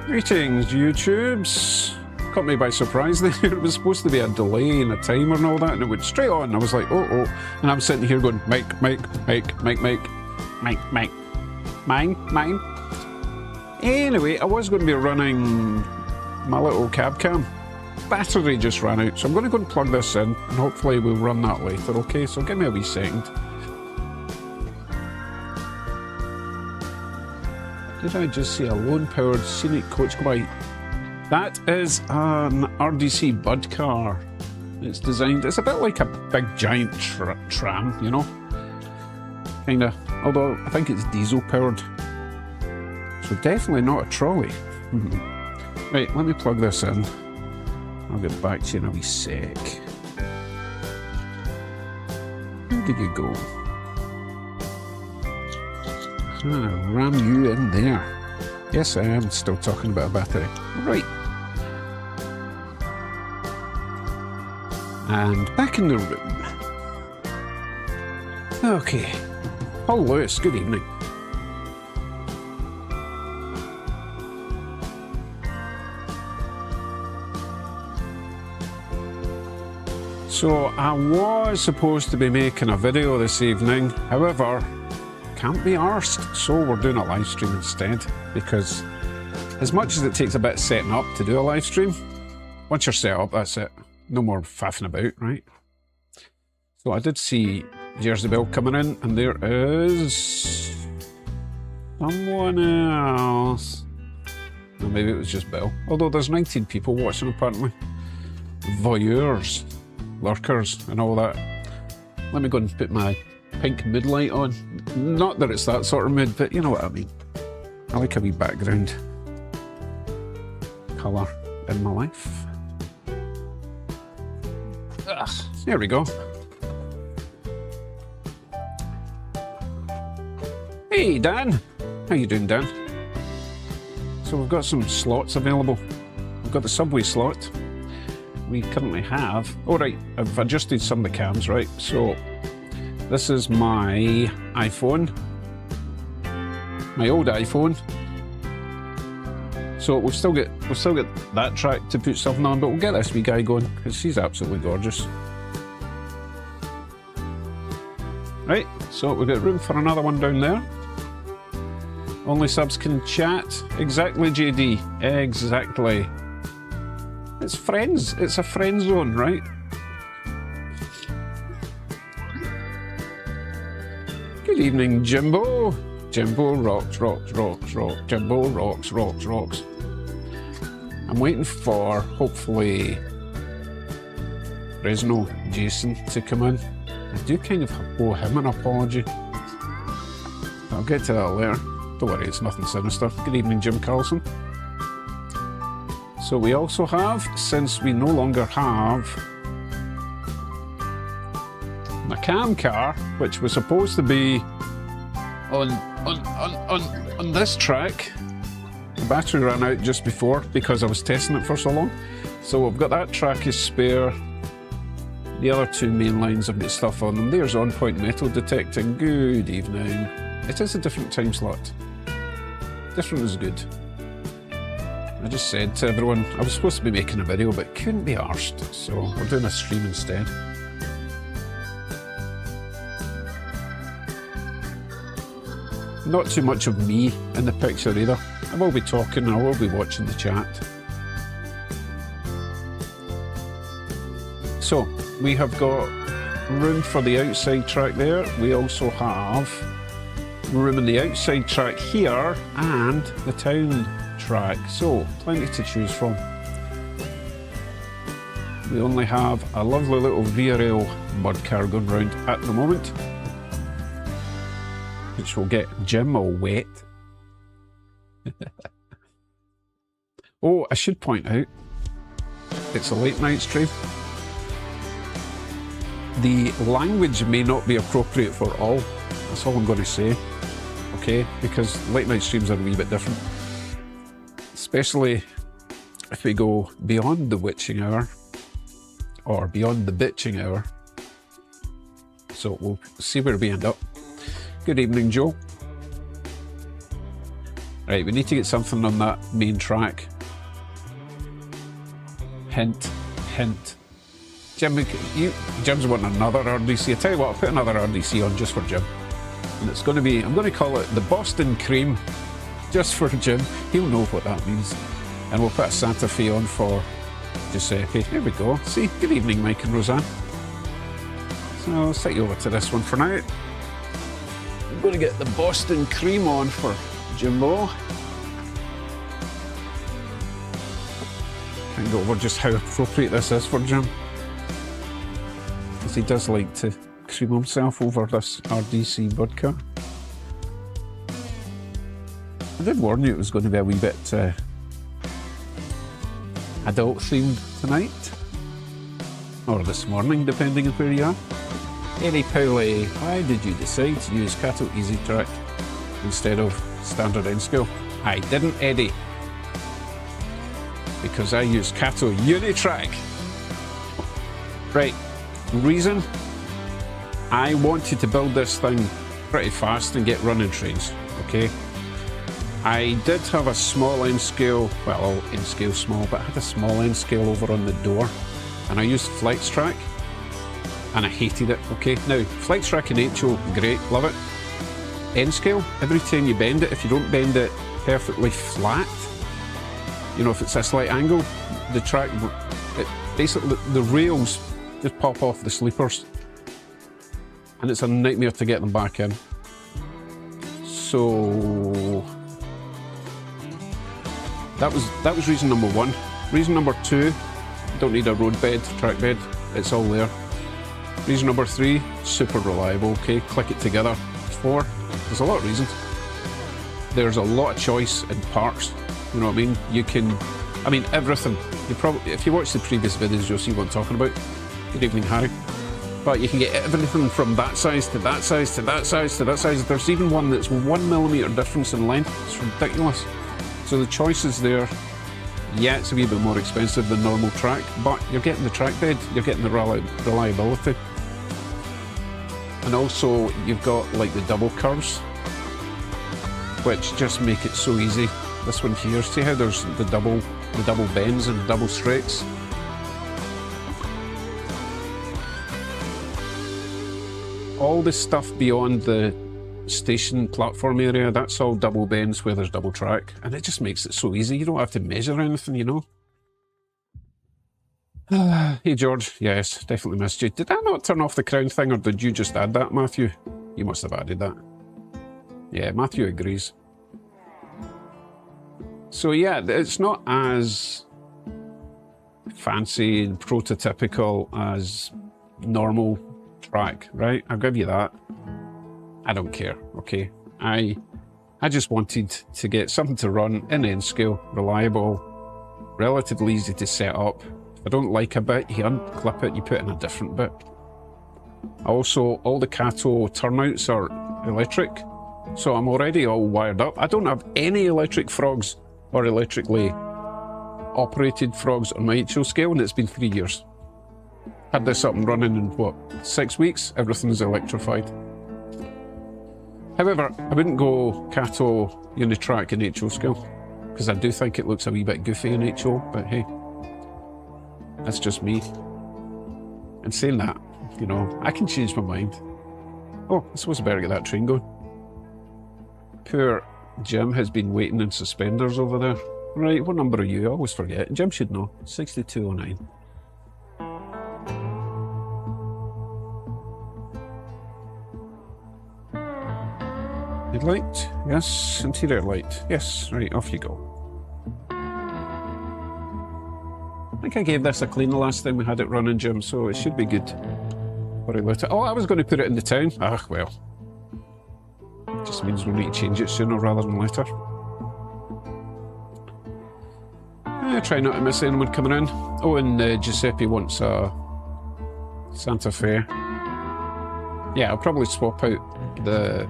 Greetings, YouTubes. Caught me by surprise there. It was supposed to be a delay in a timer and all that, and it went straight on. I was like, oh. And I'm sitting here going, make. Mine. Anyway, I was going to be running my little cab cam. Battery just ran out, so I'm going to go and plug this in, and hopefully we'll run that later, okay? So give me a wee second. Did I just see a lone-powered scenic coach go by? That is an RDC Bud car. It's designed, it's a bit like a big giant tram, you know? Kinda, although I think it's diesel-powered. So definitely not a trolley. Right, let me plug this in. I'll get back to you in a wee sec. Where did you go? Ram you in there. Yes, I am still talking about a battery. Right. And back in the room. Okay. Paul Lewis, good evening. So I was supposed to be making a video this evening, however, can't be arsed, so we're doing a live stream instead, because as much as it takes a bit of setting up to do a live stream, once you're set up, that's it. No more faffing about, right? So I did see Jersey Bill coming in, and there is someone else. Or maybe it was just Bill, although there's 19 people watching apparently. Voyeurs, lurkers and all that. Let me go and put my pink mood light on. Not that it's that sort of mood, but you know what I mean. I like a wee background colour in my life. Ugh, there we go. Hey Dan, how you doing Dan? So we've got some slots available. We've got the subway slot. We currently have, oh right, I've adjusted some of the cams, right? So this is my iPhone, my old iPhone. So we've still got that track to put something on, but we'll get this wee guy going because she's absolutely gorgeous. Right, so we've got room for another one down there. Only subs can chat. Exactly, JD. Exactly. It's friends. It's a friend zone, right? Good evening, Jimbo. Jimbo rocks. Jimbo rocks. I'm waiting for, hopefully, Fresno Jason to come in. I do kind of owe him an apology. I'll get to that later. Don't worry, it's nothing sinister. Good evening, Jim Carlson. So we also have, since we no longer have a cam car, which was supposed to be on this track, the battery ran out just before because I was testing it for so long. So we've got that track as spare. The other two main lines have got stuff on them. There's On Point Metal Detecting. Good evening. It is a different time slot. Different is good. I just said to everyone, I was supposed to be making a video, but couldn't be arsed, so we're doing a stream instead. Not too much of me in the picture either. I will be talking, I will be watching the chat. So, we have got room for the outside track there. We also have room in the outside track here and the town track, so plenty to choose from. We only have a lovely little VRL Bud car going round at the moment, which will get Jim all wet. Oh, I should point out, it's a late night stream. The language may not be appropriate for all, that's all I'm going to say, okay? Because late night streams are a wee bit different. Especially if we go beyond the witching hour, or beyond the bitching hour. So we'll see where we end up. Good evening, Joe. Right, we need to get something on that main track. Hint, hint. Jim, Jim's wanting another RDC. I tell you what, I'll put another RDC on just for Jim. And it's going to be, I'm going to call it the Boston Cream, just for Jim. He'll know what that means. And we'll put a Santa Fe on for Giuseppe. There we go. See, good evening, Mike and Roseanne. So I'll set you over to this one for now. I'm going to get the Boston Cream on for Jimbo. Can't go over just how appropriate this is for Jim, because he does like to cream himself over this RDC vodka. I did warn you it was going to be a wee bit adult themed tonight, or this morning, depending on where you are. Eddie Powley, why did you decide to use Kato Easy Track instead of standard N scale? I didn't, Eddie, because I use Kato Unitrack. Right, reason? I wanted to build this thing pretty fast and get running trains, okay? I did have a small N scale, well, N scale small, but I had a small N scale over on the door, and I used Flex Track, and I hated it, okay? Now, Flex Track and HO, great, love it. N scale, every time you bend it, if you don't bend it perfectly flat, you know, if it's a slight angle, the track, basically the rails just pop off the sleepers, and it's a nightmare to get them back in. So that was reason number one. Reason number two, don't need a road bed, track bed, it's all there. Reason number three, super reliable, okay, click it together. Four, there's a lot of reasons. There's a lot of choice in parts, you know what I mean? You can, I mean, everything. You probably, if you watch the previous videos, you'll see what I'm talking about. Good evening, Harry. But you can get everything from that size to that size to that size to that size. There's even one that's 1mm difference in length. It's ridiculous. So the choice is there. Yeah, it's a wee bit more expensive than normal track, but you're getting the track bed, you're getting the reliability. And also, you've got like the double curves, which just make it so easy. This one here, see how there's the double bends and double straights? All this stuff beyond the station platform area, that's all double bends where there's double track, and it just makes it so easy. You don't have to measure anything, you know. Hey George, yes, definitely missed you. Did I not turn off the crown thing, or did you just add that, Matthew? You must have added that. Yeah, Matthew agrees. So yeah, it's not as fancy and prototypical as normal track, right? I'll give you that. I don't care, okay? I just wanted to get something to run in N scale, reliable, relatively easy to set up. If I don't like a bit, you unclip it, you put in a different bit. Also, all the Kato turnouts are electric, so I'm already all wired up. I don't have any electric frogs or electrically operated frogs on my HO scale, and it's been 3 years. Had this up and running in, what, 6 weeks? Everything's electrified. However, I wouldn't go Kato Unitrack in HO scale, because I do think it looks a wee bit goofy in HO, but hey, that's just me. And saying that, you know, I can change my mind. Oh, I suppose I better get that train going. Poor Jim has been waiting in suspenders over there. Right, what number are you? I always forget. Jim should know. 6209. Headlight? Yes. Interior light? Yes. Right, off you go. I think I gave this a clean the last time we had it running, Jim, so it should be good. Oh, I was going to put it in the town. Ah, well. Just means we'll need to change it sooner rather than later. Try not to miss anyone coming in. Oh, and Giuseppe wants a Santa Fe. Yeah, I'll probably swap out the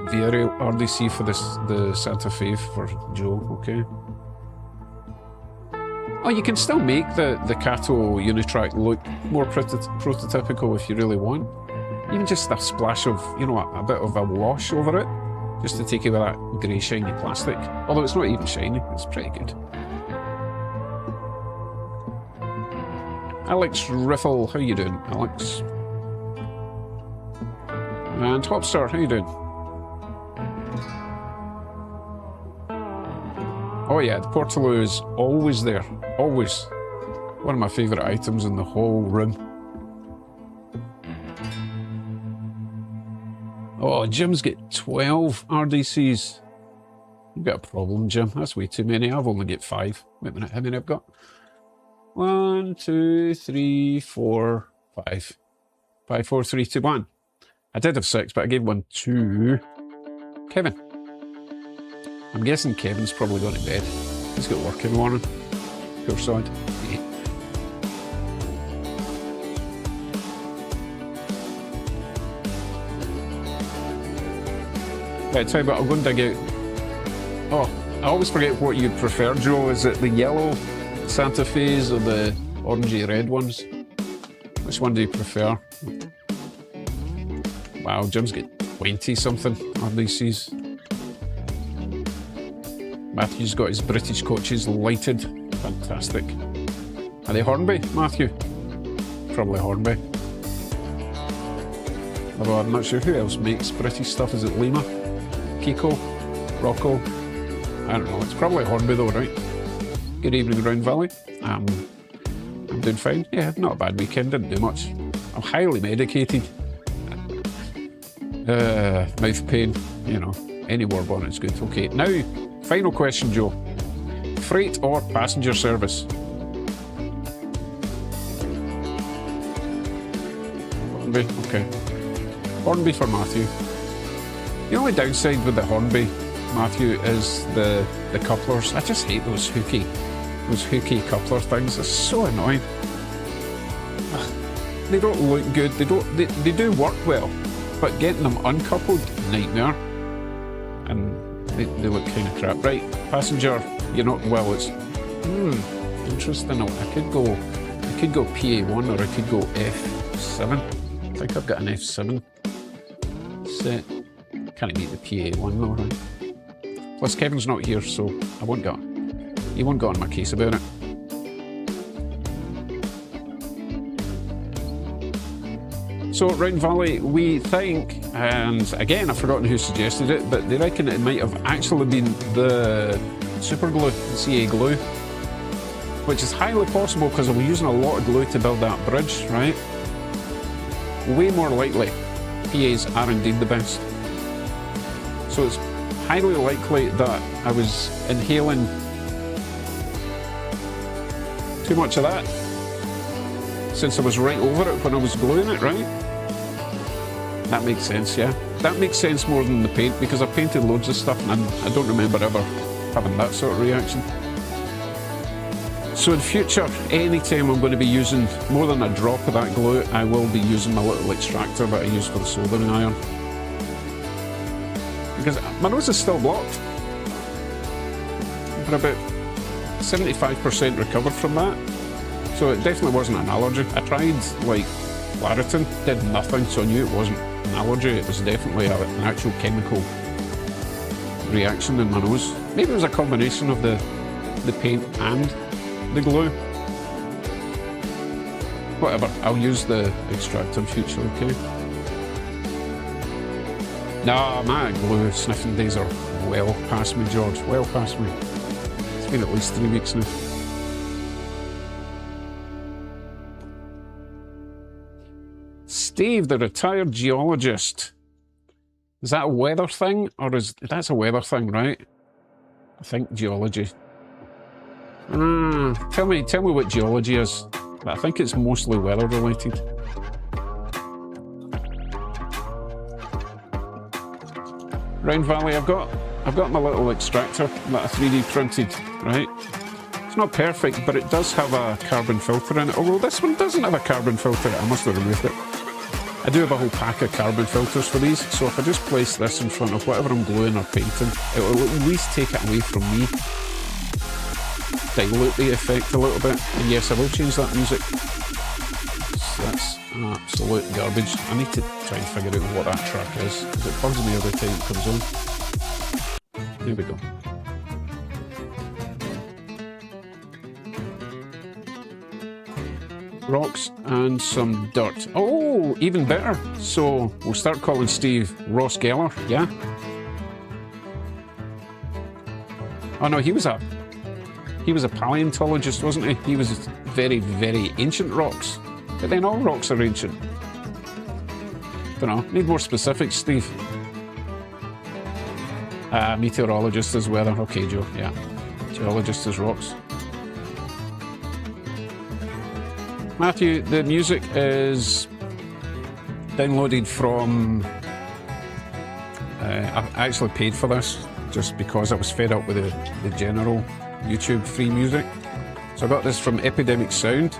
Viero RDC for the Santa Fe for Joe, okay? Oh, you can still make the Kato Unitrack look more prototypical if you really want. Even just a splash of, you know, a bit of a wash over it. just to take away that grey shiny plastic. Although it's not even shiny, it's pretty good. Alex Riffle, how you doing, Alex? And Hopstar, how you doing? Oh yeah, the Portaloo is always there, always. One of my favourite items in the whole room. Oh, Jim's got 12 RDCs. You've got a problem, Jim. That's way too many. I've only got 5. Wait a minute, how many I've got? 1, 2, 3, 4, 5. 5, 4, 3, 2, 1. I did have 6, but I gave one to Kevin. I'm guessing Kevin's probably going to bed. He's got work in the morning. Poor sod. Right, tell you what, I'll go and dig out. Oh, I always forget what you prefer, Joe. Is it the yellow Santa Fe's or the orangey red ones? Which one do you prefer? Wow, Jim's got 20 something RDCs. Matthew's got his British coaches lighted. Fantastic. Are they Hornby, Matthew? Probably Hornby. Although I'm not sure who else makes British stuff. Is it Lima? Kiko? Rocco? I don't know. It's probably Hornby though, right? Good evening, Round Valley. I'm doing fine. Yeah, not a bad weekend. Didn't do much. I'm highly medicated. Mouth pain, you know. Any word on it's good. Okay, now, final question, Joe. Freight or passenger service? Hornby, okay. Hornby for Matthew. The only downside with the Hornby, Matthew, is the couplers. I just hate those hooky coupler things. They're so annoying. They don't look good. They do work well, but getting them uncoupled, nightmare. And they look kind of crap. Right, passenger, you're not, well, it's interesting. I could go PA1 or I could go F7. I think I've got an F7 set. Can't beat the PA1 though, right? Plus Kevin's not here, so he won't get on my case about it. So Round Valley, we think, and again I've forgotten who suggested it, but they reckon it might have actually been the super glue, the CA glue, which is highly possible because we're using a lot of glue to build that bridge, right? Way more likely, PAs are indeed the best. So it's highly likely that I was inhaling too much of that, since I was right over it when I was gluing it, right? That makes sense, yeah. That makes sense more than the paint, because I've painted loads of stuff and I don't remember ever having that sort of reaction. So in future, anytime I'm going to be using more than a drop of that glue, I will be using my little extractor that I use for the soldering iron. Because my nose is still blocked. For about 75% recovered from that. So it definitely wasn't an allergy. I tried like Claritin, did nothing, so I knew it wasn't an allergy. It was definitely an actual chemical reaction in my nose. Maybe it was a combination of the paint and the glue. Whatever, I'll use the extractor in future, okay? Nah, my glue sniffing days are well past me, George, well past me. It's been at least 3 weeks now. Steve, the retired geologist. Is that a weather thing? Or that's a weather thing, right? I think geology. Tell me what geology is. But I think it's mostly weather related. Round Valley, I've got my little extractor that I 3D printed, right? It's not perfect, but it does have a carbon filter in it. Although this one doesn't have a carbon filter, I must have removed it. I do have a whole pack of carbon filters for these, so if I just place this in front of whatever I'm gluing or painting, it will at least take it away from me. Dilute the effect a little bit. And yes, I will change that music. So that's absolute garbage. I need to try and figure out what that track is, because it bugs me every time it comes on. There we go. Rocks and some dirt. Oh, even better. So we'll start calling Steve Ross Geller, yeah? Oh no, he was a paleontologist, wasn't he? He was very, very ancient rocks. But then all rocks are ancient. Don't know, need more specifics, Steve. Meteorologist is weather. Okay, Joe, yeah. Geologist is rocks. Matthew, the music is downloaded from... I actually paid for this just because I was fed up with the general YouTube free music. So I got this from Epidemic Sound.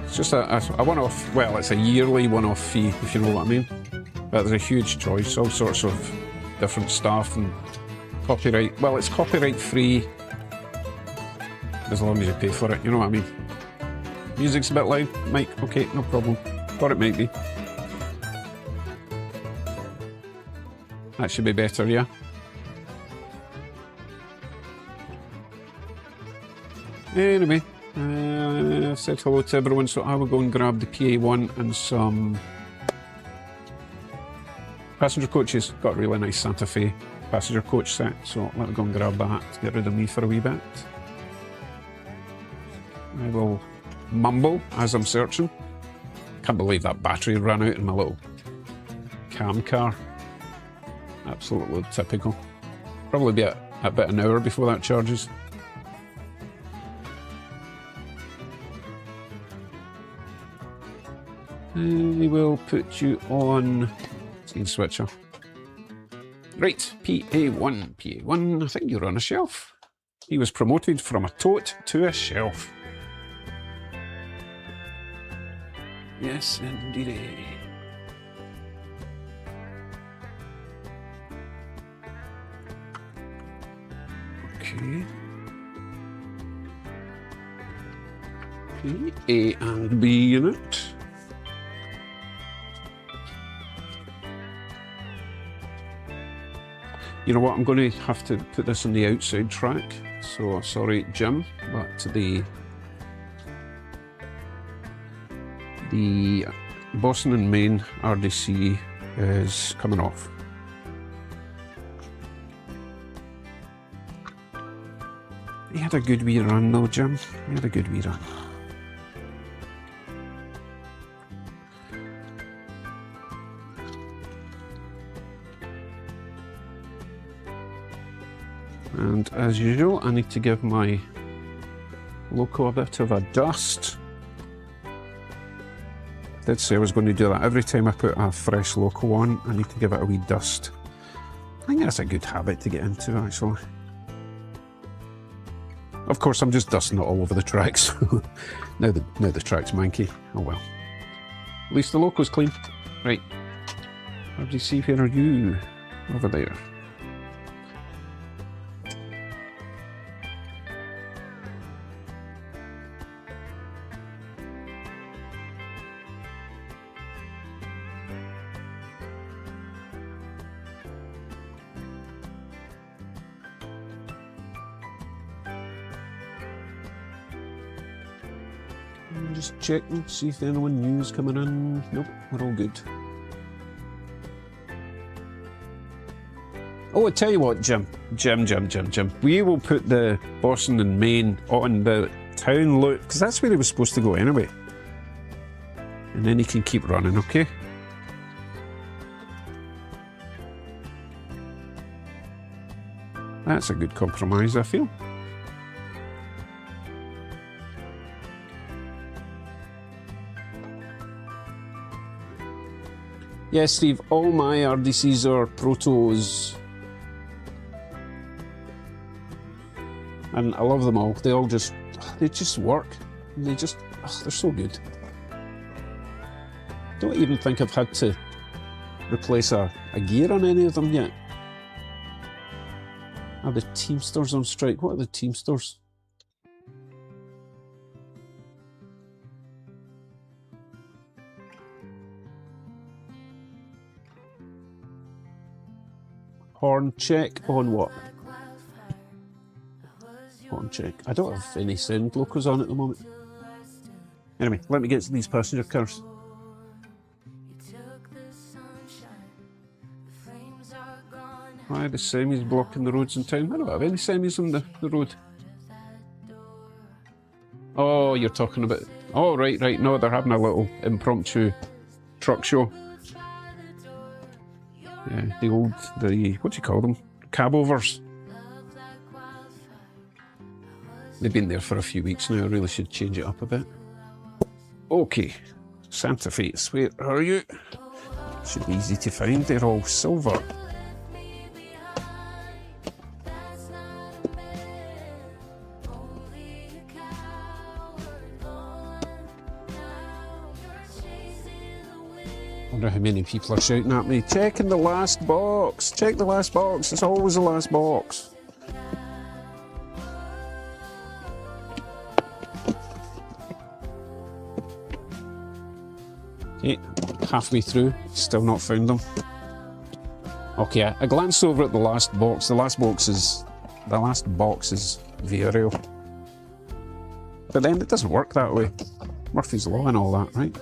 It's just a one-off, well, it's a yearly one-off fee, if you know what I mean. But there's a huge choice, all sorts of different stuff and copyright. Well, it's copyright free as long as you pay for it, you know what I mean. Music's a bit loud, Mike, okay, no problem. Thought it might be. That should be better, yeah? Anyway, I've said hello to everyone, so I will go and grab the PA1 and some passenger coaches. Got a really nice Santa Fe passenger coach set, so let me go and grab that to get rid of me for a wee bit. I will mumble as I'm searching. Can't believe that battery ran out in my little cam car. Absolutely typical. Probably be about an hour before that charges. We will put you on scene switcher. Right, PA1. I think you're on a shelf. He was promoted from a tote to a shelf. Yes, indeed. Okay. A and B unit. You know what, I'm going to have to put this on the outside track. So, sorry, Jim, but the Boston and Maine RDC is coming off. He had a good wee run though, Jim. He had a good wee run. And as usual, I need to give my loco a bit of a dust. I did say I was going to do that every time I put a fresh loco on. I need to give it a wee dust. I think that's a good habit to get into, actually. Of course, I'm just dusting it all over the tracks. now the track's manky. Oh well. At least the loco's clean. Right. RDC, where are you? Over there. Just checking, see if anyone new's coming in. Nope, we're all good. Oh, I tell you what, Jim. We will put the Boston and Maine on the town loop, because that's where he was supposed to go anyway. And then he can keep running, okay? That's a good compromise, I feel. Yes, Steve, all my RDCs are protos. And I love them all. They just work. They're so good. Don't even think I've had to replace a gear on any of them yet. Are the Teamsters on strike? What are the Teamsters? Horn check on what? Horn check. I don't have any sound locals on at the moment. Anyway, let me get to these passenger cars. Why are the semis blocking the roads in town? I don't have any semis on the road. Oh, you're talking about... Oh, right. No, they're having a little impromptu truck show. Yeah, what do you call them? Cabovers. They've been there for a few weeks now. I really should change it up a bit. Okay, Santa Fe, where are you? Should be easy to find. They're all silver. I wonder how many people are shouting at me. Checking the last box. Check the last box. It's always the last box. Okay, halfway through, still not found them. Okay, I glanced over at the last box. The last box is Villarreal. But then it doesn't work that way. Murphy's Law and all that, right?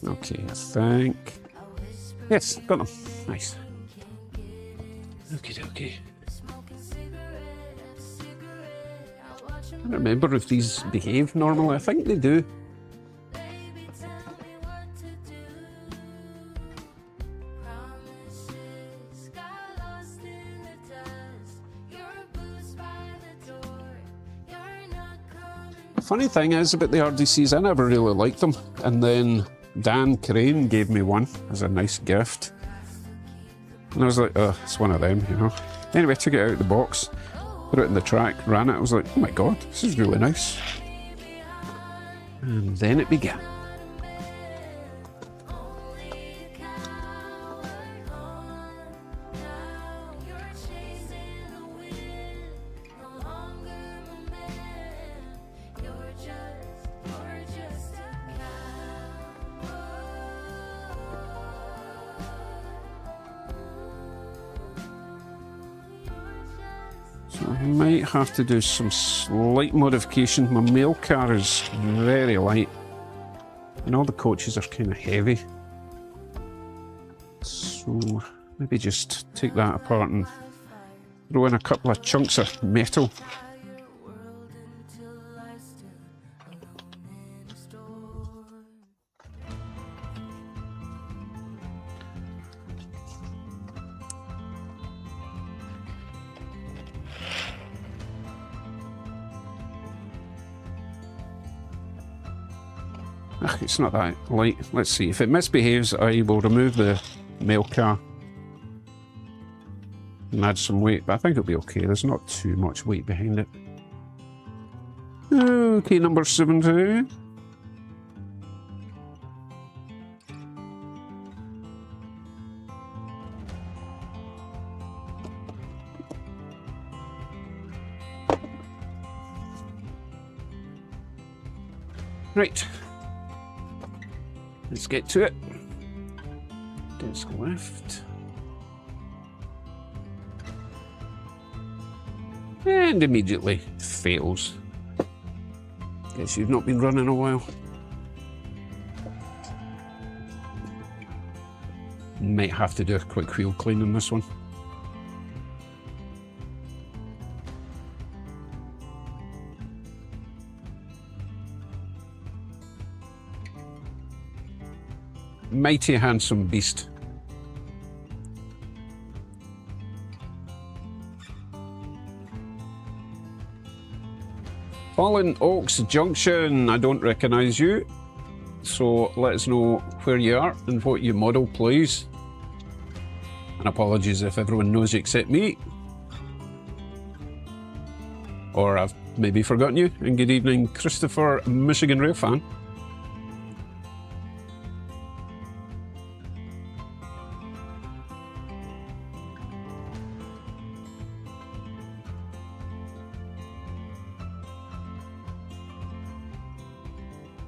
Okay, I think... Yes, got them. Nice. Okay. I don't remember if these behave normally. I think they do. The funny thing is about the RDCs, I never really liked them. And then Dan Crane gave me one as a nice gift. And I was like, oh, it's one of them, you know. Anyway, I took it out of the box, put it in the track, ran it. I was like, oh my God, this is really nice. And then it began. So I might have to do some slight modification. My mail car is very light and all the coaches are kind of heavy. So maybe just take that apart and throw in a couple of chunks of metal. It's not that light. Let's see. If it misbehaves, I will remove the mail car and add some weight, but I think it'll be okay. There's not too much weight behind it. Okay, number 70. Right. Let's get to it. Desk left. And immediately fails. Guess you've not been running a while. Might have to do a quick wheel clean on this one. Mighty handsome beast. Fallen Oaks Junction, I don't recognise you, so let us know where you are and what you model, please. And apologies if everyone knows you except me. Or I've maybe forgotten you. And good evening, Christopher, Michigan Rail fan.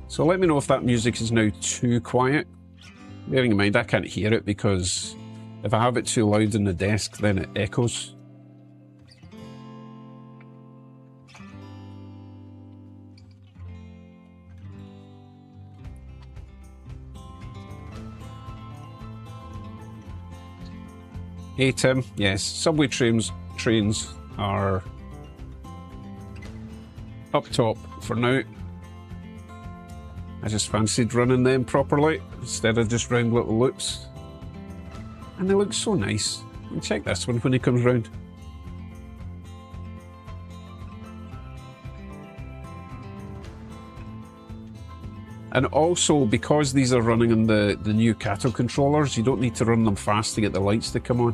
So let me know if that music is now too quiet. Bearing in mind I can't hear it because If I have it too loud in the desk, then it echoes. Hey Tim, yes, subway trains are up top for now. I just fancied running them properly instead of just round little loops. And they look so nice. And check this one when he comes round. And also, because these are running on the new Kato controllers, you don't need to run them fast to get the lights to come on,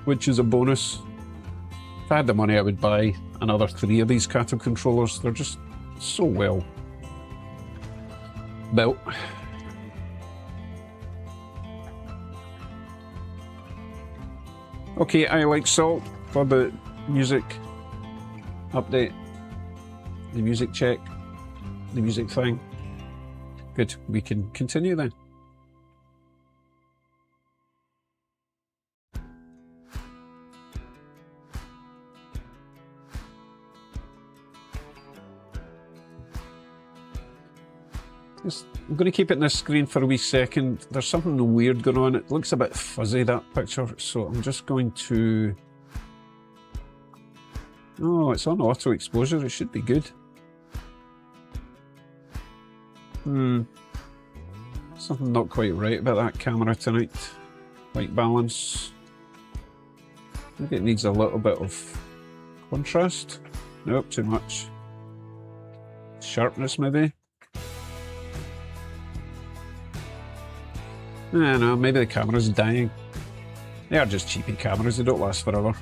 which is a bonus. If I had the money, I would buy another 3 of these Kato controllers. They're just so well built. Okay, I like Salt for the music update, the music check, the music thing. Good, we can continue then. I'm going to keep it in this screen for a wee second. There's something weird going on. It looks a bit fuzzy, that picture. So I'm just going to... Oh, it's on auto exposure. It should be good. Something not quite right about that camera tonight. White balance. Maybe it needs a little bit of contrast. Nope, too much. Sharpness, maybe. I don't know, maybe the camera's dying. They are just cheapy cameras, they don't last forever.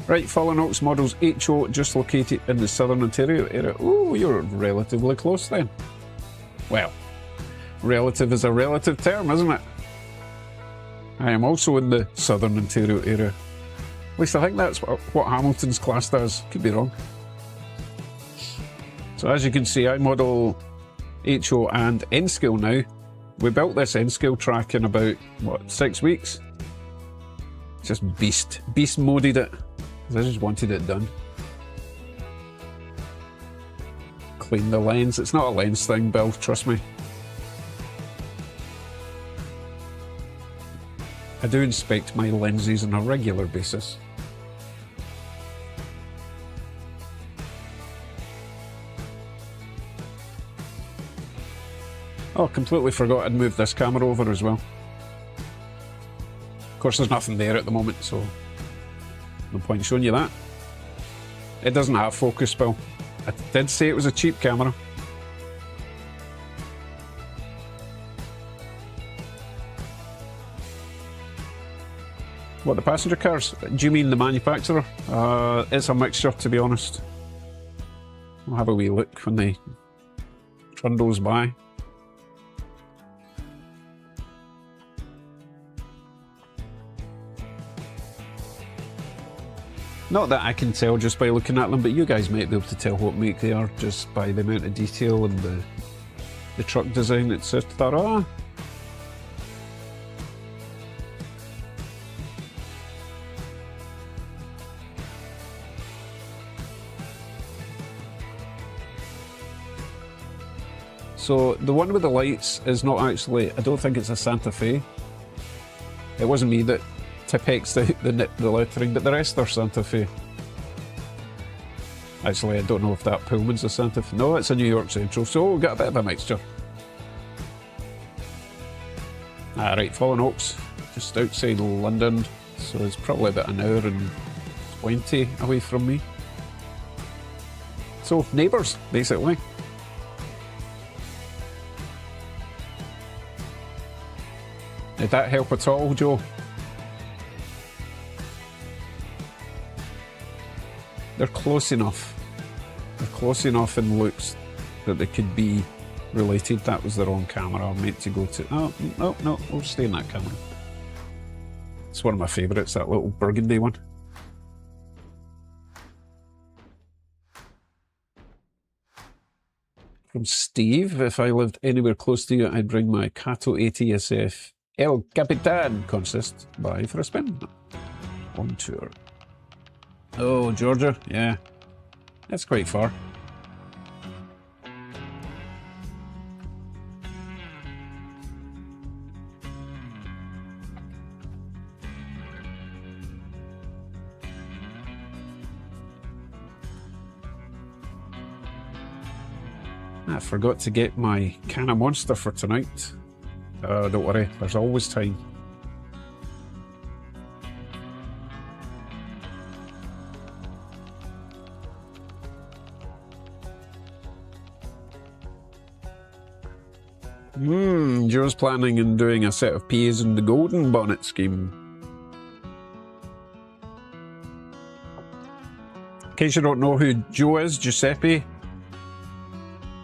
Right, Fallen Oaks Models HO just located in the Southern Ontario area. Oh, you're relatively close then. Well, relative is a relative term, isn't it? I am also in the Southern Ontario area. At least I think that's what Hamilton's classed as. Could be wrong. So as you can see, I model HO and N-Scale now. We built this N-Scale track in about, what, 6 weeks? Just beast moded it. I just wanted it done. Clean the lens. It's not a lens thing, Bill, trust me. I do inspect my lenses on a regular basis. Oh, completely forgot I'd moved this camera over as well. Of course, there's nothing there at the moment, so no point showing you that. It doesn't have focus, Bill. I did say it was a cheap camera. What, the passenger cars? Do you mean the manufacturer? It's a mixture, to be honest. I'll have a wee look when the trundles by. Not that I can tell just by looking at them, but you guys might be able to tell what make they are just by the amount of detail and the truck design, etc. So the one with the lights is not actually, I don't think it's a Santa Fe. It wasn't me that Tipex the lettering, but the rest are Santa Fe. Actually, I don't know if that Pullman's a Santa Fe. No, it's a New York Central, so we've got a bit of a mixture. Right, Fallen Oaks, just outside London, so it's probably about an hour and 20 away from me. So, neighbours, basically. Did that help at all, Joe? They're close enough. They're close enough in looks that they could be related. That was the wrong camera I meant to go to. Oh, no, we'll stay in that camera. It's one of my favourites, that little burgundy one. From Steve, if I lived anywhere close to you, I'd bring my Kato ATSF El Capitan consist by for a spin. On tour. Oh, Georgia, yeah. That's quite far. I forgot to get my can of Monster for tonight. Don't worry, there's always time. Joe's planning on doing a set of PAs in the Golden Bonnet scheme. In case you don't know who Joe is, Giuseppe,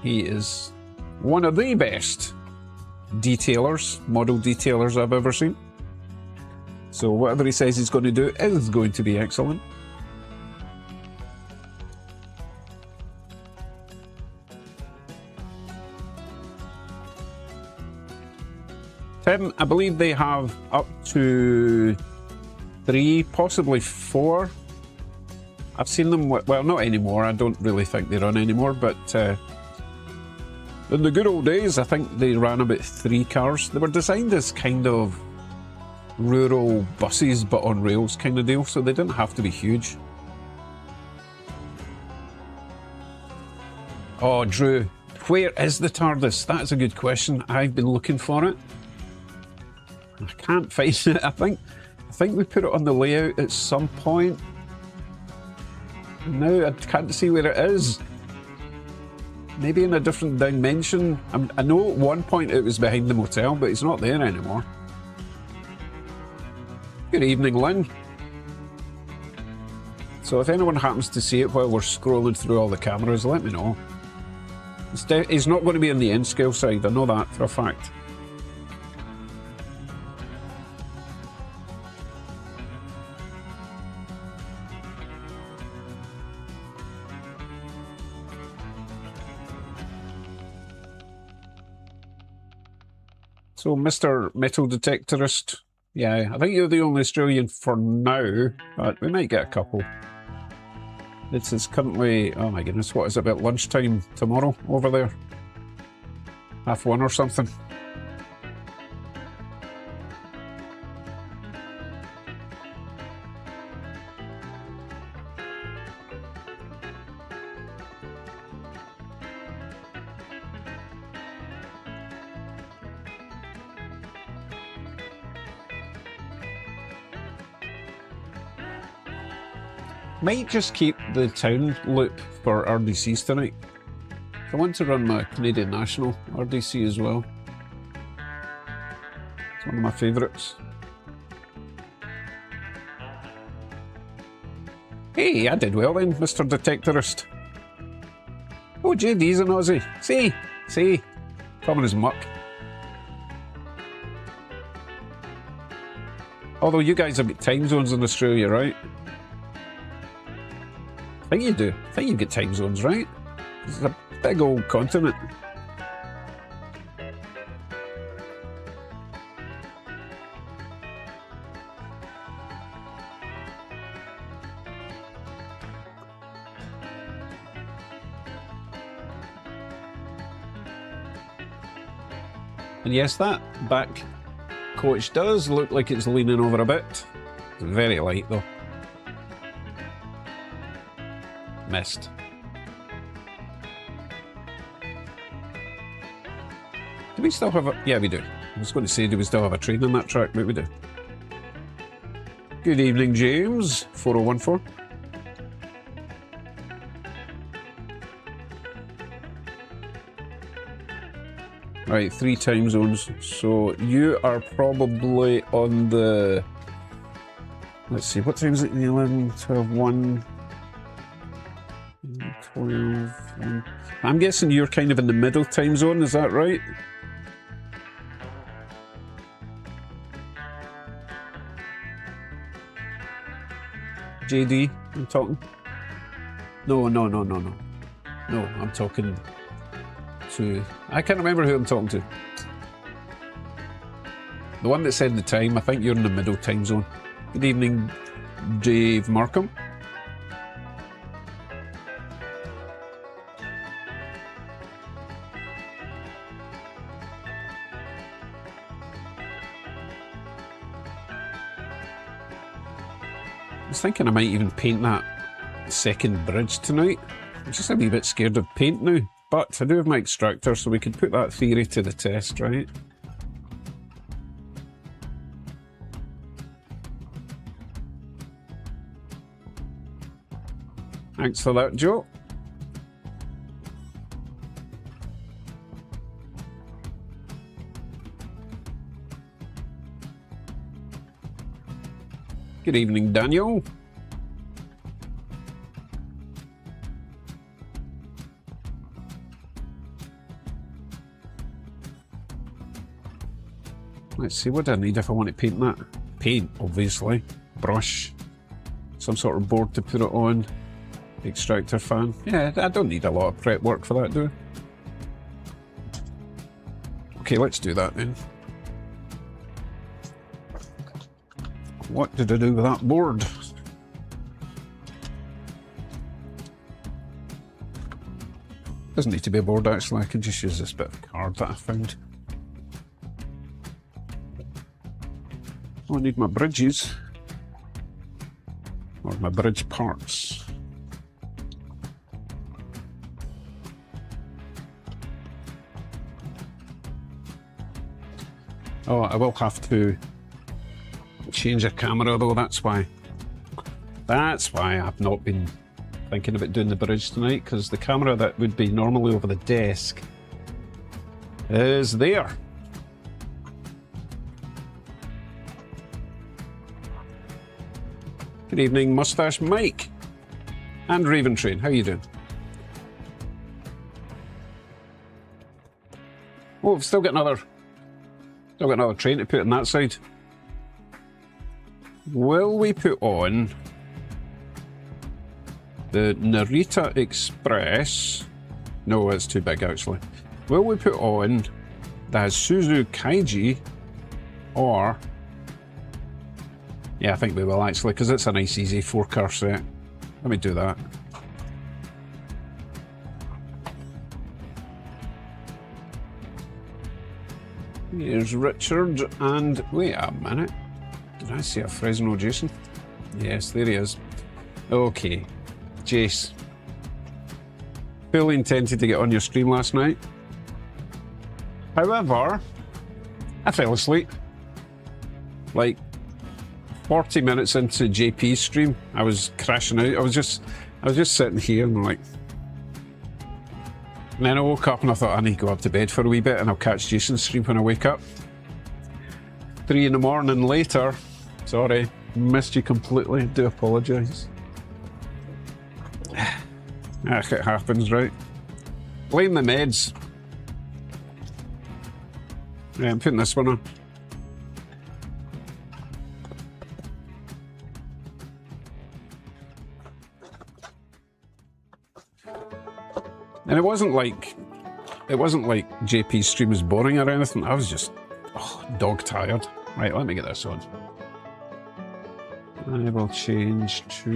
he is one of the best detailers, model detailers I've ever seen. So whatever he says he's going to do is going to be excellent. Tim, I believe they have up to 3, possibly 4. I've seen them, well, not anymore. I don't really think they run anymore, but in the good old days, I think they ran about 3 cars. They were designed as kind of rural buses, but on rails kind of deal, so they didn't have to be huge. Oh, Drew, where is the TARDIS? That is a good question. I've been looking for it. I can't find it. I think we put it on the layout at some point. No, I can't see where it is. Maybe in a different dimension. I know at one point it was behind the motel, but it's not there anymore. Good evening, Lynn. So if anyone happens to see it while we're scrolling through all the cameras, let me know. It's not going to be on the N-scale side, I know that for a fact. So, Mr. Metal Detectorist, yeah, I think you're the only Australian for now, but we might get a couple. This is currently, oh my goodness, what is it, about lunchtime tomorrow over there? 1:30 or something. Might just keep the town loop for RDCs tonight. I want to run my Canadian National RDC as well. It's one of my favourites. Hey, I did well then, Mr. Detectorist. Oh, JD's an Aussie. See, coming as muck. Although you guys have got time zones in Australia, right? I think you do. I think you get time zones, right? It's a big old continent. And yes, that back coach does look like it's leaning over a bit. It's very light though. Missed. Do we still have a... Yeah, we do. I was going to say, do we still have a train on that track? But we do. Good evening, James. 4014. Right, 3 time zones. So you are probably on the... Let's see, what time is it? 11, 12, 1... 12, 1. I'm guessing you're kind of in the middle time zone, is that right? JD, I'm talking? No, I'm talking to... I can't remember who I'm talking to. The one that said the time, I think you're in the middle time zone. Good evening, Dave Markham. I was thinking I might even paint that second bridge tonight. I'm just a wee bit scared of paint now, but I do have my extractor, so we can put that theory to the test, right? Thanks for that, Joe. Good evening, Daniel. Let's see, what do I need if I want to paint that? Paint, obviously. Brush. Some sort of board to put it on. Extractor fan. Yeah, I don't need a lot of prep work for that, do I? Okay, let's do that then. What did I do with that board? Doesn't need to be a board actually, I can just use this bit of card that I found. Oh, I need my bridges. Or my bridge parts. Oh, I will have to change the camera though, that's why I've not been thinking about doing the bridge tonight, because the camera that would be normally over the desk is there. Good evening, Mustache Mike and Raven Train, how you doing? Oh, I've still got another train to put on that side. Will we put on the Narita Express? No, it's too big actually. Will we put on the Isuzu Kaiji, or... Yeah, I think we will actually, because it's a nice easy 4-car set. Let me do that. Here's Richard, and wait a minute. Did I see a Fresno Jason? Yes, there he is. Okay, Jace. Fully intended to get on your stream last night. However, I fell asleep. Like 40 minutes into JP's stream, I was crashing out. I was just sitting here and like... And then I woke up and I thought I need to go up to bed for a wee bit and I'll catch Jason's stream when I wake up. 3 in the morning later. Sorry, missed you completely. Do apologise. It happens, right? Blame the meds. Yeah, I'm putting this one on. And it wasn't like JP's stream was boring or anything. I was just dog tired. Right, let me get this on. I will change to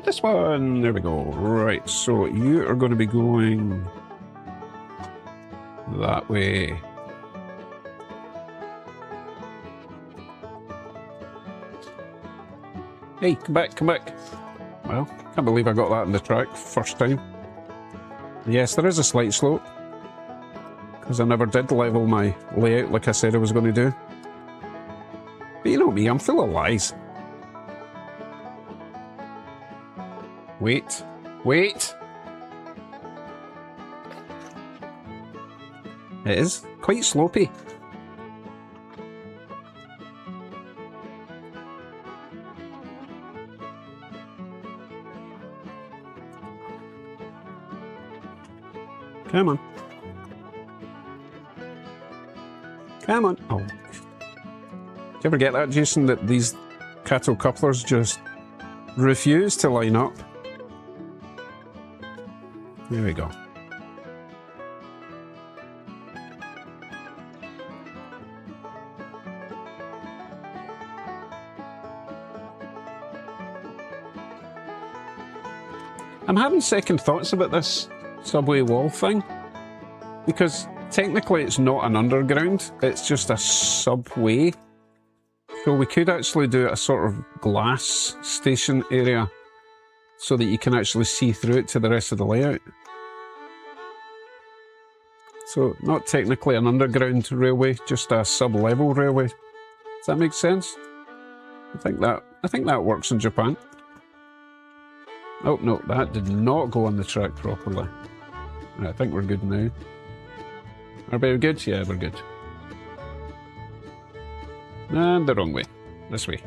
this one. There we go. Right, so you are going to be going that way. Hey, come back, come back. Well, can't believe I got that in the track first time. Yes, there is a slight slope, because I never did level my layout like I said I was going to do. But you know me, I'm full of lies. Wait, wait. It is quite slopey. Come on. Come on. Oh. Do you ever get that, Jason, that these cattle couplers just refuse to line up? There we go. I'm having second thoughts about this subway wall thing, because technically it's not an underground, it's just a subway. So we could actually do a sort of glass station area so that you can actually see through it to the rest of the layout. So not technically an underground railway, just a sub-level railway. Does that make sense? I think that works in Japan. Oh no, that did not go on the track properly. I think we're good now. Are we good? Yeah, we're good. And the wrong way. This way.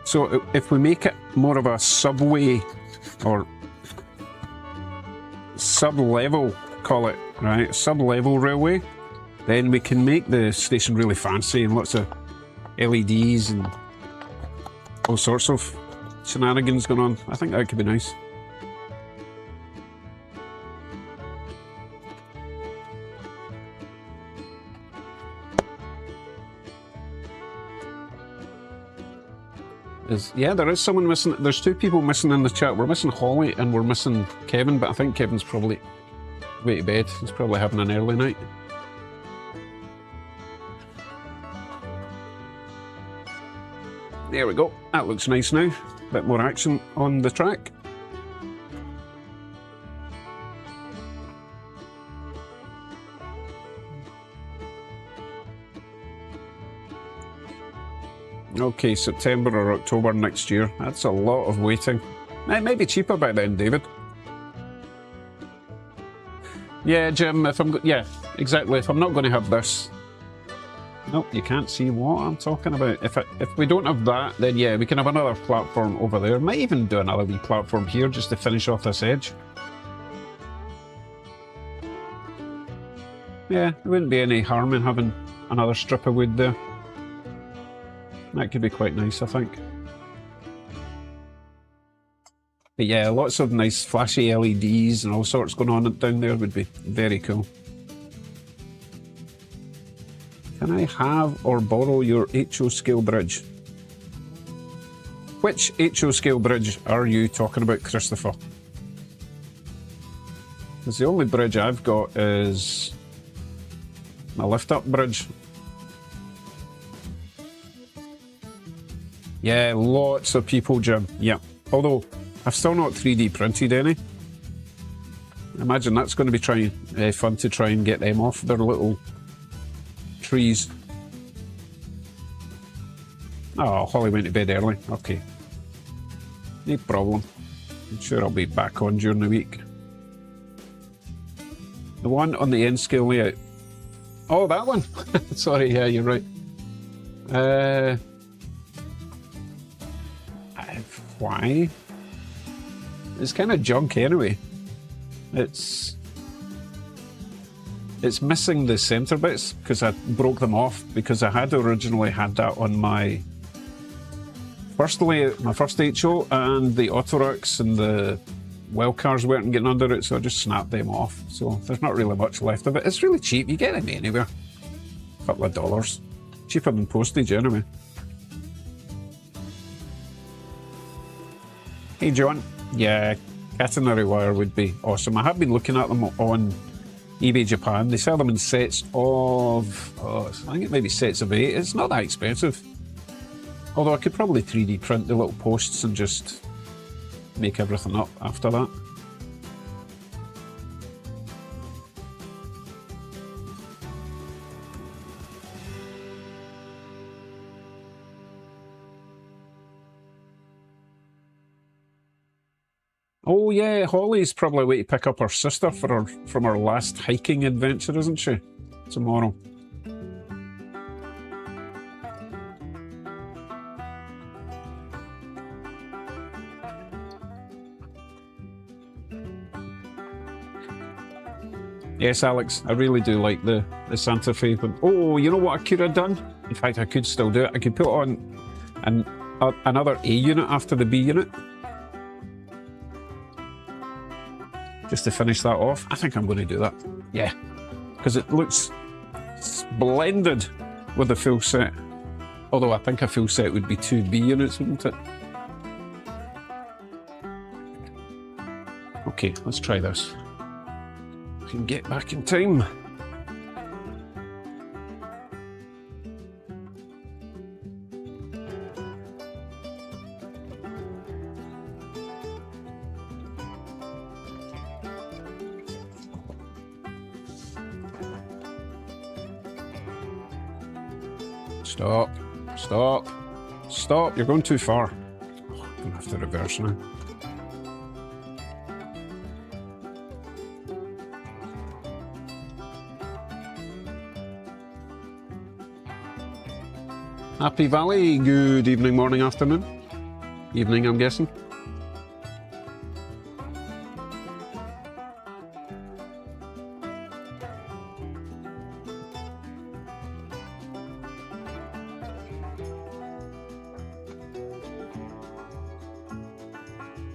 So if we make it more of a subway or sub-level, call it, right, sub-level railway, then we can make the station really fancy and lots of LEDs and all sorts of shenanigans going on. I think that could be nice. Yeah, there is someone missing. There's two people missing in the chat. We're missing Holly and we're missing Kevin, but I think Kevin's probably way to bed. He's probably having an early night. There we go. That looks nice now. Bit more action on the track. Okay, September or October next year. That's a lot of waiting. It might be cheaper by then, David. Yeah, Jim, yeah, exactly. If I'm not going to have this... Nope, you can't see what I'm talking about. If we don't have that, then yeah, we can have another platform over there. Might even do another wee platform here just to finish off this edge. Yeah, there wouldn't be any harm in having another strip of wood there. That could be quite nice, I think. But yeah, lots of nice flashy LEDs and all sorts going on down there would be very cool. Can I have or borrow your HO scale bridge? Which HO scale bridge are you talking about, Christopher? Because the only bridge I've got is my lift-up bridge. Yeah, lots of people, Jim. Yeah. Although, I've still not 3D printed any. I imagine that's going to be fun to try and get them off their little trees. Oh, Holly went to bed early. Okay. No problem. I'm sure I'll be back on during the week. The one on the N scale layout. Oh, that one? Sorry, yeah, you're right. Why? It's kind of junk anyway. It's missing the center bits because I broke them off because I had originally had that on my first layout, my first HO, and the Autorox and the well cars weren't getting under it, so I just snapped them off. So there's not really much left of it. It's really cheap. You get them anywhere. A couple of dollars. Cheaper than postage anyway. Hey John, yeah, catenary wire would be awesome. I have been looking at them on eBay Japan. They sell them in sets of, I think it may be sets of 8. It's not that expensive. Although I could probably 3D print the little posts and just make everything up after that. Oh yeah, Holly's probably way to pick up her sister from her last hiking adventure, isn't she? Tomorrow. Yes, Alex, I really do like the Santa Fe. But, oh, you know what I could have done? In fact, I could still do it. I could put on another A unit after the B unit. Just to finish that off. I think I'm going to do that. Yeah. Because it looks splendid with a full set. Although I think a full set would be 2 B units, wouldn't it? Okay, let's try this. I can get back in time. Stop. Stop. Stop. You're going too far. Oh, I'm going to have to reverse now. Happy Valley. Good evening, morning, afternoon. Evening, I'm guessing.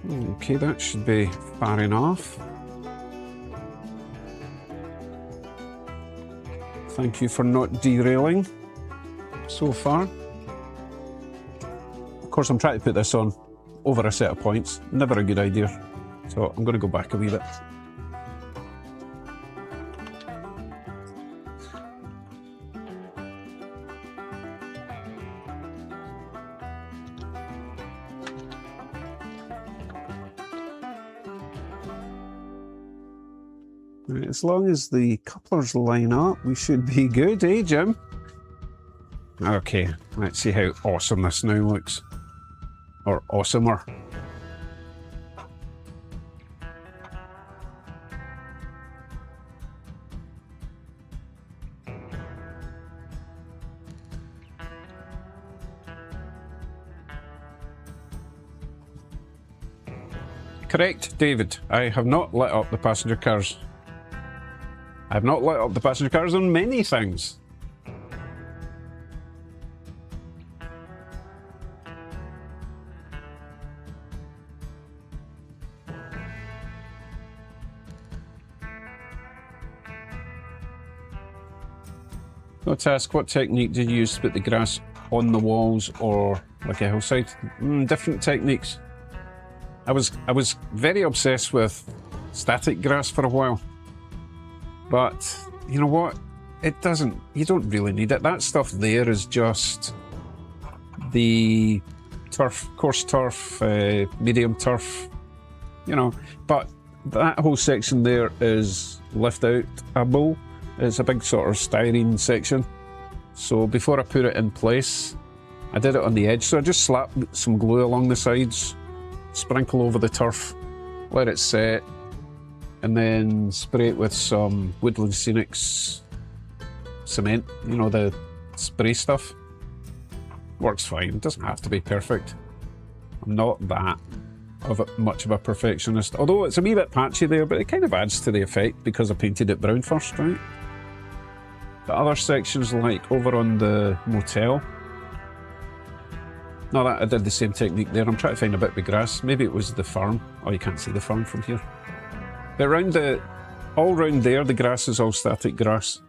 Okay, that should be far enough. Thank you for not derailing so far. Of course, I'm trying to put this on over a set of points. Never a good idea. So I'm going to go back a wee bit. As long as the couplers line up, we should be good, eh, Jim? Okay, let's see how awesome this now looks. Or awesomer. Correct, David. I have not lit up the passenger cars. I have not lit up the passenger cars on many things. Let's ask, what technique did you use to put the grass on the walls or like a hillside? Different techniques. I was very obsessed with static grass for a while. But you know what? It doesn't, you don't really need it. That stuff there is just the turf, coarse turf, medium turf, you know. But that whole section there is lift outable. It's a big sort of styrene section. So before I put it in place, I did it on the edge. So I just slapped some glue along the sides, sprinkle over the turf, let it set, and then spray it with some Woodland Scenics cement, you know, the spray stuff. Works fine, it doesn't have to be perfect. I'm not that much of a perfectionist, although it's a wee bit patchy there, but it kind of adds to the effect because I painted it brown first, right? The other sections, like over on the motel, no, I did the same technique there. I'm trying to find a bit of grass. Maybe it was the farm. Oh, you can't see the farm from here. But all round there, the grass is all static grass.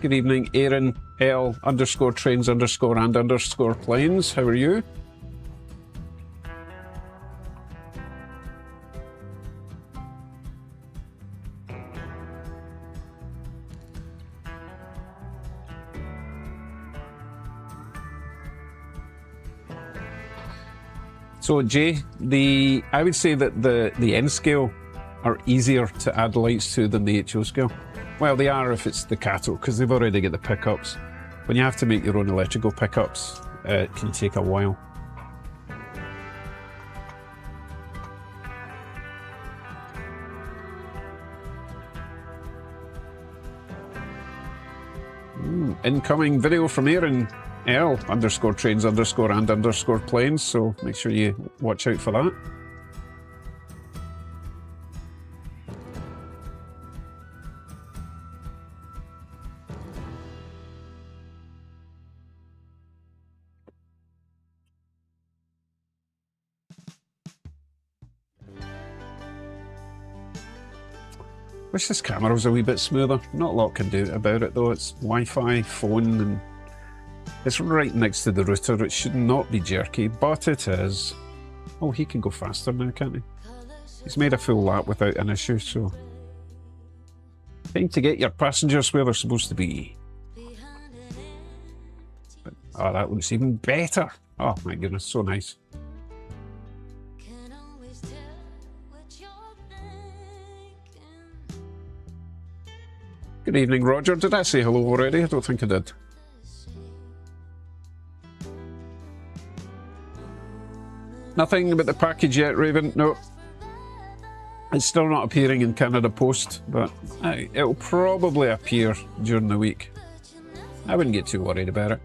Good evening, Aaron L _trains_and_planes. How are you? So Jay, I would say that the N scale are easier to add lights to than the HO scale. Well, they are if it's the Kato, because they've already got the pickups. When you have to make your own electrical pickups, it can take a while. Incoming video from Aaron L _trains_and_planes, so make sure you watch out for that. Wish this camera was a wee bit smoother. Not a lot can do about it though. It's Wi-Fi, phone, and it's right next to the router. It should not be jerky, but it is. Oh, he can go faster now, can't he? He's made a full lap without an issue, so... Time to get your passengers where they're supposed to be. Oh, that looks even better. Oh my goodness, so nice. Good evening, Roger. Did I say hello already? I don't think I did. Nothing about the package yet, Raven? No. It's still not appearing in Canada Post, but it'll probably appear during the week. I wouldn't get too worried about it.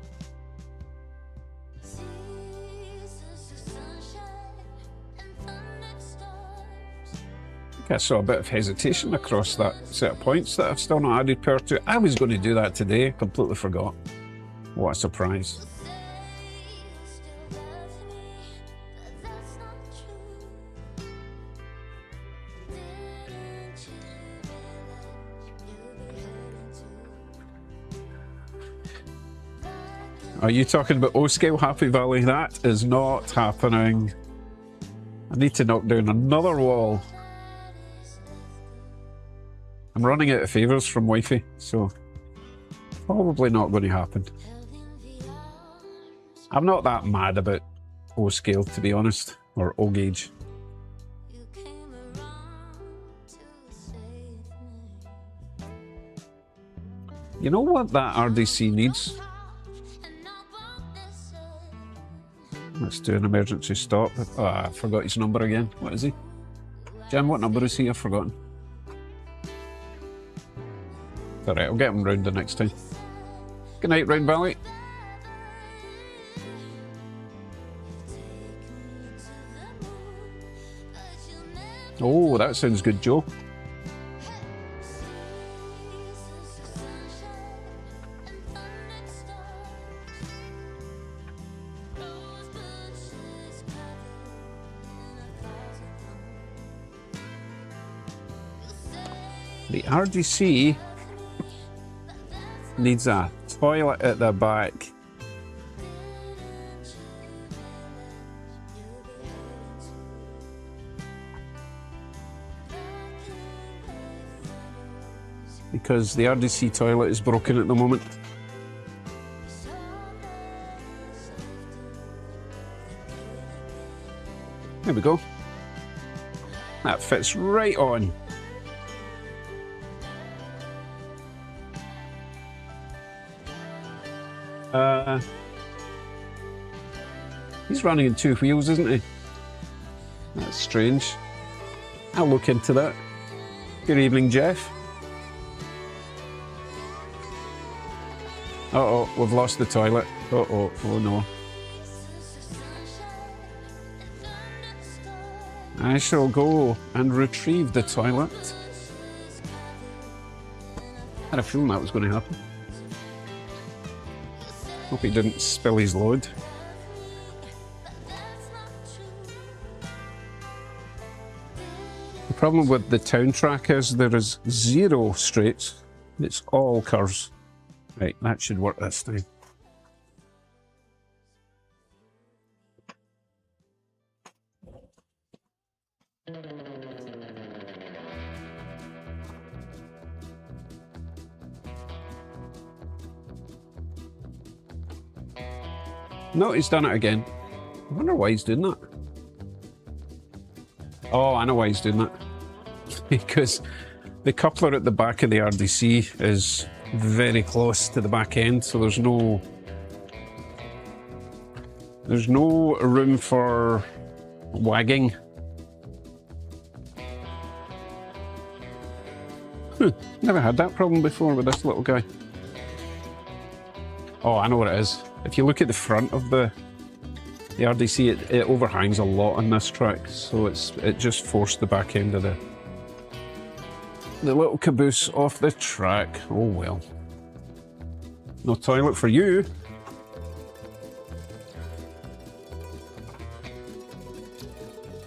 I saw a bit of hesitation across that set of points that I've still not added power to. I was going to do that today, completely forgot. What a surprise. Are you talking about O-Scale Happy Valley? That is not happening. I need to knock down another wall. I'm running out of favours from Wi-Fi, so probably not going to happen. I'm not that mad about O-Scale, to be honest, or O-Gauge. You know what that RDC needs? Let's do an emergency stop. Oh, I forgot his number again. What is he? Jim, what number is he? I've forgotten. Alright, I'll get him round the next time. Good night, Round Valley. Oh, that sounds good, Joe. The RDC needs a toilet at the back. Because the RDC toilet is broken at the moment. There we go. That fits right on. He's running in 2 wheels, isn't he? That's strange. I'll look into that. Good evening, Jeff. Uh-oh, we've lost the toilet. Uh-oh, oh no. I shall go and retrieve the toilet. I had a feeling that was going to happen. Hope he didn't spill his load. The problem with the town track is there is 0 straights. It's all curves. Right, that should work this time. No, he's done it again. I wonder why he's doing that. Oh, I know why he's doing that. Because the coupler at the back of the RDC is very close to the back end, so there's no room for wagging. Never had that problem before with this little guy. Oh, I know what it is. If you look at the front of the RDC, it overhangs a lot on this track, so it just forced the back end of the little caboose off the track. Oh well. No toilet for you.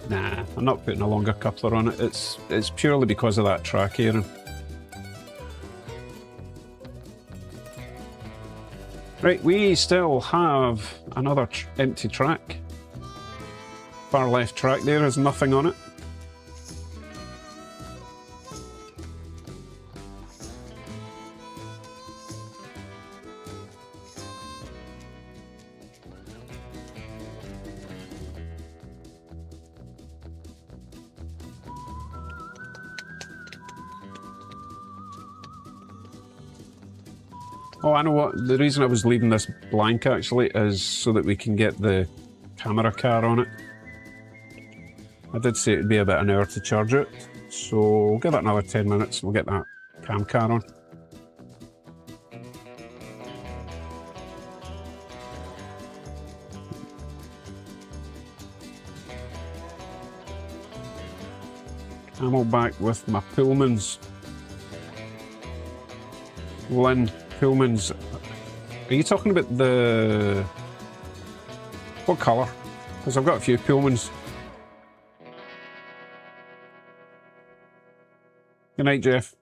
Nah, I'm not putting a longer coupler on it. It's purely because of that track, Aaron. Right, we still have another empty track. Far left track there has nothing on it. Oh, I know what. The reason I was leaving this blank actually is so that we can get the camera car on it. I did say it'd be about an hour to charge it, so we'll give it another 10 minutes and we'll get that cam car on. I'm all back with my Pullmans. Lynn Pullmans. Are you talking about the... what colour? Because I've got a few Pullmans. Good night, Jeff.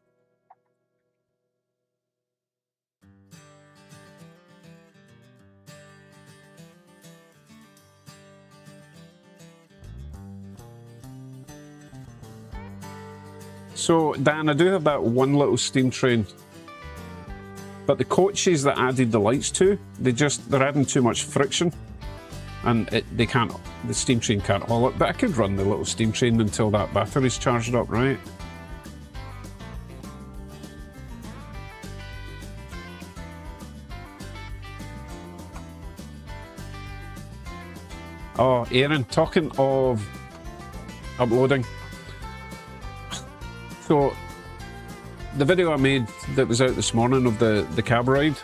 So, Dan, I do have that one little steam train, but the coaches that added the lights to, they're adding too much friction, and the steam train can't haul it. But I could run the little steam train until that battery's charged up, right? Oh, Aaron, talking of uploading. So, the video I made that was out this morning of the cab ride,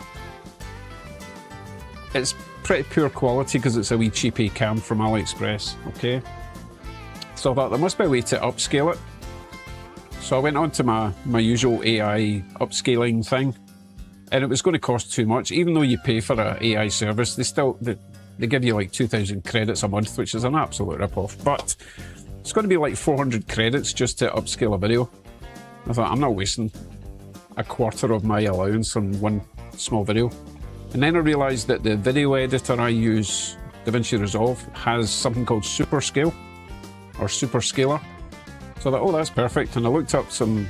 it's pretty poor quality because it's a wee cheapy cam from AliExpress, okay? So I thought there must be a way to upscale it. So I went on to my usual AI upscaling thing, and it was going to cost too much. Even though you pay for an AI service, they give you like 2,000 credits a month, which is an absolute rip-off. But it's going to be like 400 credits just to upscale a video. I thought, I'm not wasting a quarter of my allowance on one small video. And then I realised that the video editor I use, DaVinci Resolve, has something called Super Scale, or Super Scaler. So I thought, oh, that's perfect. And I looked up some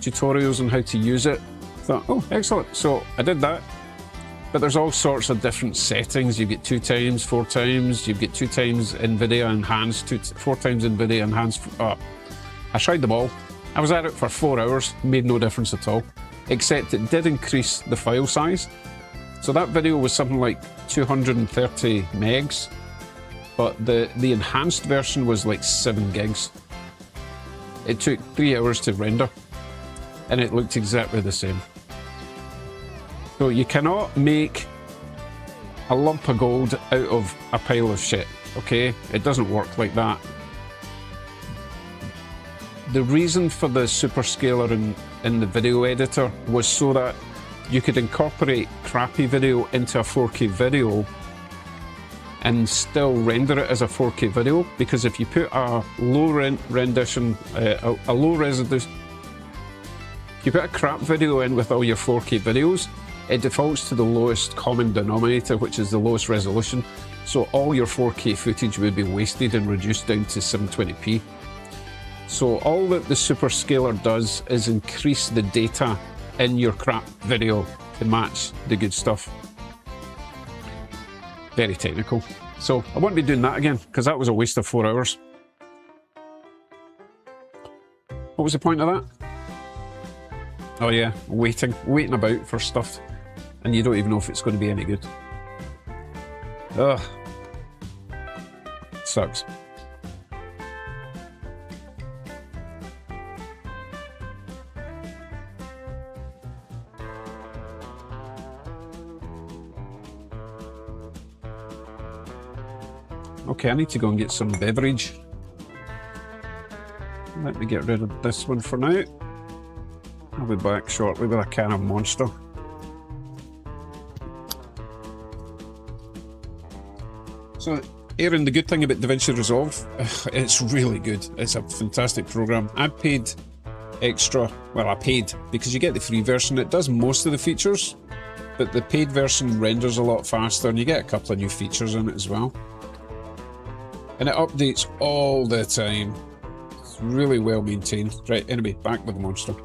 tutorials on how to use it. I thought, oh, excellent. So I did that. But there's all sorts of different settings. You get 2 times, 4 times, you get 2 times NVIDIA Enhanced, 4 times NVIDIA Enhanced. I tried them all. I was at it for 4 hours, made no difference at all, except it did increase the file size. So that video was something like 230 megs, but the enhanced version was like 7 gigs. It took 3 hours to render, and it looked exactly the same. So you cannot make a lump of gold out of a pile of shit, okay? It doesn't work like that. The reason for the Super Scaler in the video editor was so that you could incorporate crappy video into a 4K video and still render it as a 4K video, because if you put a low rendition, a low resolution, if you put a crap video in with all your 4K videos, it defaults to the lowest common denominator, which is the lowest resolution. So all your 4K footage would be wasted and reduced down to 720p. So all that the Super Scaler does is increase the data in your crap video to match the good stuff. Very technical. So I won't be doing that again, because that was a waste of 4 hours. What was the point of that? Oh yeah, waiting about for stuff, and you don't even know if it's going to be any good. Ugh. Sucks. Okay, I need to go and get some beverage. Let me get rid of this one for now. I'll be back shortly with a can of Monster. So, Aaron, the good thing about DaVinci Resolve, it's really good. It's a fantastic program. I paid extra, well, I paid because you get the free version. It does most of the features, but the paid version renders a lot faster and you get a couple of new features in it as well. And it updates all the time. It's really well maintained. Right, anyway, back with the monster.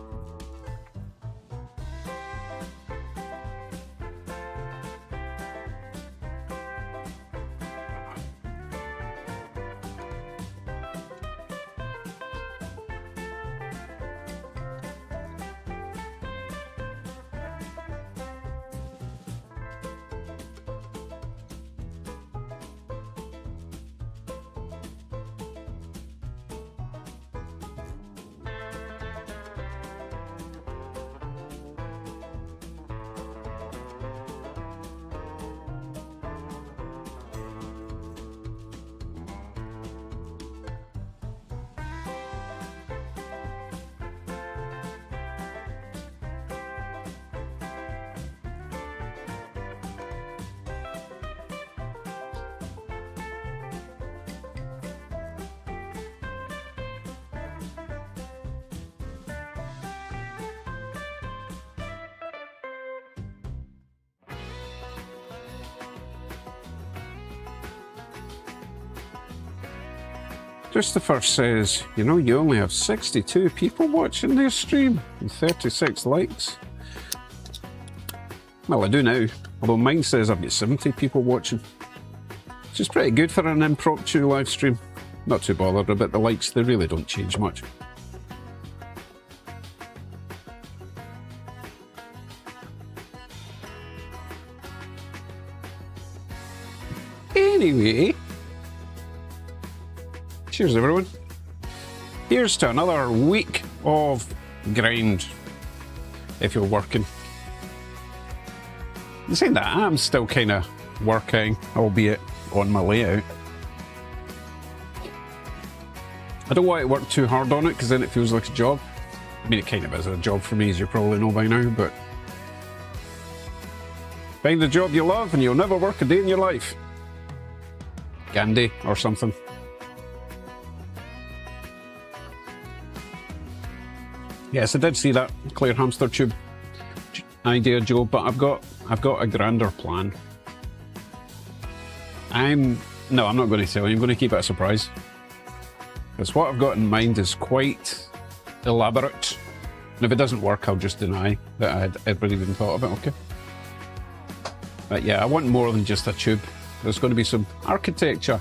Christopher says, you know, you only have 62 people watching their stream and 36 likes. Well, I do now, although mine says I've got 70 people watching. Which is pretty good for an impromptu live stream. Not too bothered about the likes, they really don't change much. Anyway, cheers everyone. Here's to another week of grind, if you're working. In saying that, I'm still kind of working, albeit on my layout. I don't want to work too hard on it, because then it feels like a job. I mean, it kind of is a job for me, as you probably know by now, but find a job you love and you'll never work a day in your life. Gandhi or something. Yes, I did see that clear hamster tube idea, Joe, but I've got a grander plan. No, I'm not going to tell you. I'm going to keep it a surprise. Because what I've got in mind is quite elaborate. And if it doesn't work, I'll just deny that I had ever even thought of it, okay? But yeah, I want more than just a tube. There's going to be some architecture.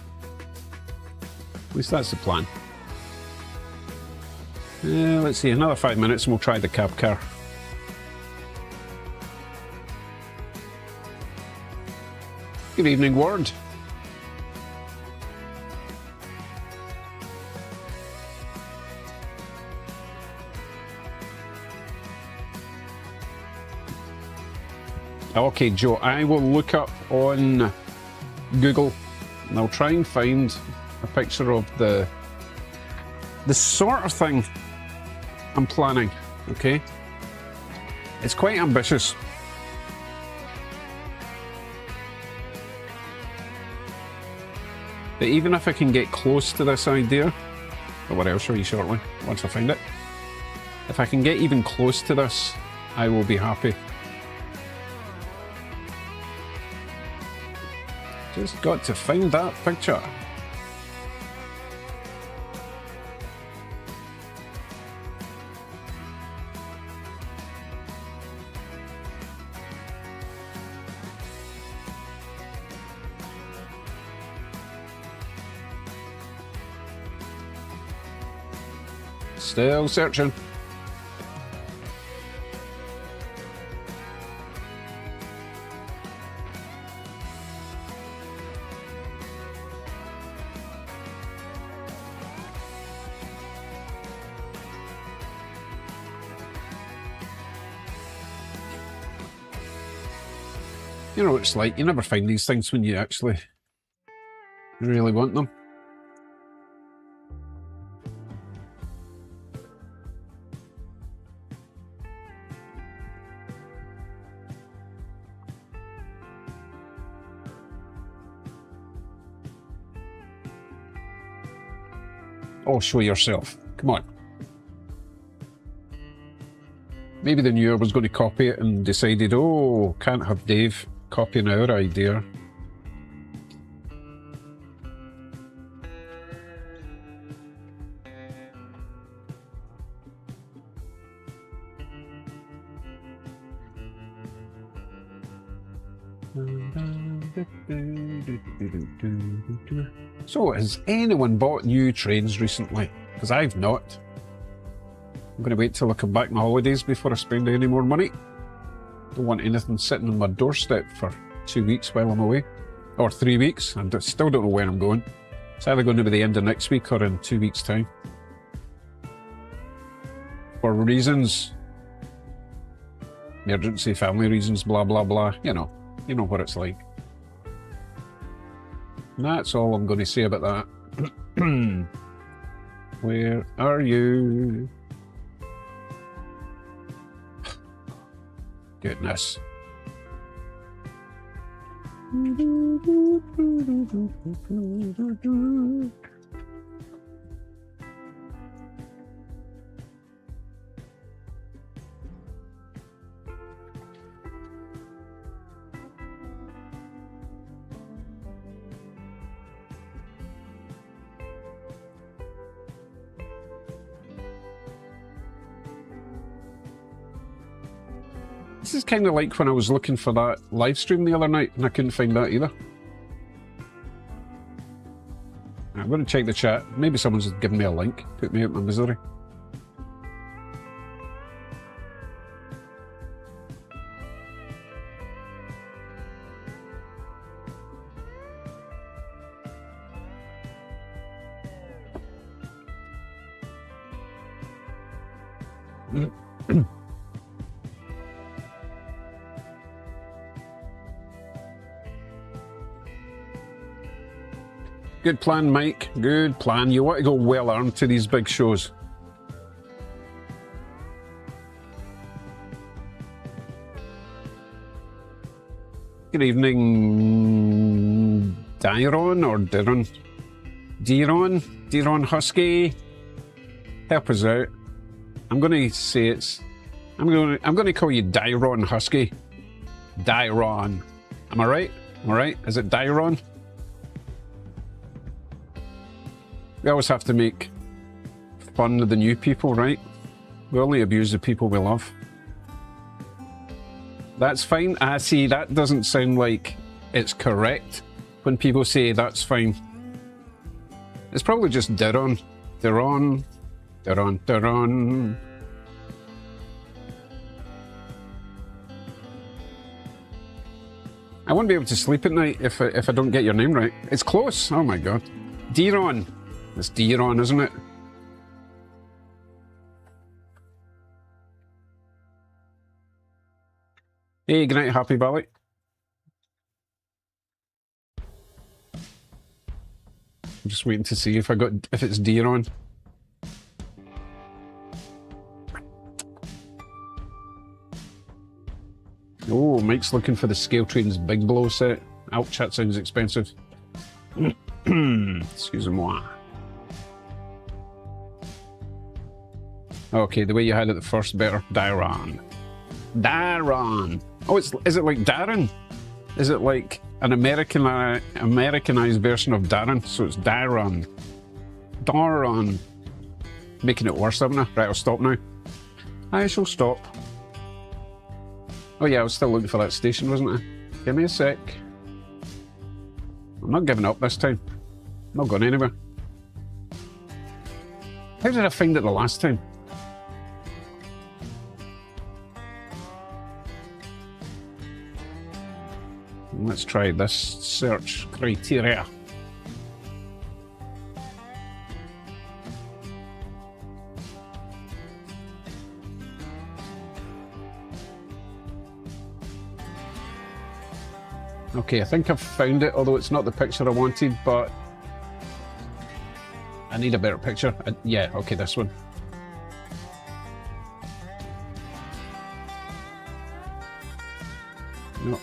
At least that's the plan. Let's see, another 5 minutes and we'll try the cab car. Good evening, Ward. Okay, Joe, I will look up on Google and I'll try and find a picture of the sort of thing I'm planning, okay? It's quite ambitious. But even if I can get close to this idea, don't worry, I'll show you shortly once I find it. If I can get even close to this, I will be happy. Just got to find that picture. Still searching. You know what it's like, you never find these things when you actually really want them. Oh, show yourself. Come on. Maybe the newer was going to copy it and decided, oh, can't have Dave copying our idea. So, has anyone bought new trains recently? Because I've not. I'm going to wait till I come back on holidays before I spend any more money. Don't want anything sitting on my doorstep for 2 weeks while I'm away. Or 3 weeks. I still don't know when I'm going. It's either going to be the end of next week or in 2 weeks' time. For reasons. Emergency, family reasons, blah, blah, blah. You know what it's like. And that's all I'm going to say about that. Where are you? Goodness. This is kind of like when I was looking for that live stream the other night and I couldn't find that either. I'm going to check the chat. Maybe someone's given me a link, put me out my misery. Good plan, Mike. Good plan. You want to go well armed to these big shows. Good evening, Dyron or Diron? Diron Husky. Help us out. I'm going to say it's. I'm going to call you Dyron Husky. Dyron. Am I right? All right. Is it Dyron? We always have to make fun of the new people, right? We only abuse the people we love. That's fine. Ah, see, that doesn't sound like it's correct when people say that's fine. It's probably just Diron. Diron. Diron. Diron. I won't be able to sleep at night if I don't get your name right. It's close. Oh my god. Diron. It's Diron, isn't it? Hey, good night, Happy Valley. I'm just waiting to see if it's Diron. Oh, Mike's looking for the Scale Train's Big Blow set. Ouch, that sounds expensive. Excusez-moi. Okay, the way you had it at first, better. Dyron. Dyron. Oh, is it like Darren? Is it like an Americanized version of Darren? So it's Dyron. Dyron. Making it worse, haven't I? Right, I'll stop now. I shall stop. Oh yeah, I was still looking for that station, wasn't I? Give me a sec. I'm not giving up this time. I'm not going anywhere. How did I find it the last time? Let's try this search criteria. Okay, I think I've found it, although it's not the picture I wanted, but I need a better picture. Yeah, okay, this one. No.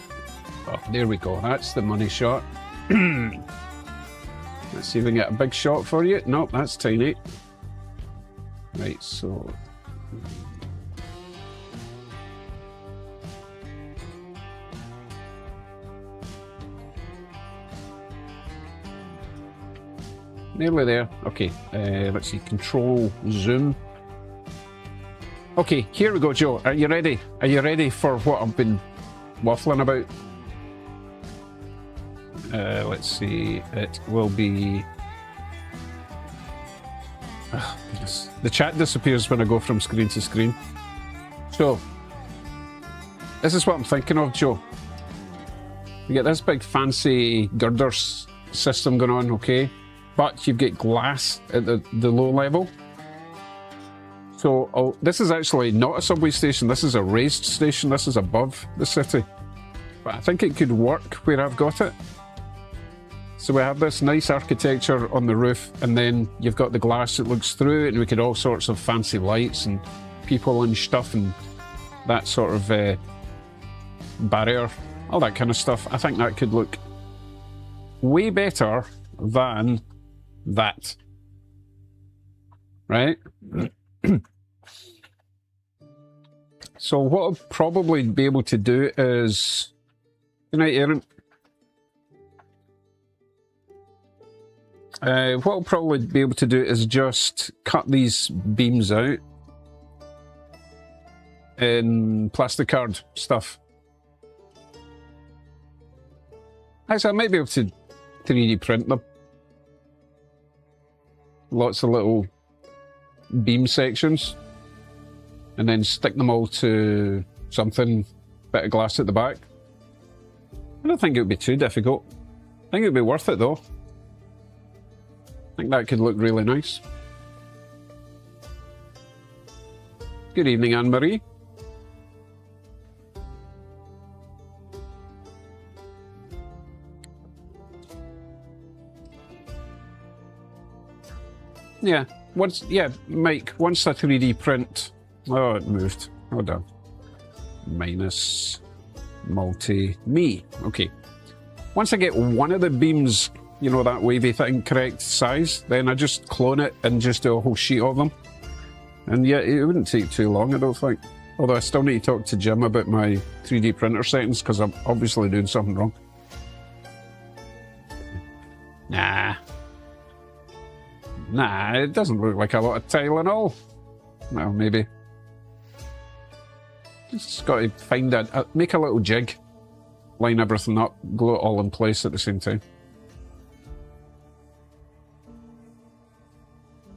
Oh, there we go. That's the money shot. Let's see if we can get a big shot for you. Nope, that's tiny. Right, so... nearly there. Okay, let's see, control zoom. Okay, here we go, Joe. Are you ready? Are you ready for what I've been waffling about? Let's see, it will be... Oh, goodness. The chat disappears when I go from screen to screen. So, this is what I'm thinking of, Joe. You get this big fancy girder system going on, okay? But you've got glass at the low level. So, this is actually not a subway station. This is a raised station. This is above the city. But I think it could work where I've got it. So we have this nice architecture on the roof, and then you've got the glass that looks through it, and we could all sorts of fancy lights and people and stuff and that sort of barrier, all that kind of stuff. I think that could look way better than that. Right? So what I'll probably be able to do is... Good night, Aaron. What I'll probably be able to do is just cut these beams out in plastic card stuff. Actually, I might be able to 3D print them. Lots of little beam sections. And then stick them all to something, bit of glass at the back. I don't think it would be too difficult. I think it would be worth it though. I think that could look really nice. Good evening, Anne-Marie. Yeah, Mike, once I 3D print... Oh, it moved. Hold on. Minus multi-me. Okay. Once I get one of the beams, you know, that wavy thing, correct size, then I just clone it and just do a whole sheet of them. And yeah, it wouldn't take too long, I don't think. Although I still need to talk to Jim about my 3D printer settings, because I'm obviously doing something wrong. Nah, it doesn't look like a lot of tile and all. Well, maybe. Just got to find make a little jig, line everything up, glue it all in place at the same time.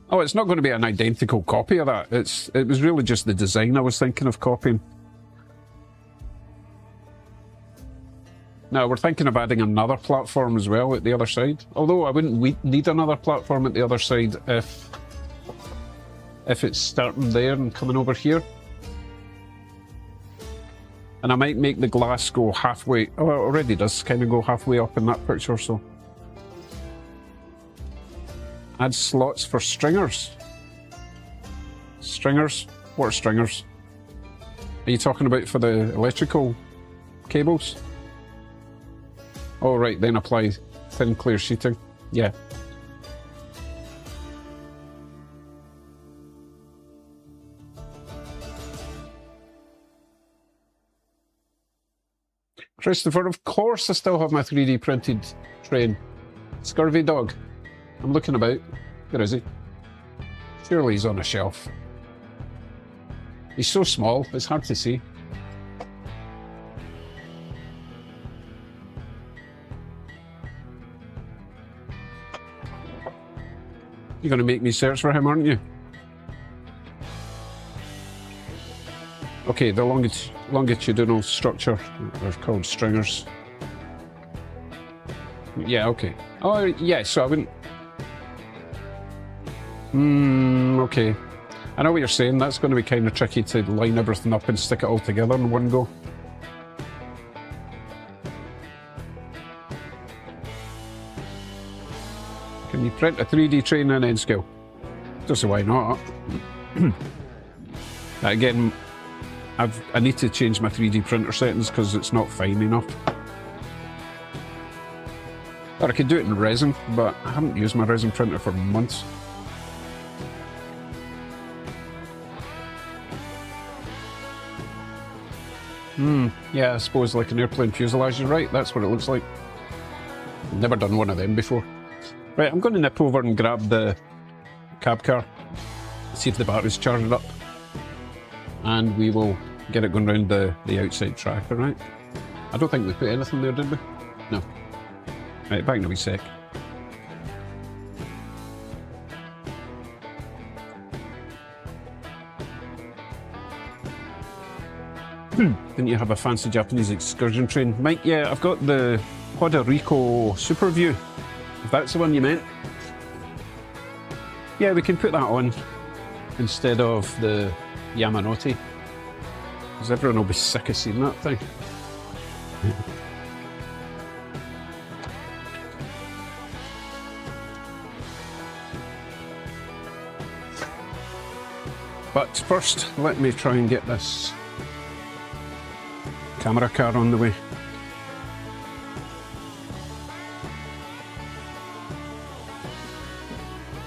Oh, it's not going to be an identical copy of that. It was really just the design I was thinking of copying. Now, we're thinking of adding another platform as well at the other side. Although I wouldn't need another platform at the other side if it's starting there and coming over here. And I might make the glass go halfway. Oh, it already does kind of go halfway up in that picture, so. Add slots for stringers. Stringers? What are stringers? Are you talking about for the electrical cables? Oh, right, then apply thin clear sheeting. Yeah. Christopher, of course I still have my 3D printed train. Scurvy dog. I'm looking about. Where is he? Surely he's on a shelf. He's so small, it's hard to see. You're going to make me search for him, aren't you? Okay, the longitudinal structure are called stringers. Yeah, okay. Oh, yeah, so I wouldn't... okay. I know what you're saying. That's going to be kind of tricky to line everything up and stick it all together in one go. Can you print a 3D train in N-scale? Just why not? Again, I need to change my 3D printer settings because it's not fine enough. Or I could do it in resin, but I haven't used my resin printer for months. Yeah, I suppose like an airplane fuselage, you're right, that's what it looks like. Never done one of them before. Right, I'm going to nip over and grab the cab car, see if the battery's charged up, and we will get it going round the outside track, alright? I don't think we put anything there, did we? No. Right, back in a wee sec. Didn't you have a fancy Japanese excursion train? Mike, yeah, I've got the Puerto Rico Super View, if that's the one you meant. Yeah, we can put that on instead of the Yamanote, because everyone will be sick of seeing that thing. But first, let me try and get this camera car on the way.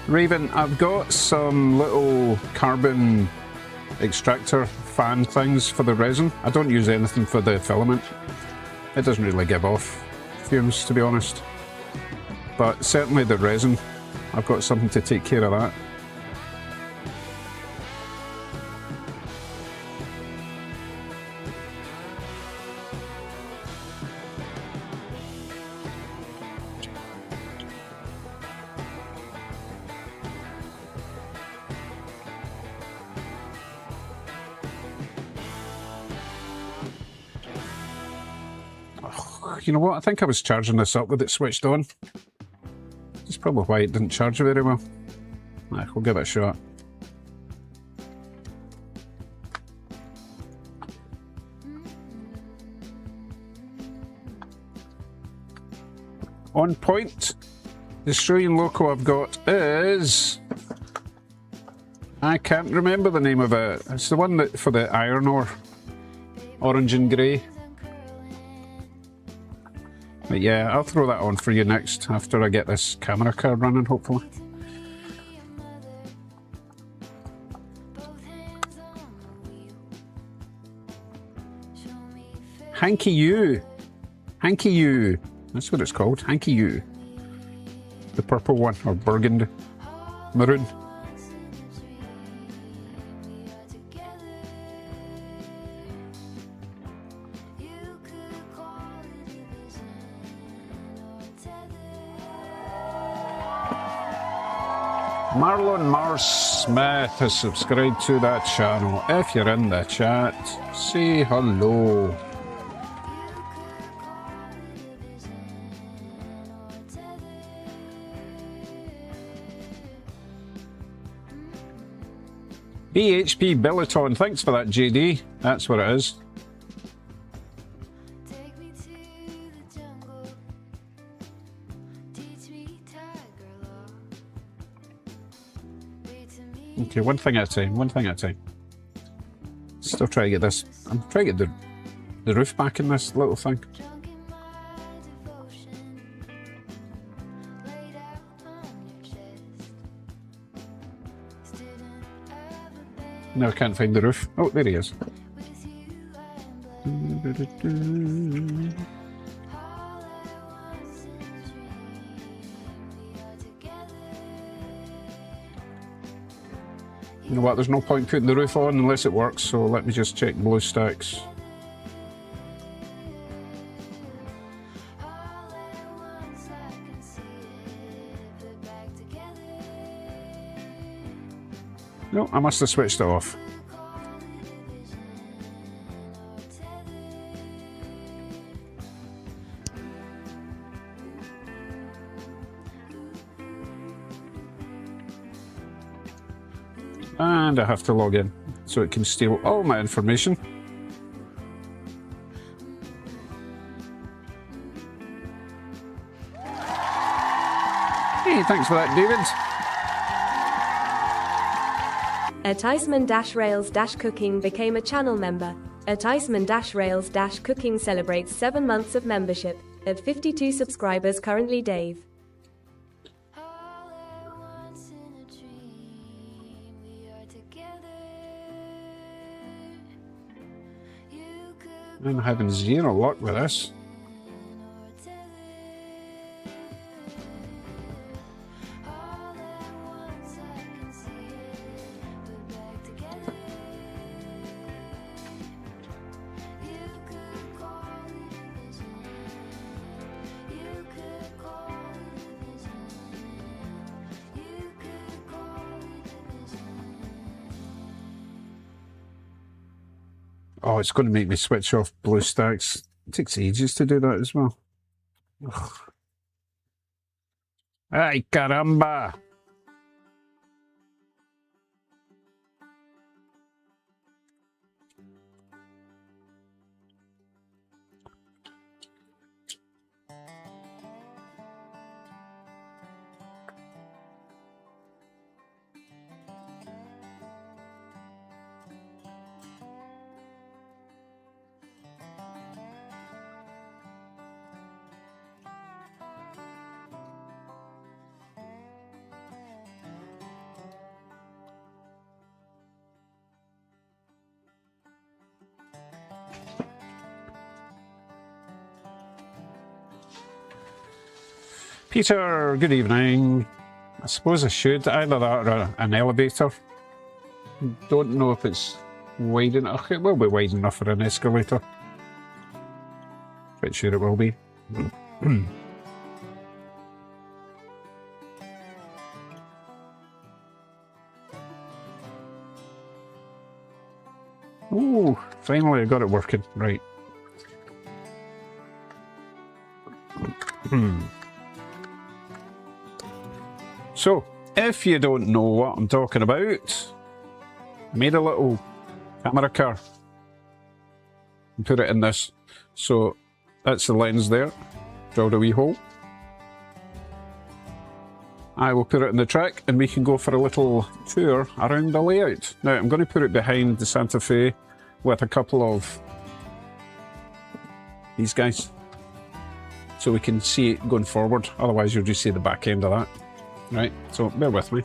Raven, I've got some little carbon extractor fan things for the resin. I don't use anything for the filament. It doesn't really give off fumes, to be honest. But certainly the resin, I've got something to take care of that. You know what, I think I was charging this up with it switched on. That's probably why it didn't charge very well. We'll give it a shot. On point. The Australian loco I've got is... I can't remember the name of it. It's the one that for the iron ore. Orange and grey. But yeah, I'll throw that on for you next, after I get this camera car running, hopefully. Hanky U. Hanky U. That's what it's called, Hanky U. The purple one, or burgundy. Maroon. Marlon Mars Smith has subscribed to that channel. If you're in the chat, say hello. BHP Billiton, thanks for that, JD. That's what it is. Okay, one thing at a time, one thing at a time. Still trying to get this, I'm trying to get the roof back in this little thing. No, I can't find the roof. Oh, there he is. You know what, there's no point putting the roof on unless it works, so let me just check BlueStacks. No, I must have switched it off. And I have to log in so it can steal all my information. Hey, thanks for that, David. Iceman-Rails-Cooking became a channel member. Iceman-Rails-Cooking celebrates 7 months of membership. At 52 subscribers currently, Dave. I'm having zero luck with this. Oh, it's going to make me switch off BlueStacks. It takes ages to do that as well. Ugh. Ay, caramba! Peter, good evening. I suppose I should, either that or an elevator. Don't know if it's wide enough. It will be wide enough for an escalator. Quite sure it will be. Oh, finally I got it working. Right. So, if you don't know what I'm talking about, I made a little camera car and put it in this. So, that's the lens there. Drilled a wee hole. I will put it in the track and we can go for a little tour around the layout. Now, I'm going to put it behind the Santa Fe with a couple of these guys so we can see it going forward. Otherwise, you'll just see the back end of that. Right, so bear with me.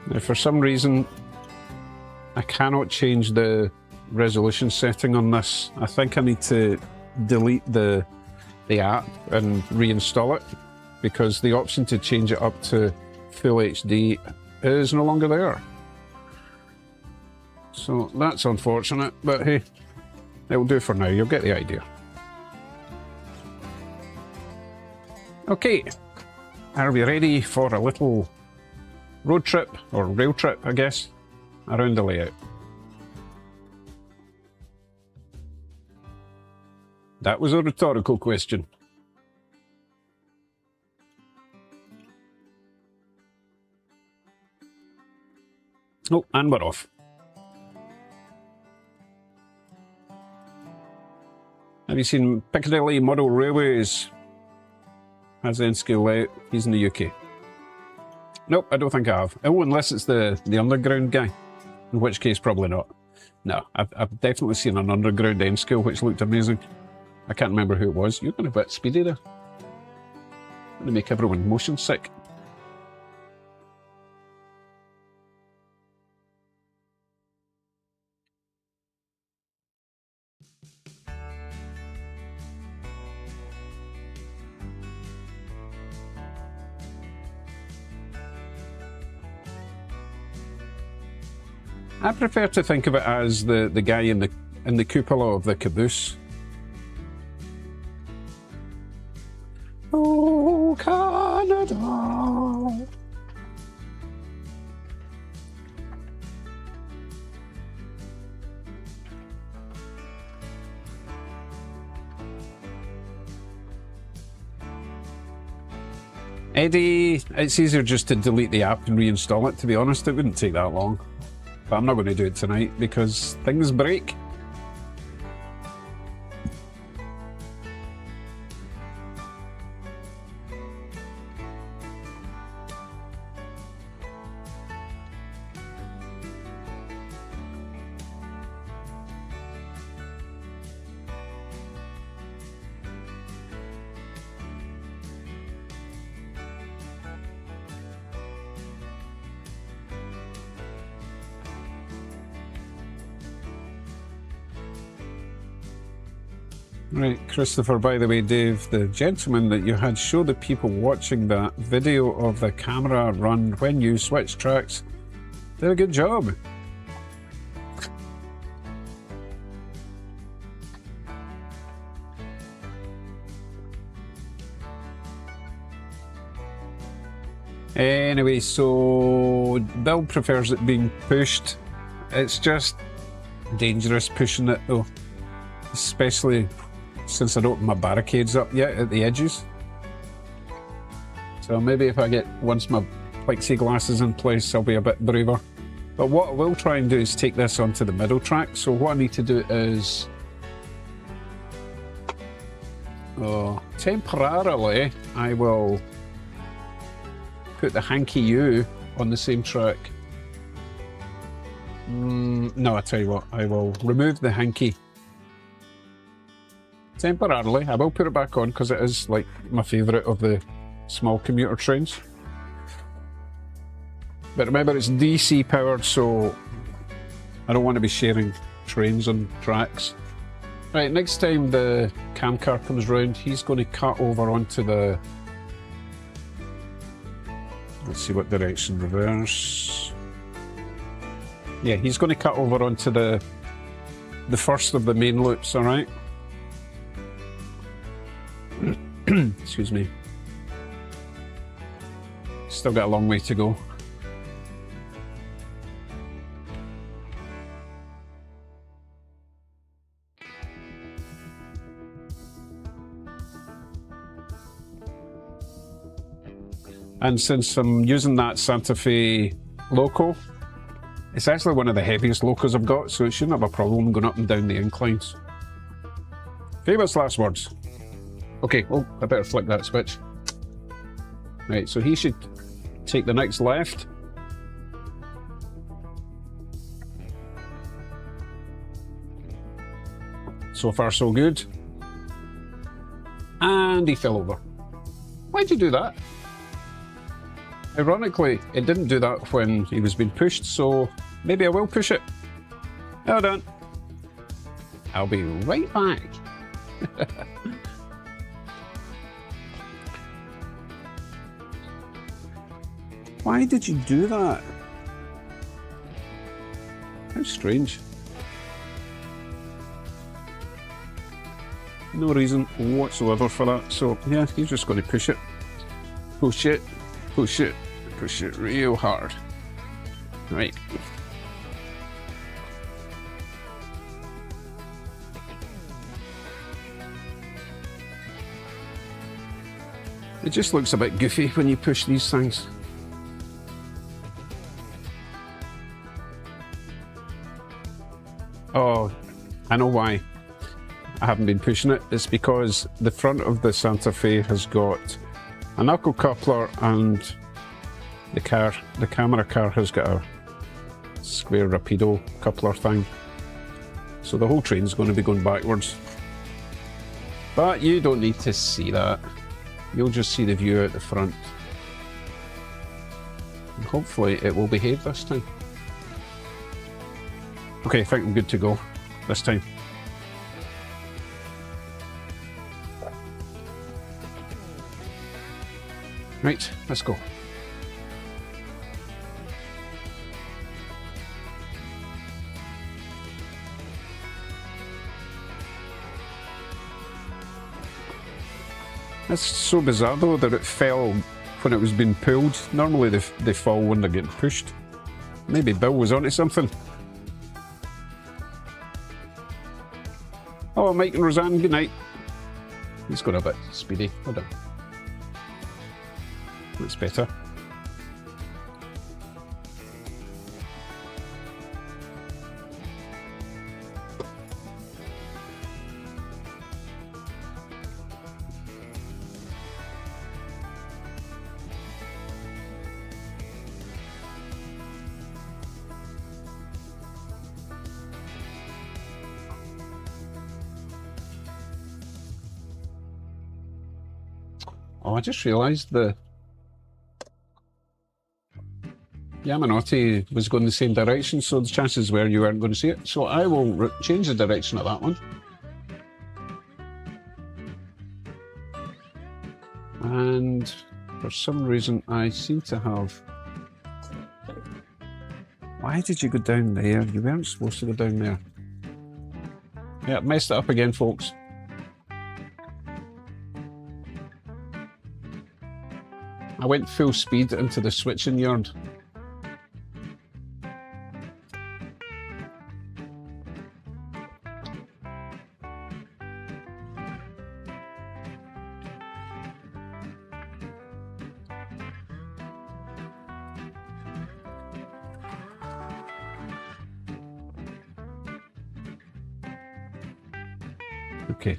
Now, for some reason, I cannot change the resolution setting on this. I think I need to delete the app and reinstall it because the option to change it up to Full HD is no longer there. So that's unfortunate, but hey, it'll do for now. You'll get the idea. Okay, are we ready for a little road trip, or rail trip, I guess, around the layout? That was a rhetorical question. Oh, and we're off. Have you seen Piccadilly Model Railways? Has the N-scale layout? He's in the UK. Nope, I don't think I have. Oh, unless it's the underground guy, in which case probably not. No, I've definitely seen an underground N-scale which looked amazing. I can't remember who it was. You're going a bit speedy there. Going to make everyone motion sick. I prefer to think of it as the guy in the cupola of the caboose. Oh, Canada! Eddie, it's easier just to delete the app and reinstall it, to be honest. It wouldn't take that long. But I'm not going to do it tonight because things break. Right, Christopher, by the way, Dave, the gentleman that you had show the people watching that video of the camera run when you switch tracks did a good job. Anyway, so Bill prefers it being pushed. It's just dangerous pushing it though, especially since I don't have my barricades up yet at the edges. So maybe if I get, once my plexiglass is in place, I'll be a bit braver. But what I will try and do is take this onto the middle track. So what I need to do is, temporarily, I will put the Hanky U on the same track. No, I tell you what, I will remove the Hanky temporarily. I will put it back on because it is like my favourite of the small commuter trains. But remember, it's DC powered, so I don't want to be sharing trains on tracks. Right, next time the cam car comes round, he's going to cut over onto the... Let's see what direction, reverse. Yeah, he's going to cut over onto the first of the main loops, alright? Excuse me. Still got a long way to go. And since I'm using that Santa Fe loco, it's actually one of the heaviest locos I've got, so it shouldn't have a problem going up and down the inclines. Famous last words. Okay, oh, I better flick that switch. Right, so he should take the next left. So far so good. And he fell over. Why'd you do that? Ironically, it didn't do that when he was being pushed, so maybe I will push it. Hold on. I'll be right back. Why did you do that? How strange. No reason whatsoever for that, so yeah, he's just going to push it. Push it. Push it. Push it real hard. Right. It just looks a bit goofy when you push these things. Oh, I know why I haven't been pushing it. It's because the front of the Santa Fe has got a knuckle coupler and the camera car has got a square rapido coupler thing. So the whole train's going to be going backwards. But you don't need to see that. You'll just see the view out the front. And hopefully it will behave this time. Okay, I think I'm good to go this time. Right, let's go. It's so bizarre though that it fell when it was being pulled. Normally they fall when they're getting pushed. Maybe Bill was onto something. Oh, Mike and Roseanne, good night. He's got a bit speedy. Hold on. That's better. Oh, I just realised the Yamanote was going the same direction, so the chances were you weren't going to see it. So I will change the direction of that one. And for some reason I seem to have... Why did you go down there? You weren't supposed to go down there. Yeah, messed it up again, folks. I went full speed into the switching yard. Okay.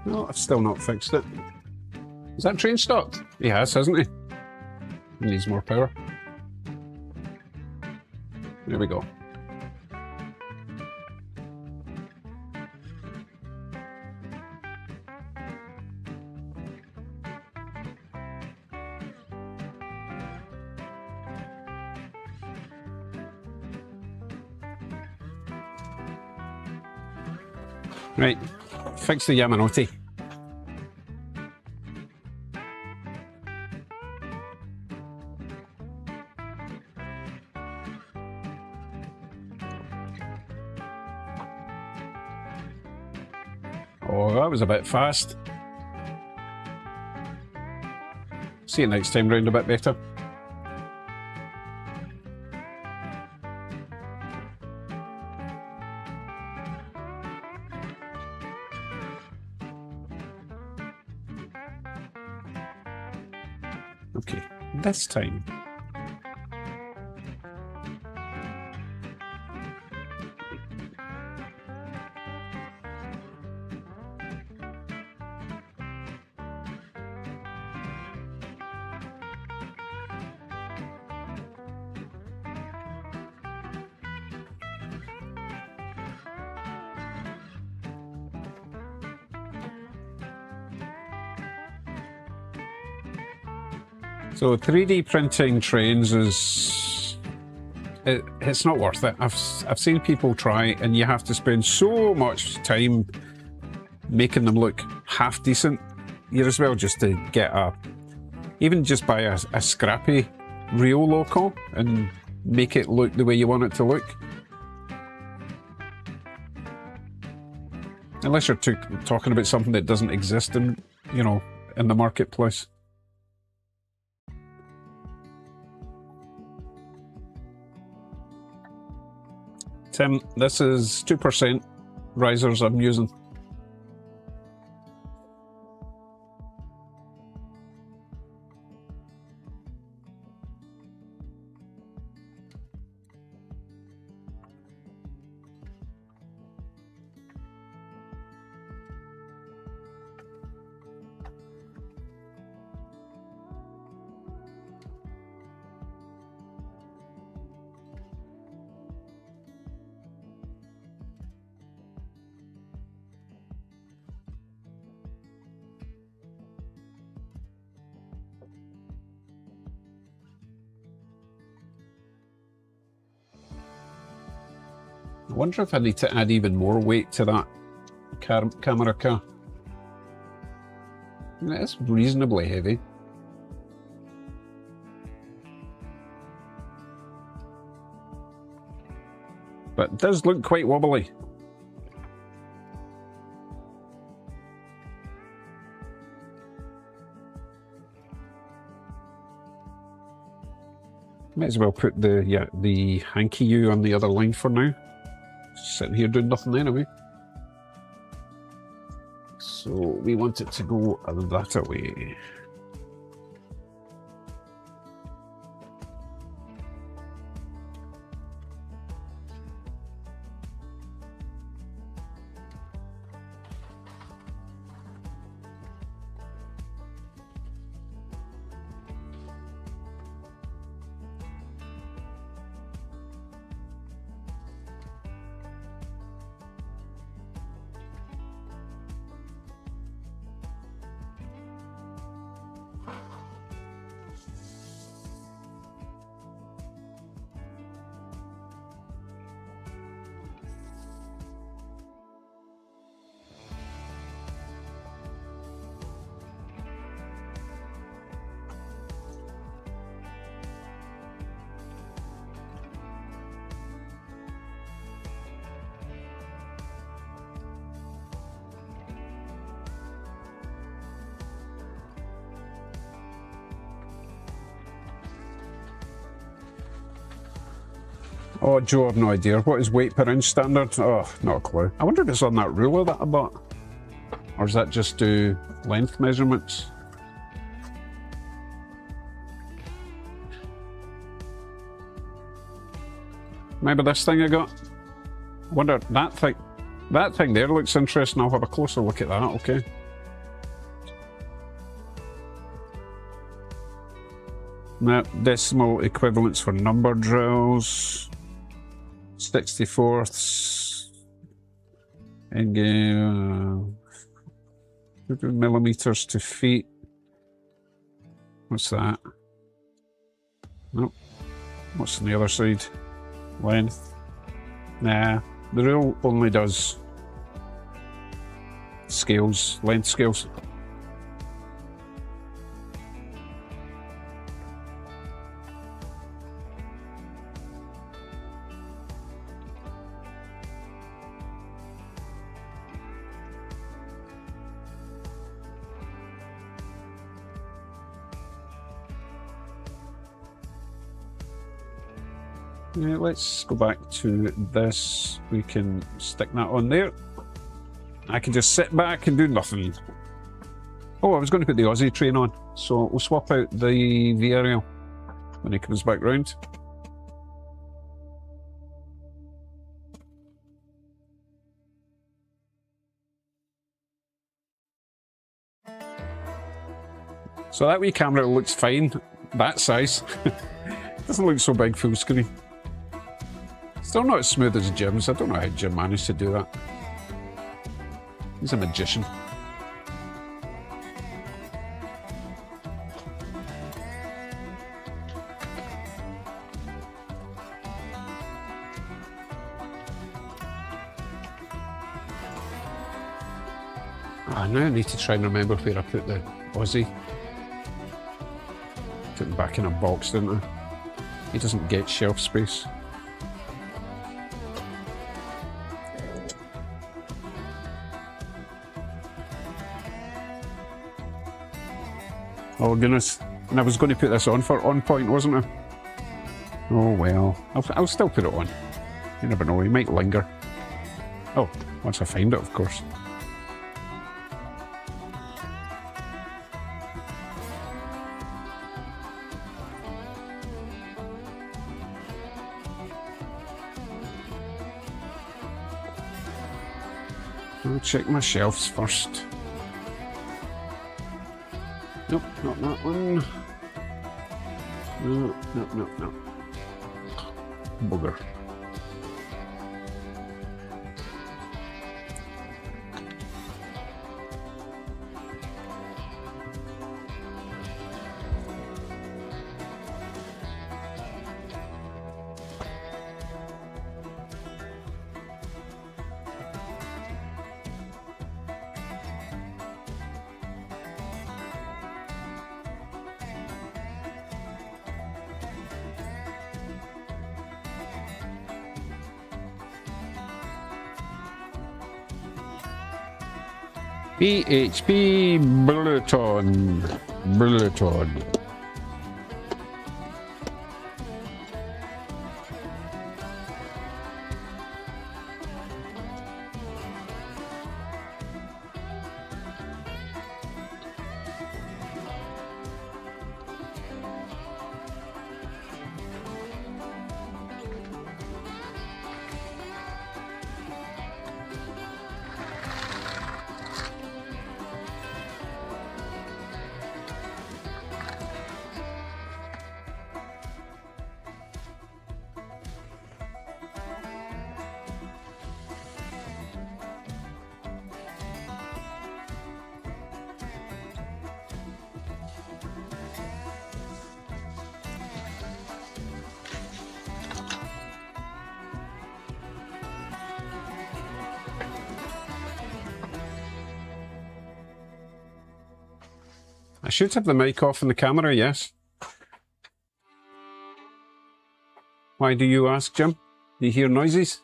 No, I've still not fixed it. Is that train stopped? He has, hasn't he? He needs more power. There we go. Right, fix the Yamanote. Oh, that was a bit fast. See you next time round a bit better. Okay, this time. So 3D printing trains it's not worth it. I've seen people try, and you have to spend so much time making them look half decent. You're as well just to get even just buy a scrappy Rio Loco and make it look the way you want it to look. Unless you're talking about something that doesn't exist in the marketplace. Tim, this is 2% risers I'm using. I wonder if I need to add even more weight to that camera car. It's reasonably heavy. But it does look quite wobbly. Might as well put the hanky U on the other line for now. Sitting here doing nothing anyway. So we want it to go that way. Oh, Joe, I've no idea. What is weight per inch standard? Oh, not a clue. I wonder if it's on that ruler that I bought. Or does that just do length measurements? Maybe this thing I got? I wonder, that thing there looks interesting. I'll have a closer look at that, okay? Decimal equivalents for number drills. 64ths. In millimeters to feet. What's that? Nope. What's on the other side? Length. Nah, the rule only does scales, length scales. Yeah, let's go back to this. We can stick that on there. I can just sit back and do nothing. Oh, I was going to put the Aussie train on, so we'll swap out the Villarreal when he comes back round. So that wee camera looks fine, that size. Doesn't look so big full screen. Still not as smooth as Jim's. I don't know how Jim managed to do that. He's a magician. Now I need to try and remember where I put the Aussie. Put him back in a box, didn't I? He doesn't get shelf space. Oh goodness, and I was going to put this on for On Point, wasn't I? Oh well, I'll still put it on. You never know, he might linger. Oh, once I find it, of course. I'll check my shelves first. Nope, not that one. No. Bugger. BHP Bulletin. I should have the mic off in the camera, yes. Why do you ask, Jim? Do you hear noises?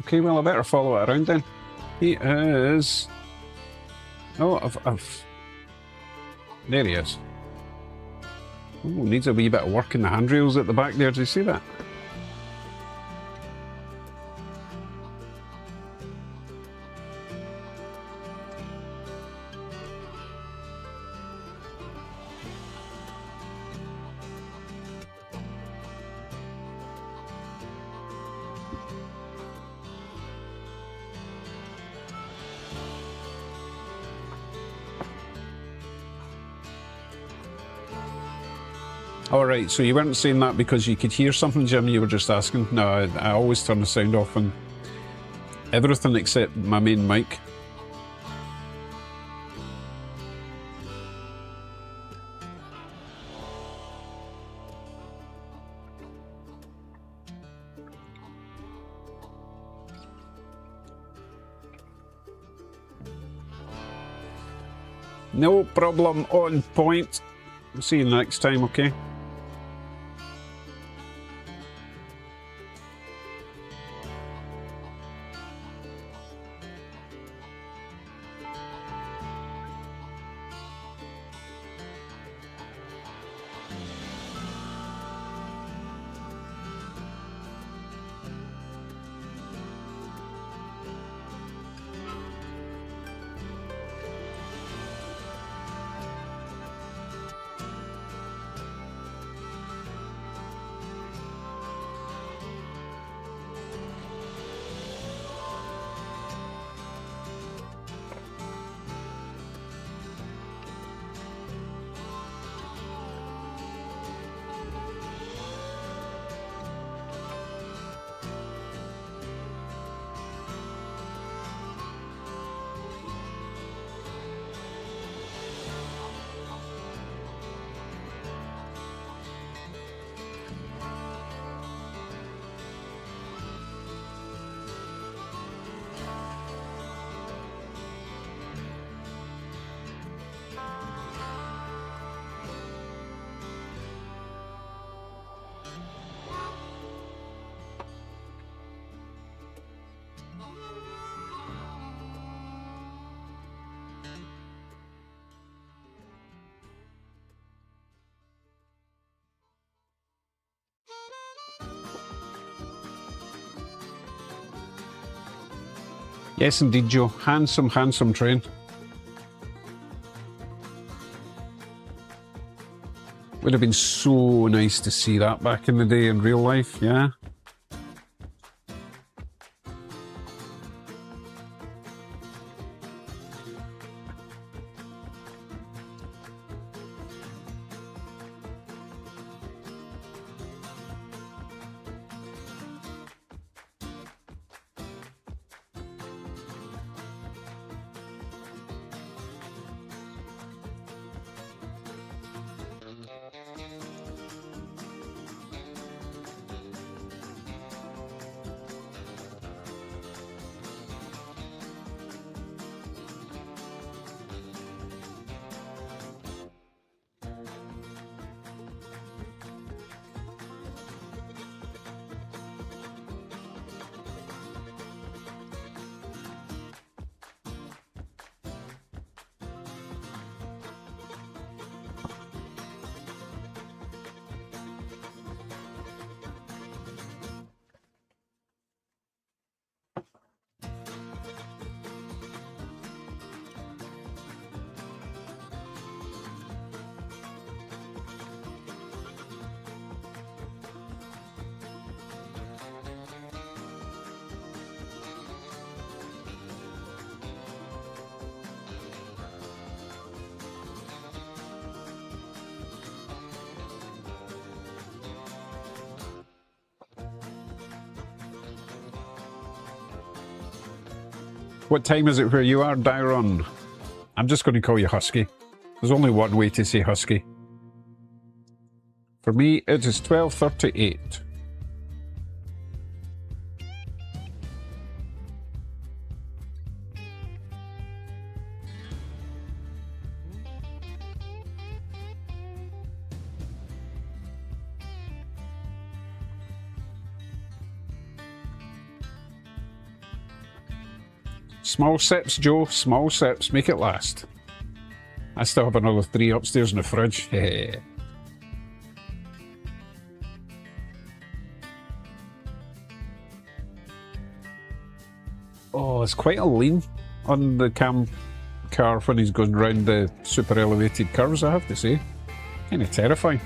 Okay, well, I better follow it around then. He is... Oh, there he is. Oh, needs a wee bit of work in the handrails at the back there. Do you see that? Alright, so you weren't saying that because you could hear something, Jim, you were just asking? No, I always turn the sound off on everything except my main mic. No problem, on point. See you next time, okay? Yes, indeed, Joe. Handsome, handsome train. Would have been so nice to see that back in the day in real life, yeah? What time is it where you are, Dyron? I'm just going to call you Husky. There's only one way to say Husky. For me, it is 12:38. Small sips, Joe, small sips, make it last. I still have another 3 upstairs in the fridge. Oh, it's quite a lean on the cam car when he's going round the super elevated curves, I have to say. Kind of terrifying.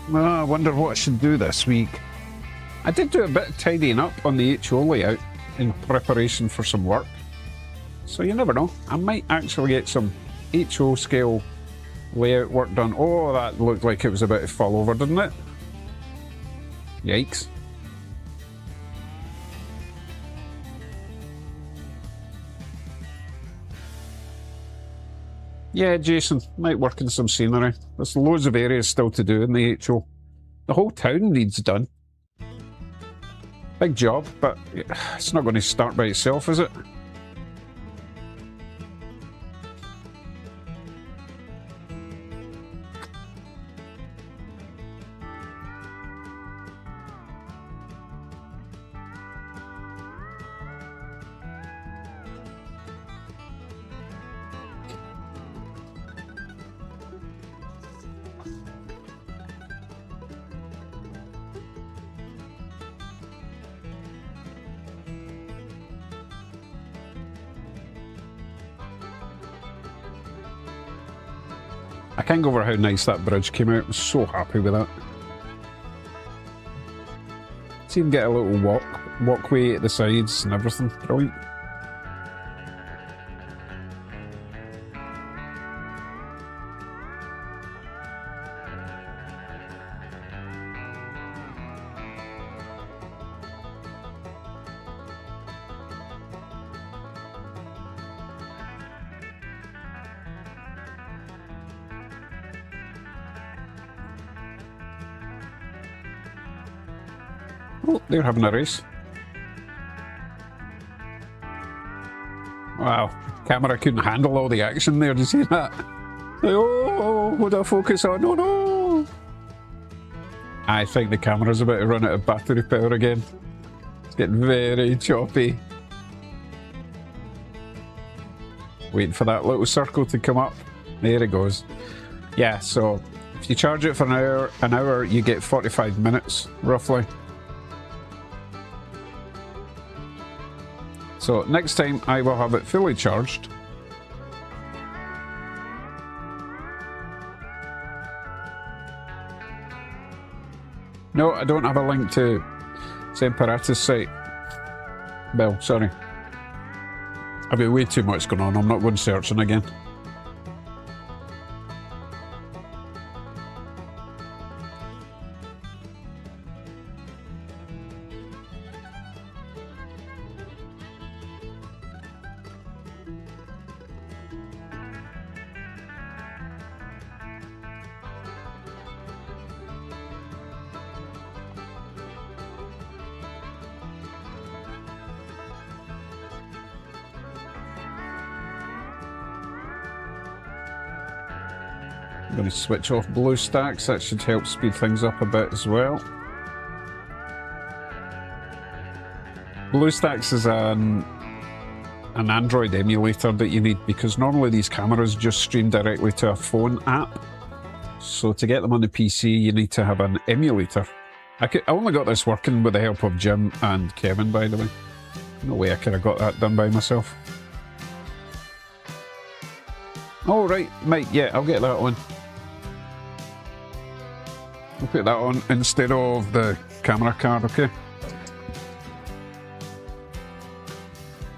Well, I wonder what I should do this week. I did do a bit of tidying up on the HO layout in preparation for some work. So you never know, I might actually get some HO scale layout work done. Oh, that looked like it was about to fall over, didn't it? Yikes. Yeah, Jason, might work in some scenery. There's loads of areas still to do in the HO. The whole town needs done. Big job, but it's not going to start by itself, is it? I can't go over how nice that bridge came out. I'm so happy with that. See, you can get a little walkway at the sides and everything. Brilliant. Oh, they're having a race. Wow, camera couldn't handle all the action there. Did you see that? Oh, what do I focus on? Oh no! I think the camera's about to run out of battery power again. It's getting very choppy. Waiting for that little circle to come up. There it goes. Yeah, so if you charge it for an hour, you get 45 minutes, roughly. So next time I will have it fully charged. No, I don't have a link to Semperatus site. Well, sorry. I've got way too much going on. I'm not going searching again. I'm going to switch off BlueStacks. That should help speed things up a bit as well. BlueStacks is an Android emulator that you need, because normally these cameras just stream directly to a phone app. So to get them on the PC, you need to have an emulator. I only got this working with the help of Jim and Kevin, by the way. No way I could have got that done by myself. Oh, right, Mike, yeah, I'll get that on. I'll put that on instead of the camera card, okay?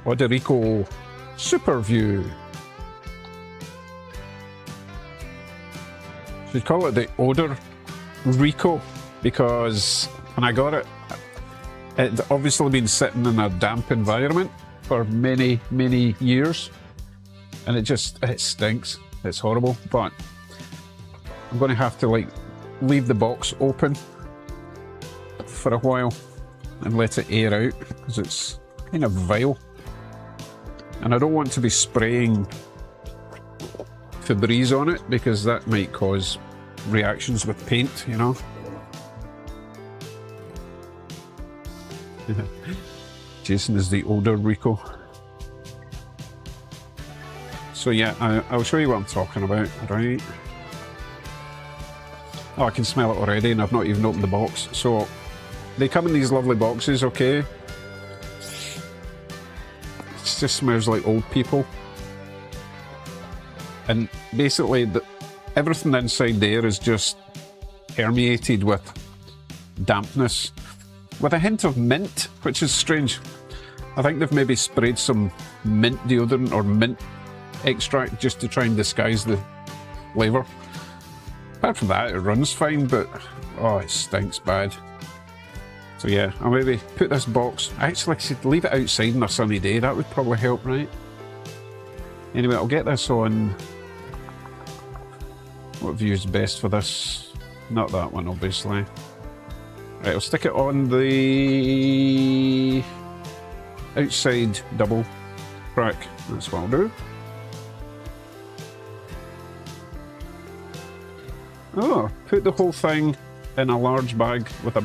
Oderico Superview. Should call it the Odor Rico, because when I got it, it's obviously been sitting in a damp environment for many, many years, and it stinks. It's horrible, but I'm going to have to like leave the box open for a while and let it air out, because it's kind of vile, and I don't want to be spraying Febreze on it, because that might cause reactions with paint, you know. Jason is the older Rico. So yeah, I'll show you what I'm talking about, right? Oh, I can smell it already, and I've not even opened the box. So they come in these lovely boxes, okay? It just smells like old people. And basically, everything inside there is just permeated with dampness, with a hint of mint, which is strange. I think they've maybe sprayed some mint deodorant or mint extract just to try and disguise the flavour. Apart from that, it runs fine, but oh, it stinks bad. So yeah, I'll maybe put this box, actually I should leave it outside on a sunny day, that would probably help, right? Anyway, I'll get this on. What view is best for this? Not that one, obviously. Right, I'll stick it on the outside double track. That's what I'll do. Oh, put the whole thing in a large bag with a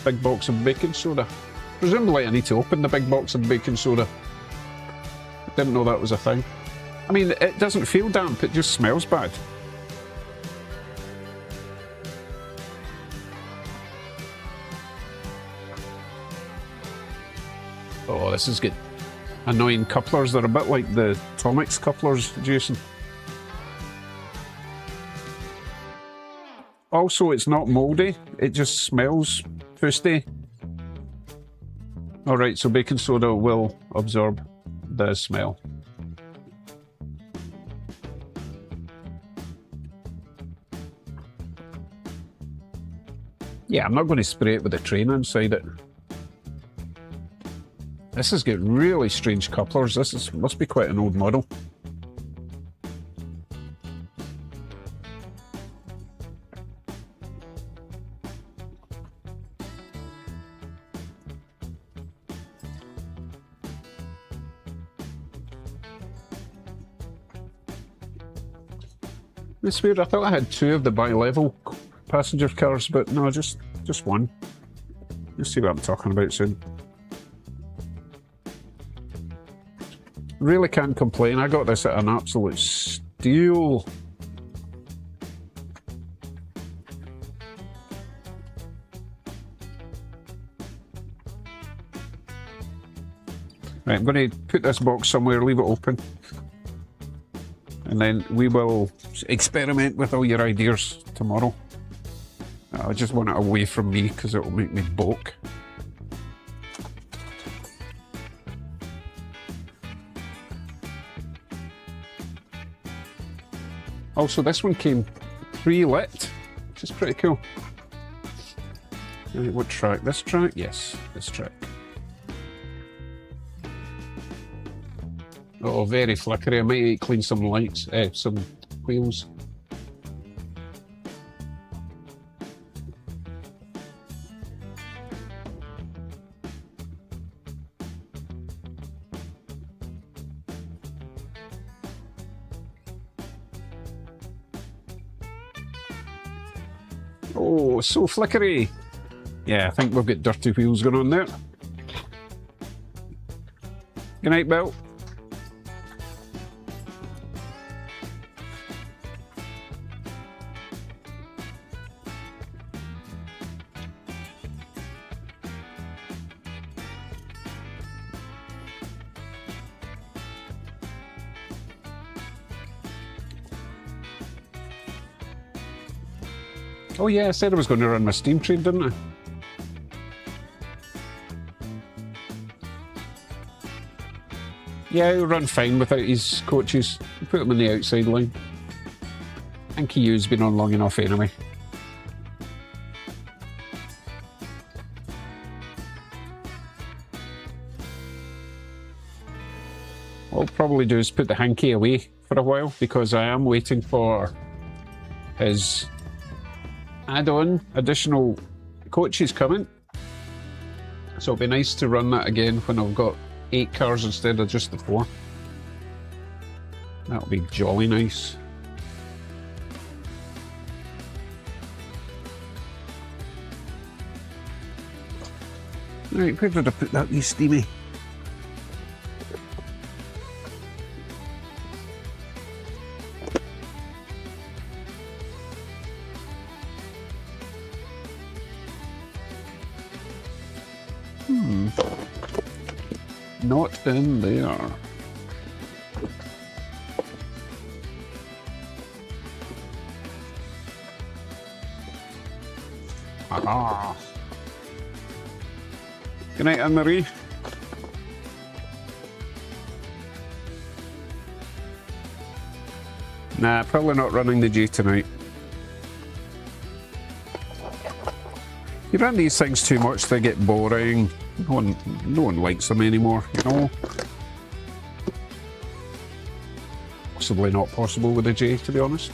big box of baking soda. Presumably I need to open the big box of baking soda. Didn't know that was a thing. I mean, it doesn't feel damp, it just smells bad. Oh, this is good. Annoying couplers, they're a bit like the Tomix couplers, Jason. Also, it's not mouldy, it just smells toasty. Alright, so baking soda will absorb the smell. Yeah, I'm not going to spray it with a train inside it. This has got really strange couplers. Must be quite an old model. It's weird, I thought I had two of the bi-level passenger cars, but no, just one. You'll see what I'm talking about soon. Really can't complain, I got this at an absolute steal. Right, I'm going to put this box somewhere, leave it open. And then we will experiment with all your ideas tomorrow. I just want it away from me because it will make me balk. Also, this one came pre-lit, which is pretty cool. What track? This track? Yes, this track. Oh, very flickery. I might need to clean some lights, some wheels. Oh, so flickery. Yeah, I think we've got dirty wheels going on there. Good night, Bill. Oh yeah, I said I was going to run my steam train, didn't I? Yeah, he'll run fine without his coaches. Put him in the outside line. I think EU's been on long enough anyway. What I'll probably do is put the hanky away for a while because I am waiting for his add-on additional coaches coming. So it'll be nice to run that again when I've got 8 cars instead of just the 4. That'll be jolly nice. Right, where did I put that wee steamy? Not in there. Ah. Good night, Anne-Marie. Nah, probably not running the G tonight. You run these things too much, they get boring. No one likes them anymore, you know? Possibly not possible with a J, to be honest.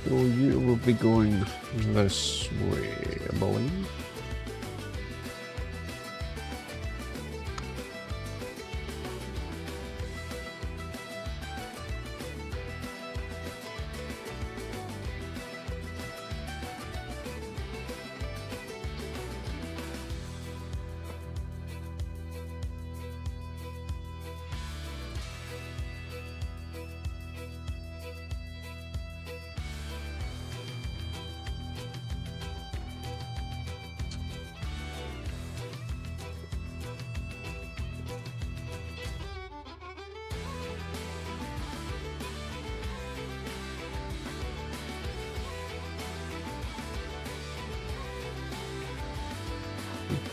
So you will be going this way, I believe.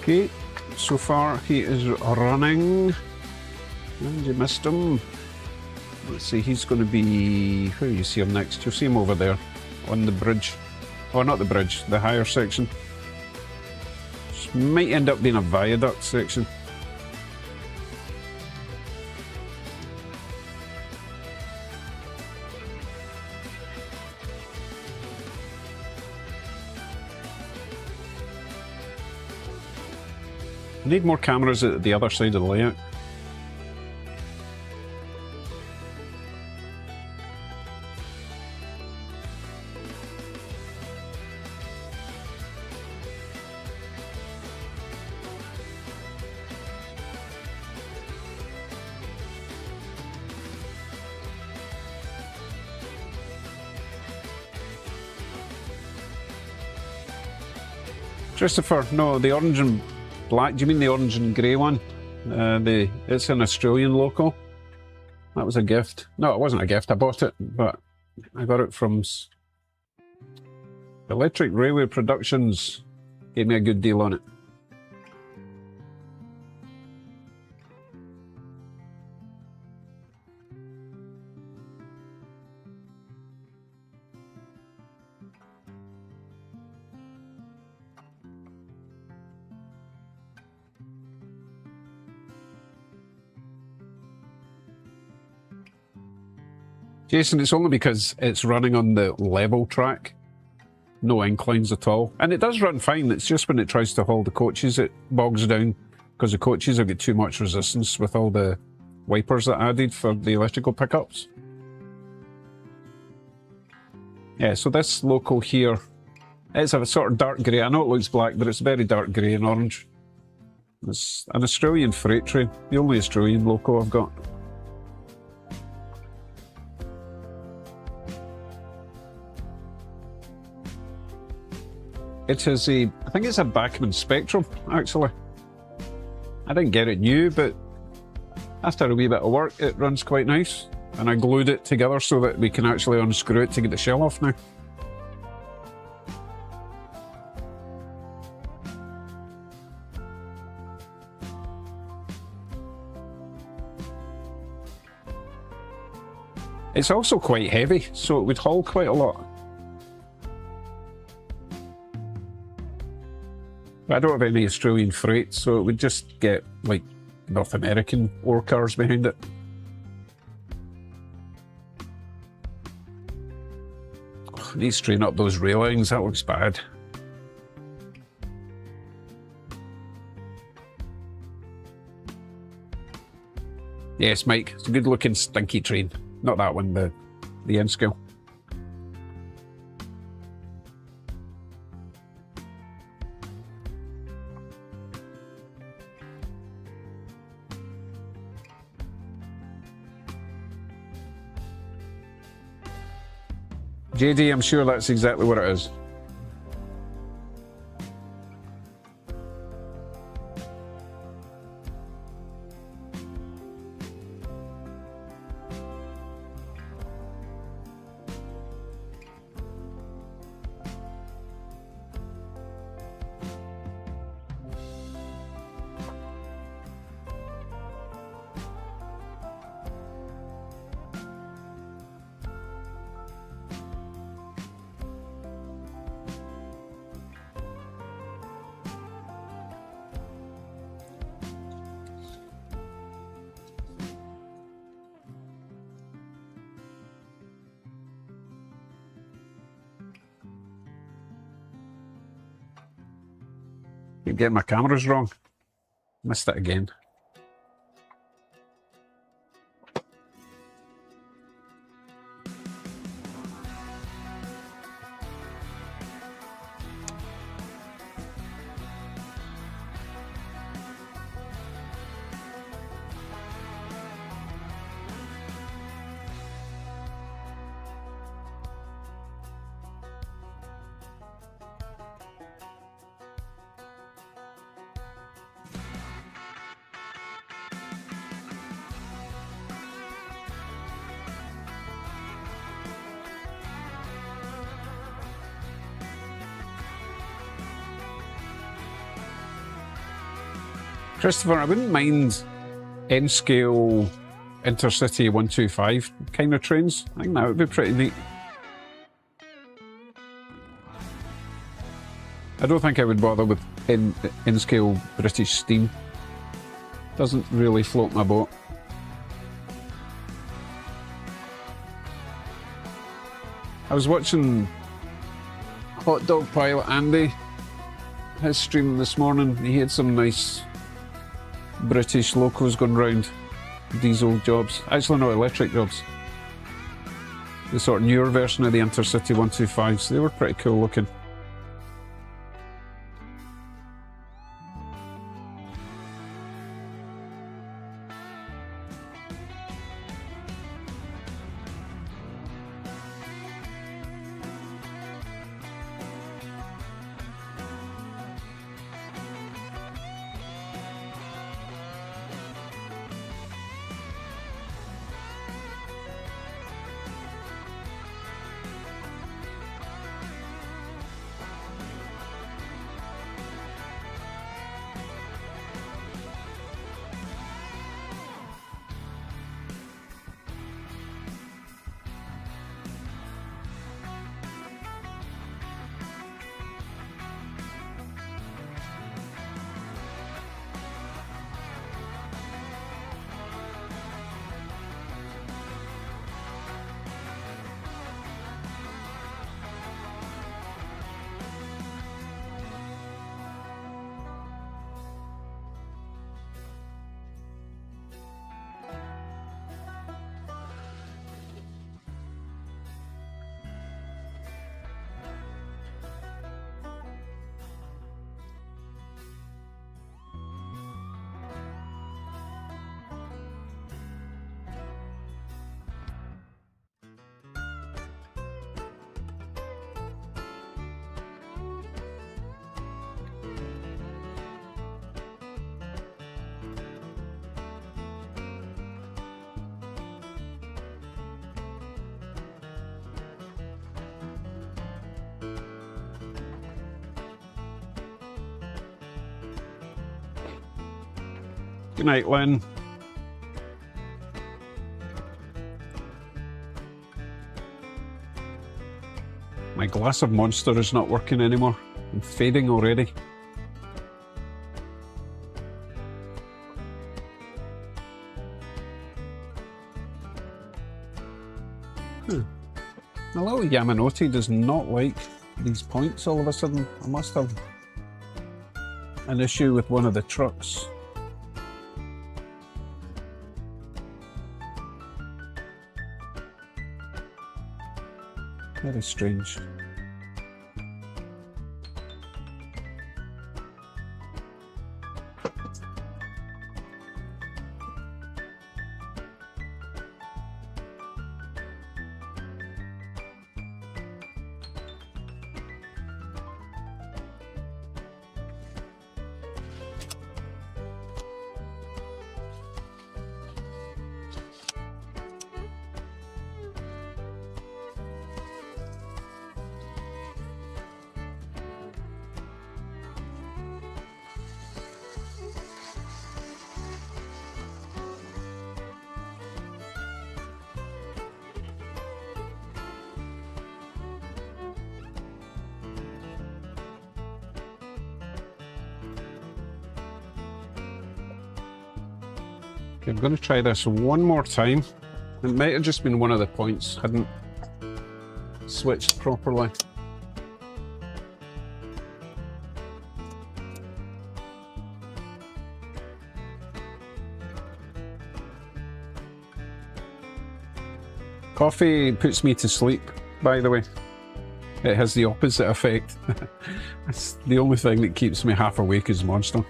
Okay, so far he is running, and you missed him. Let's see, he's going to be, where do you see him next? You'll see him over there, on the bridge. Oh, not the bridge, the higher section. This might end up being a viaduct section. I need more cameras at the other side of the layout. Christopher, no, the orange and black. Do you mean the orange and grey one? It's an Australian local. That was a gift. No, it wasn't a gift. I bought it, but I got it from Electric Railway Productions. Gave me a good deal on it. Jason, it's only because it's running on the level track. No inclines at all. And it does run fine. It's just when it tries to haul the coaches, it bogs down because the coaches have got too much resistance with all the wipers that I added for the electrical pickups. Yeah, so this local here It's a sort of dark grey. I know it looks black, but it's very dark grey and orange. It's an Australian freight train, the only Australian loco I've got. It is I think it's a Bachmann Spectrum, actually. I didn't get it new, but after a wee bit of work, it runs quite nice. And I glued it together so that we can actually unscrew it to get the shell off now. It's also quite heavy, so it would haul quite a lot. But I don't have any Australian freight, so it would just get, like, North American ore cars behind it. Oh, I need to straighten up those railings, that looks bad. Yes, Mike, it's a good looking stinky train. Not that one, the N-scale. JD, I'm sure that's exactly what it is. Keep getting my cameras wrong. Missed it again. Christopher, I wouldn't mind N-scale Intercity 125 kind of trains. I think that would be pretty neat. I don't think I would bother with N-scale British Steam. Doesn't really float my boat. I was watching Hot Dog Pilot Andy, his stream this morning. He had some nice British locos going round, diesel jobs. Actually, not electric jobs. The sort of newer version of the Intercity 125s. They were pretty cool looking. Good night, Lynn. My glass of Monster is not working anymore. I'm fading already. A little Yamanote does not like these points all of a sudden. I must have an issue with one of the trucks. Very strange. Okay, I'm going to try this one more time. It might have just been one of the points hadn't switched properly. Coffee puts me to sleep, by the way. It has the opposite effect. That's the only thing that keeps me half awake is Monster.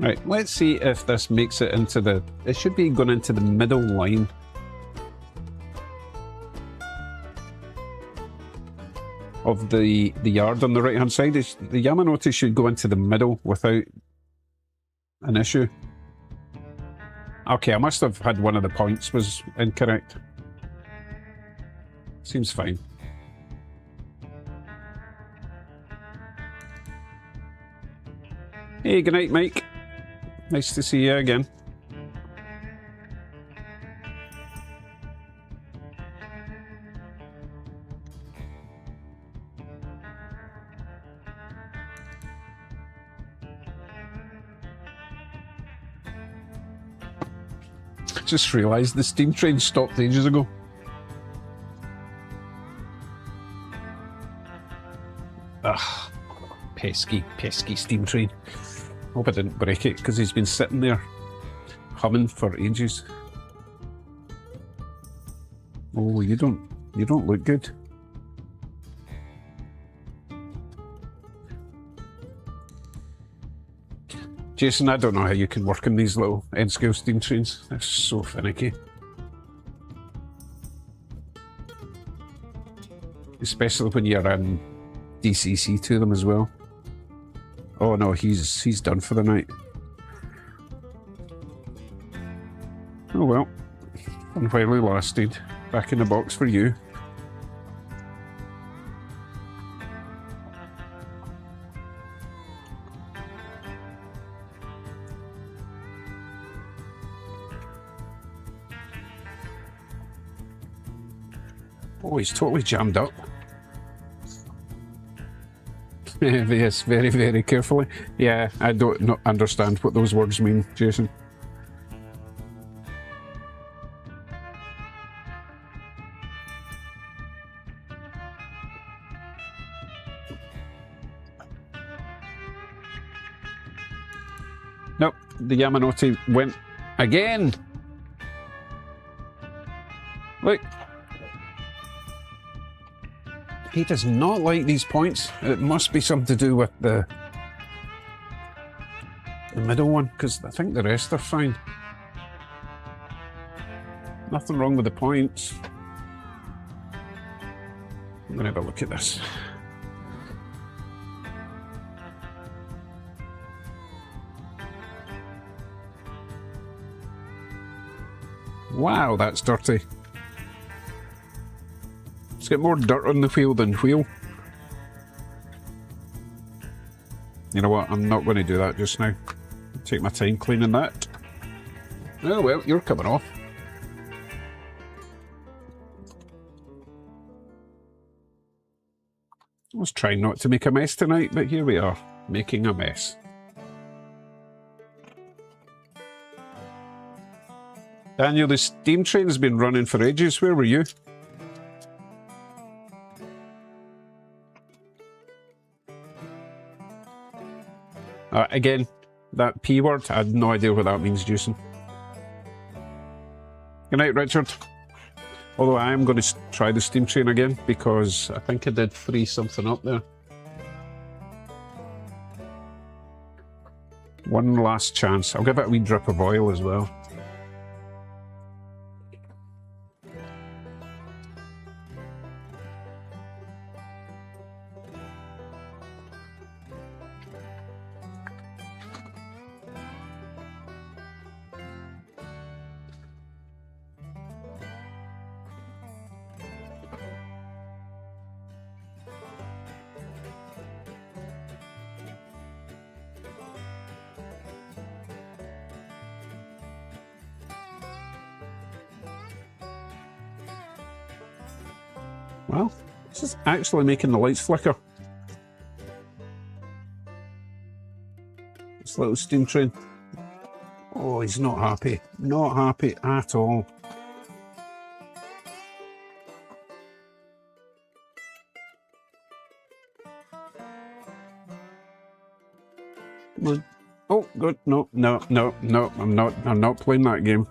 Right, let's see if this makes it into the... It should be going into the middle line. Of the yard on the right hand side. The Yamanote should go into the middle without an issue. Okay, I must have had one of the points was incorrect. Seems fine. Hey, good night, Mike. Nice to see you again. Just realised the steam train stopped ages ago. Ugh, pesky steam train. Hope I didn't break it because he's been sitting there humming for ages. Oh, you don't look good. Jason, I don't know how you can work in these little N-scale steam trains. They're so finicky. Especially when you're in DCC to them as well. Oh no, he's done for the night. Oh well. And while he lasted, back in the box for you. Oh, he's totally jammed up. Yes, very, very carefully. Yeah, I don't not understand what those words mean, Jason. Nope, the Yamanote went again. Look. He does not like these points. It must be something to do with the middle one, because I think the rest are fine. Nothing wrong with the points. I'm going to have a look at this. Wow, that's dirty. It's got more dirt on the wheel than wheel. You know what, I'm not going to do that just now. Take my time cleaning that. Oh well, you're coming off. I was trying not to make a mess tonight, but here we are, making a mess. Daniel, the steam train has been running for ages. Where were you? Again, that P word, I had no idea what that means, Jason. Good night, Richard. Although I am going to try the steam train again, because I think I did free something up there. One last chance. I'll give it a wee drip of oil as well. Well, this is actually making the lights flicker. This little steam train. Oh, he's not happy. Not happy at all. Come on. Oh, good. No, I'm not playing that game.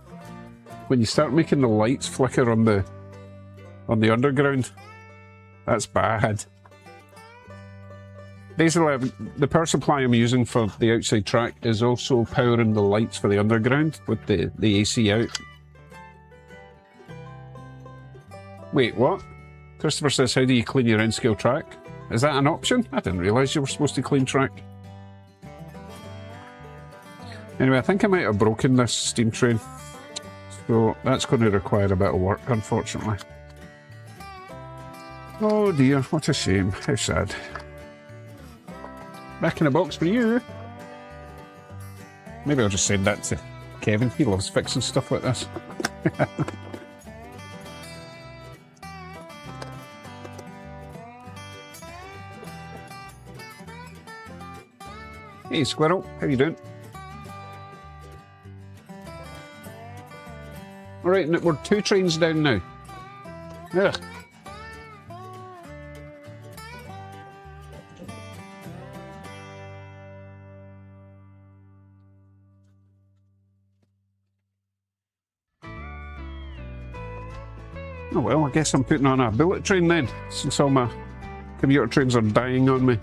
When you start making the lights flicker on the underground, that's bad. Basically, the power supply I'm using for the outside track is also powering the lights for the underground with the AC out. Wait, what? Christopher says, how do you clean your N-scale track? Is that an option? I didn't realise you were supposed to clean track. Anyway, I think I might have broken this steam train. So that's going to require a bit of work, unfortunately. Oh dear, what a shame. How sad. Back in the box for you. Maybe I'll just send that to Kevin. He loves fixing stuff like this. Hey Squirrel, how you doing? Alright, we're 2 trains down now. Ugh. Oh well, I guess I'm putting on a bullet train then, since all my commuter trains are dying on me.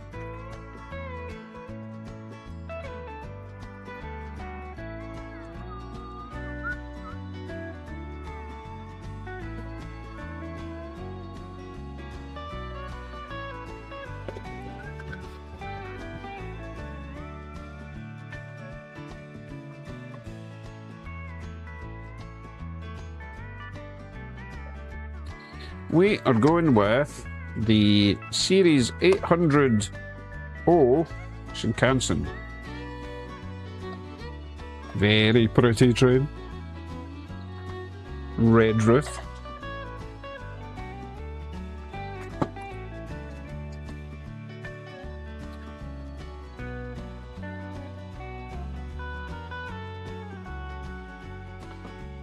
We are going with the Series 800O Shinkansen. Very pretty train. Red roof.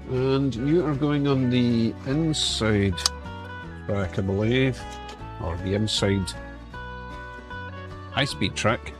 And you are going on the inside track, I believe, or the inside high-speed track.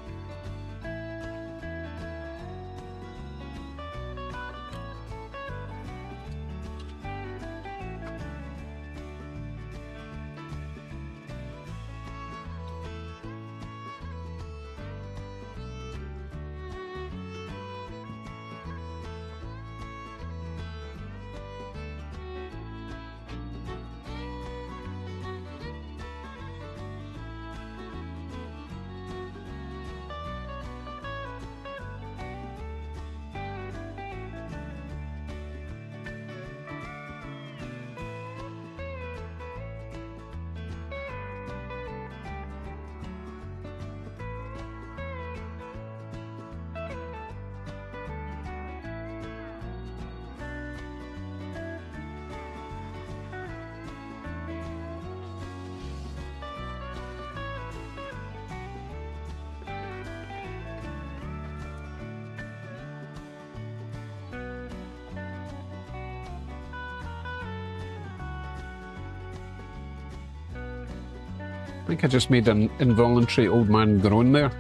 I think I just made an involuntary old man groan there.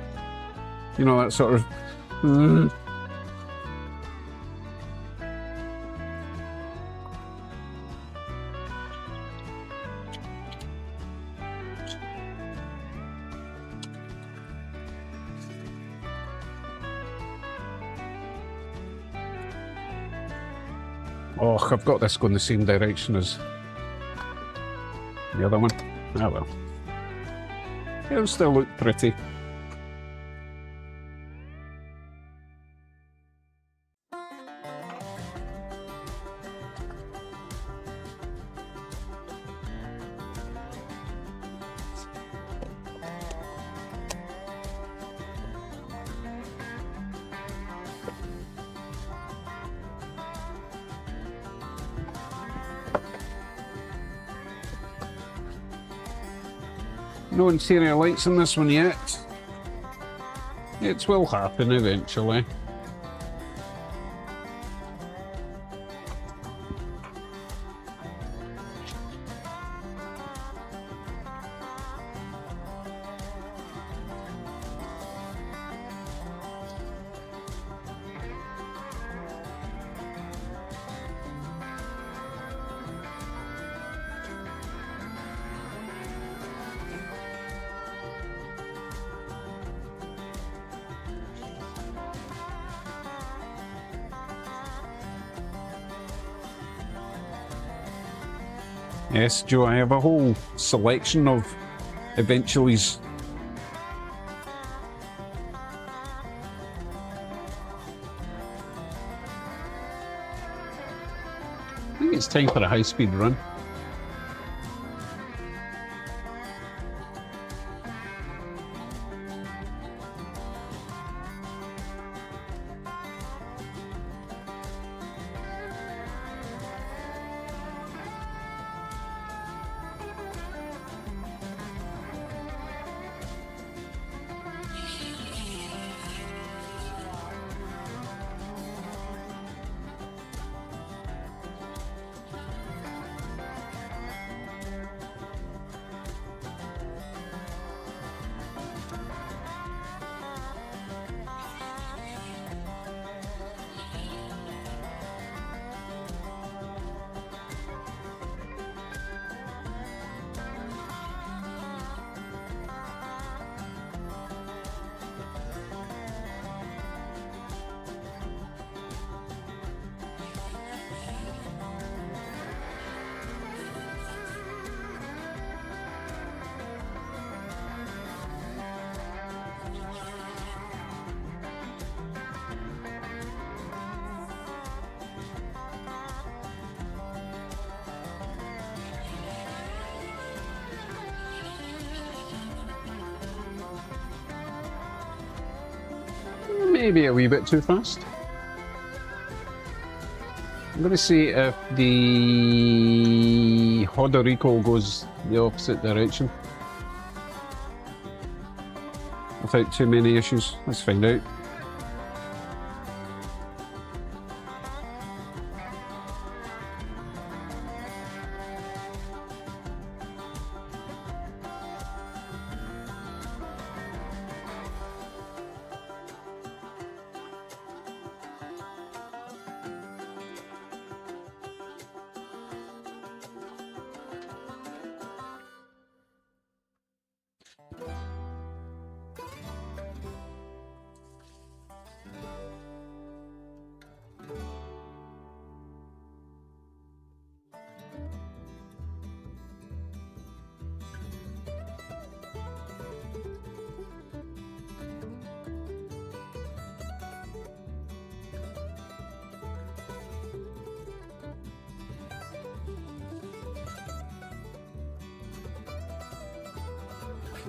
You know, that sort of... Oh, I've got this going the same direction as the other one. Ah well. It'll still look pretty. No interior lights in this one yet. It will happen eventually. Yes, Joe, I have a whole selection of Eventuallys. I think it's time for a high-speed run. Maybe a wee bit too fast. I'm going to see if the Hodorico goes the opposite direction without too many issues. Let's find out.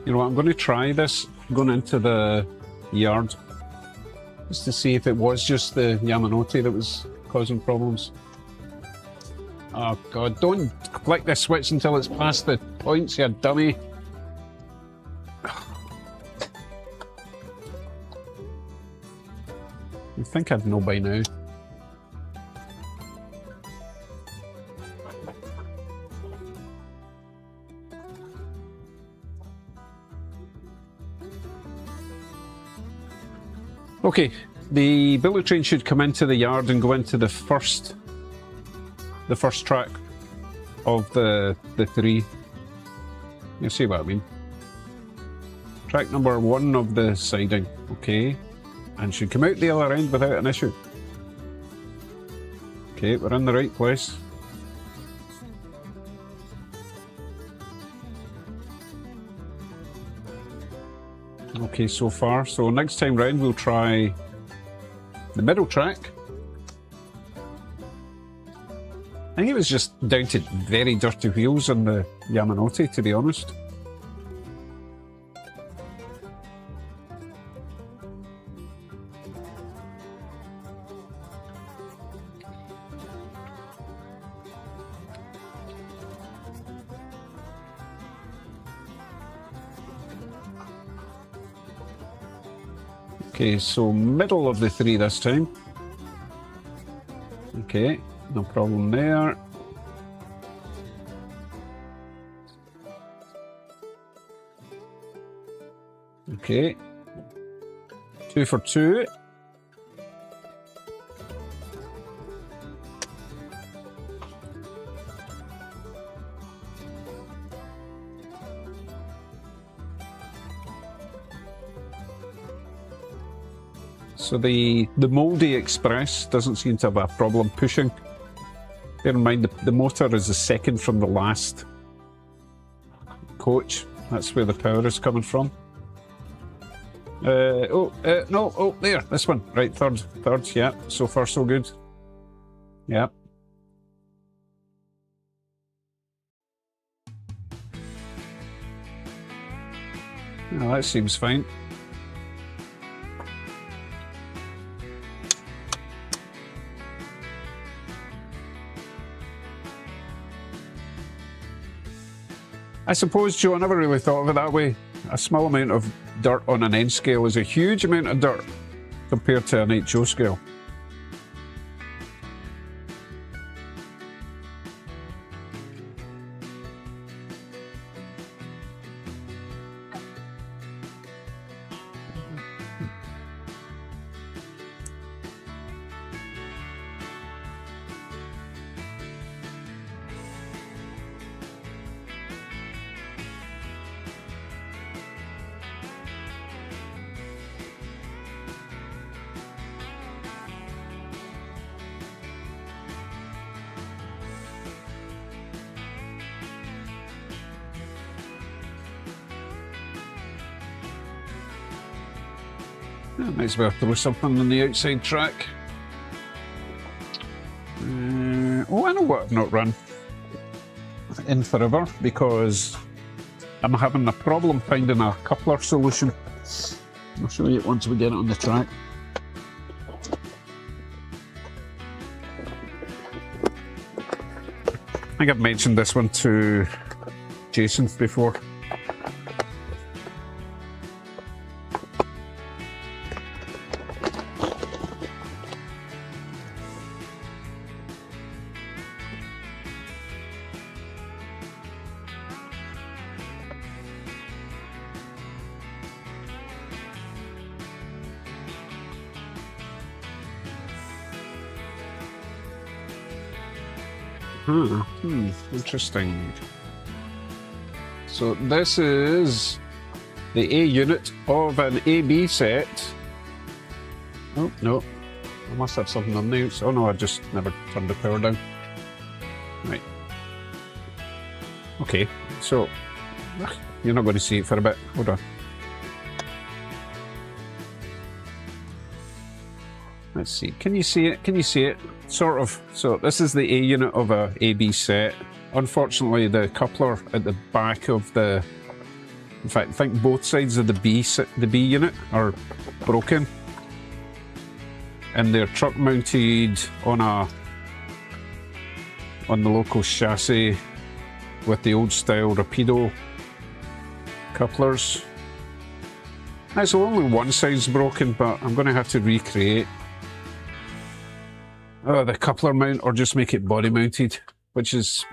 You know what, I'm going to try this going into the yard just to see if it was just the Yamanote that was causing problems. Oh god, don't flick the switch until it's past the points, you dummy. You'd think I'd know by now. Okay, the bullet train should come into the yard and go into the first track of the three. You see what I mean? Track number 1 of the siding, okay, and should come out the other end without an issue. Okay, we're in the right place. Okay, so far. So next time round we'll try the middle track. I think it was just down to very dirty wheels on the Yamanote, to be honest. Okay, so middle of the 3 this time. Okay, no problem there. Okay, 2 for 2. So the Moldy Express doesn't seem to have a problem pushing. Bear in mind the motor is the second from the last coach. That's where the power is coming from. No, oh, there, this one. Right, third, yeah. So far, so good. Yeah. No, that seems fine. I suppose, Joe, I never really thought of it that way. A small amount of dirt on an N scale is a huge amount of dirt compared to an HO scale. Yeah, might as well throw something on the outside track. Oh, I know what I've not run in forever because I'm having a problem finding a coupler solution. I'll show you it once we get it on the track. I think I've mentioned this one to Jason before. Interesting. So this is the A unit of an AB set. Oh, no. I must have something on there. Oh no, I just never turned the power down. Right. Okay, so you're not going to see it for a bit. Hold on. Let's see. Can you see it? Can you see it? Sort of. So this is the A unit of a AB set. Unfortunately, the coupler at the back of the, in fact, I think both sides of the B unit are broken, and they're truck mounted on the local chassis with the old style Rapido couplers. Now, so only one side's broken, but I'm going to have to recreate the coupler mount or just make it body mounted, which is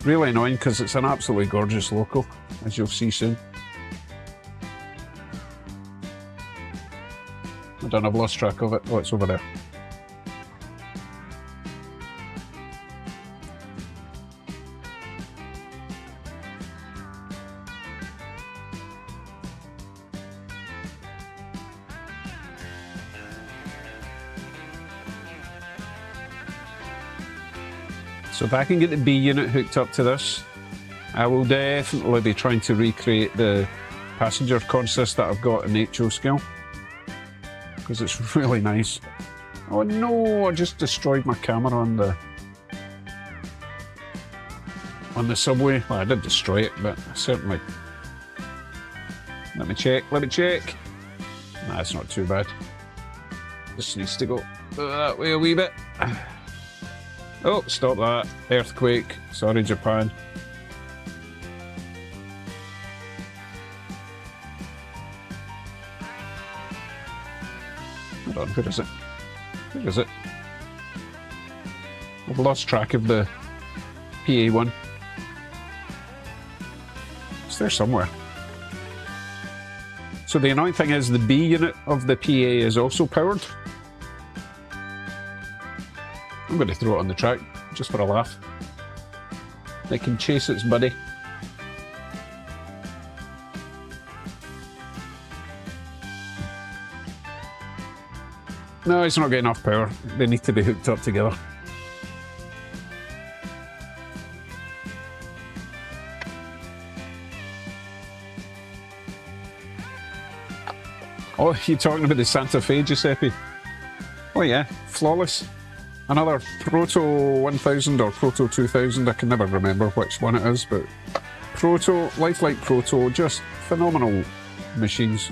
really annoying because it's an absolutely gorgeous loco, as you'll see soon. I don't have lost track of it. Oh, it's over there. So if I can get the B unit hooked up to this, I will definitely be trying to recreate the passenger consist that I've got in HO scale, because it's really nice. Oh no, I just destroyed my camera on the subway. Well, I did destroy it, but certainly. Let me check. Nah, it's not too bad. Just needs to go that way a wee bit. Oh, stop that. Earthquake. Sorry, Japan. Hold on, where is it? Where is it? I've lost track of the PA one. It's there somewhere. So the annoying thing is the B unit of the PA is also powered. I'm going to throw it on the track, just for a laugh. It can chase its buddy. No, it's not getting enough power. They need to be hooked up together. Oh, you're talking about the Santa Fe, Giuseppe? Oh yeah, flawless. Another Proto 1000 or Proto 2000, I can never remember which one it is, but Proto, lifelike Proto, just phenomenal machines.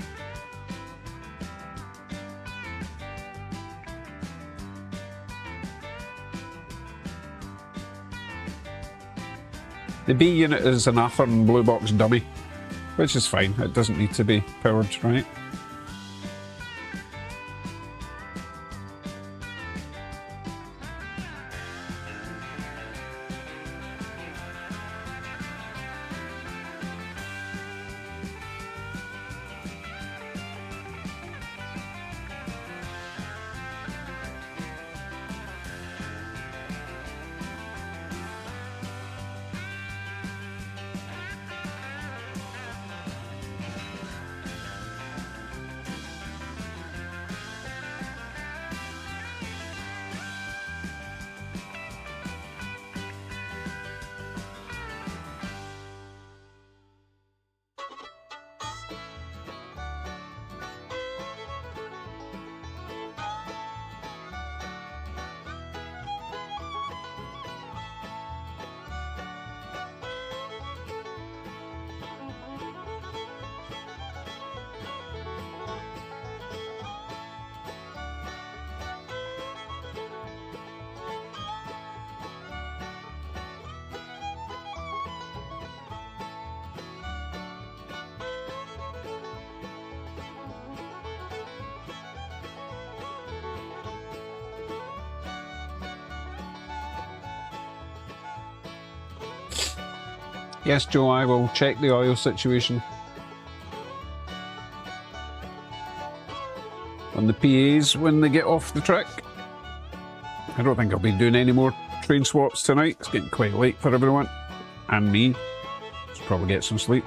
The B unit is an Athearn Blue Box dummy, which is fine, it doesn't need to be powered, right? Yes, Joe, I will check the oil situation on the PAs when they get off the track. I don't think I'll be doing any more train swaps tonight. It's getting quite late for everyone, and me. Should probably get some sleep.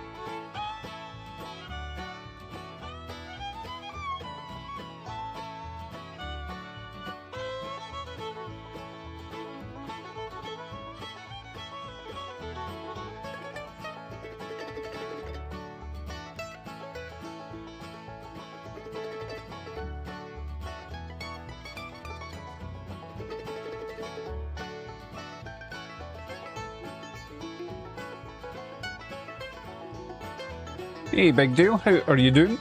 Hey, big deal. How are you doing?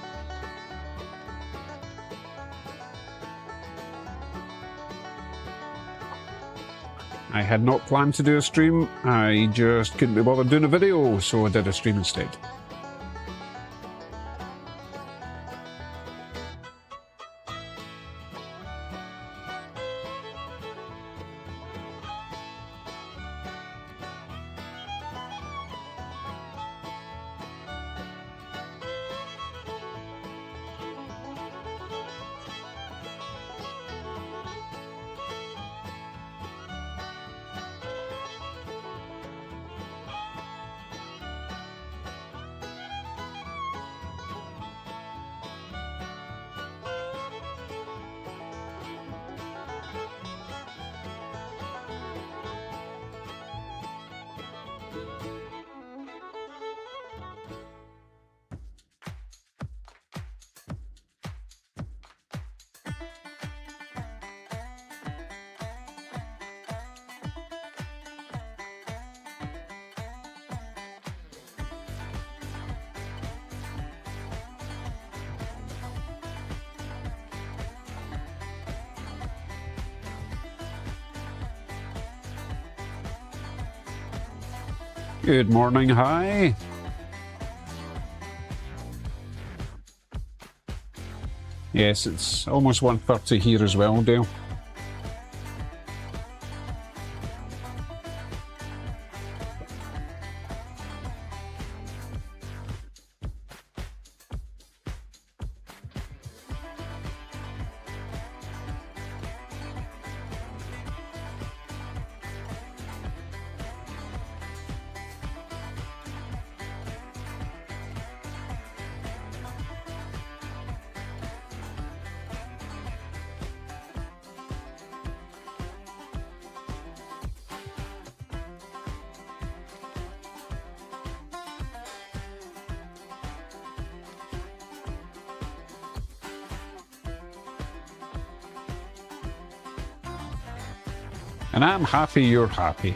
I had not planned to do a stream. I just couldn't be bothered doing a video, so I did a stream instead. Good morning, hi. Yes, it's almost 1:30 here as well, Dale. And I'm happy you're happy.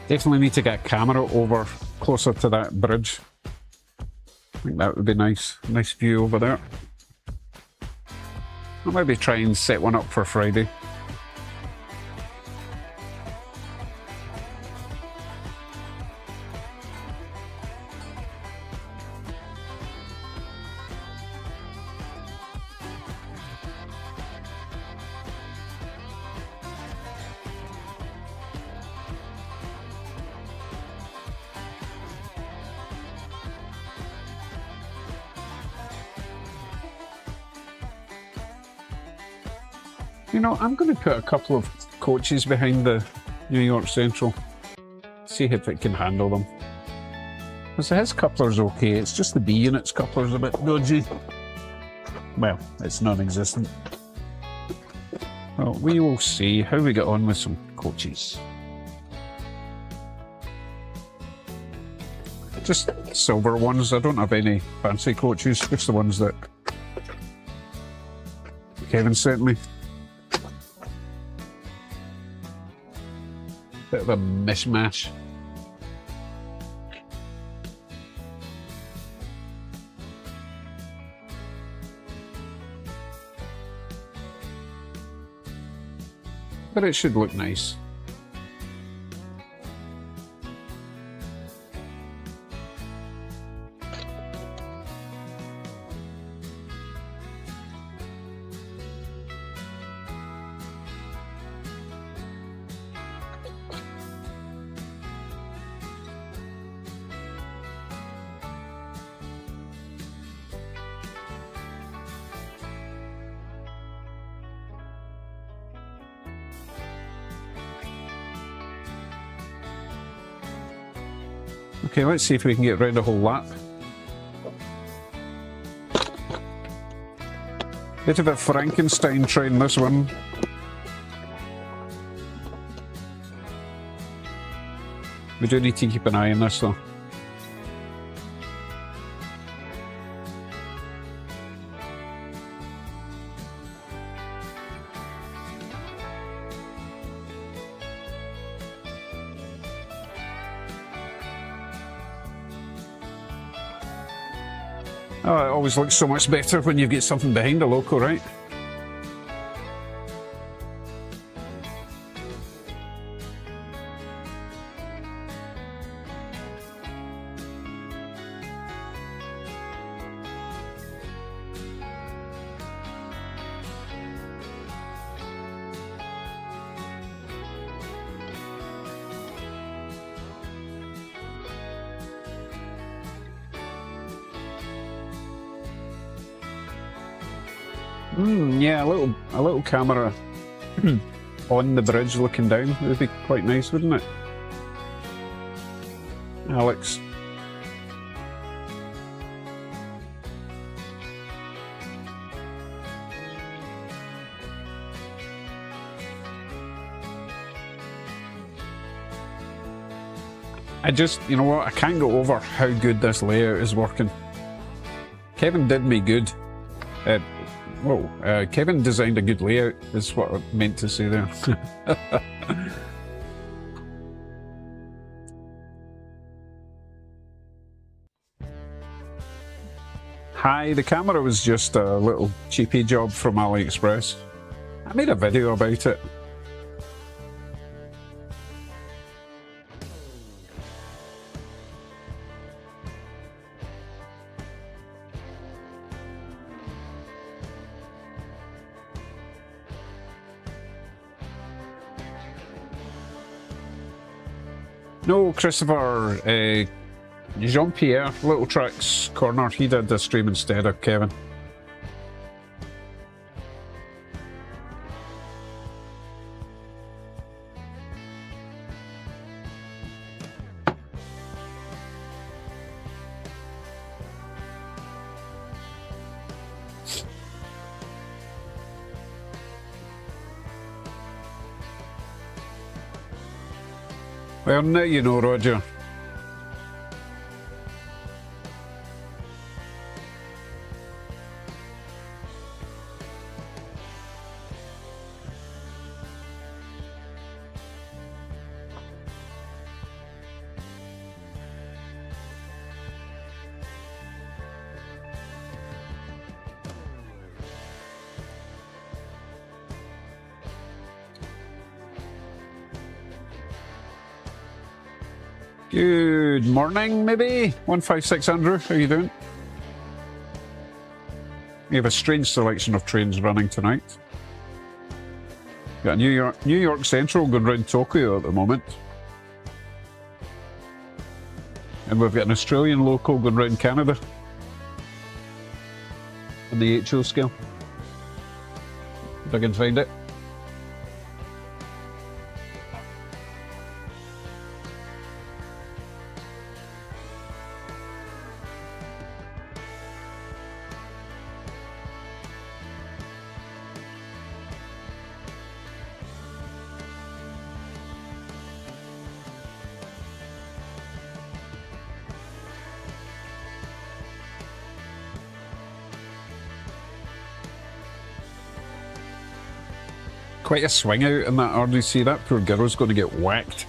Definitely need to get a camera over closer to that bridge. I think that would be nice. Nice view over there. I'll maybe try and set one up for Friday. You know, I'm going to put a couple of coaches behind the New York Central. See if it can handle them. Because his coupler's okay, it's just the B unit's coupler's a bit dodgy. Well, it's non-existent. Well, we will see how we get on with some coaches. Just silver ones, I don't have any fancy coaches, just the ones that Kevin sent me. Bit of a mishmash. But it should look nice. Okay, let's see if we can get rid of the whole lap. Bit of a Frankenstein train, this one. We do need to keep an eye on this though. Oh, it always looks so much better when you get something behind a loco, right? Yeah, a little camera on the bridge looking down would be quite nice, wouldn't it? Alex. You know what, I can't go over how good this layout is working. Kevin did me good. Kevin designed a good layout, is what I meant to say there. Hi, the camera was just a little cheapy job from AliExpress. I made a video about it. No, Christopher, Jean-Pierre, Little Tricks Corner, he did the stream instead of Kevin. Well, now you know, Roger. Good morning, maybe? 156 Andrew, how you doing? We have a strange selection of trains running tonight. Got New York Central going round Tokyo at the moment. And we've got an Australian local going round Canada. On the HO scale. If I can find it. Quite a swing out in that RDC. That poor girl's going to get whacked.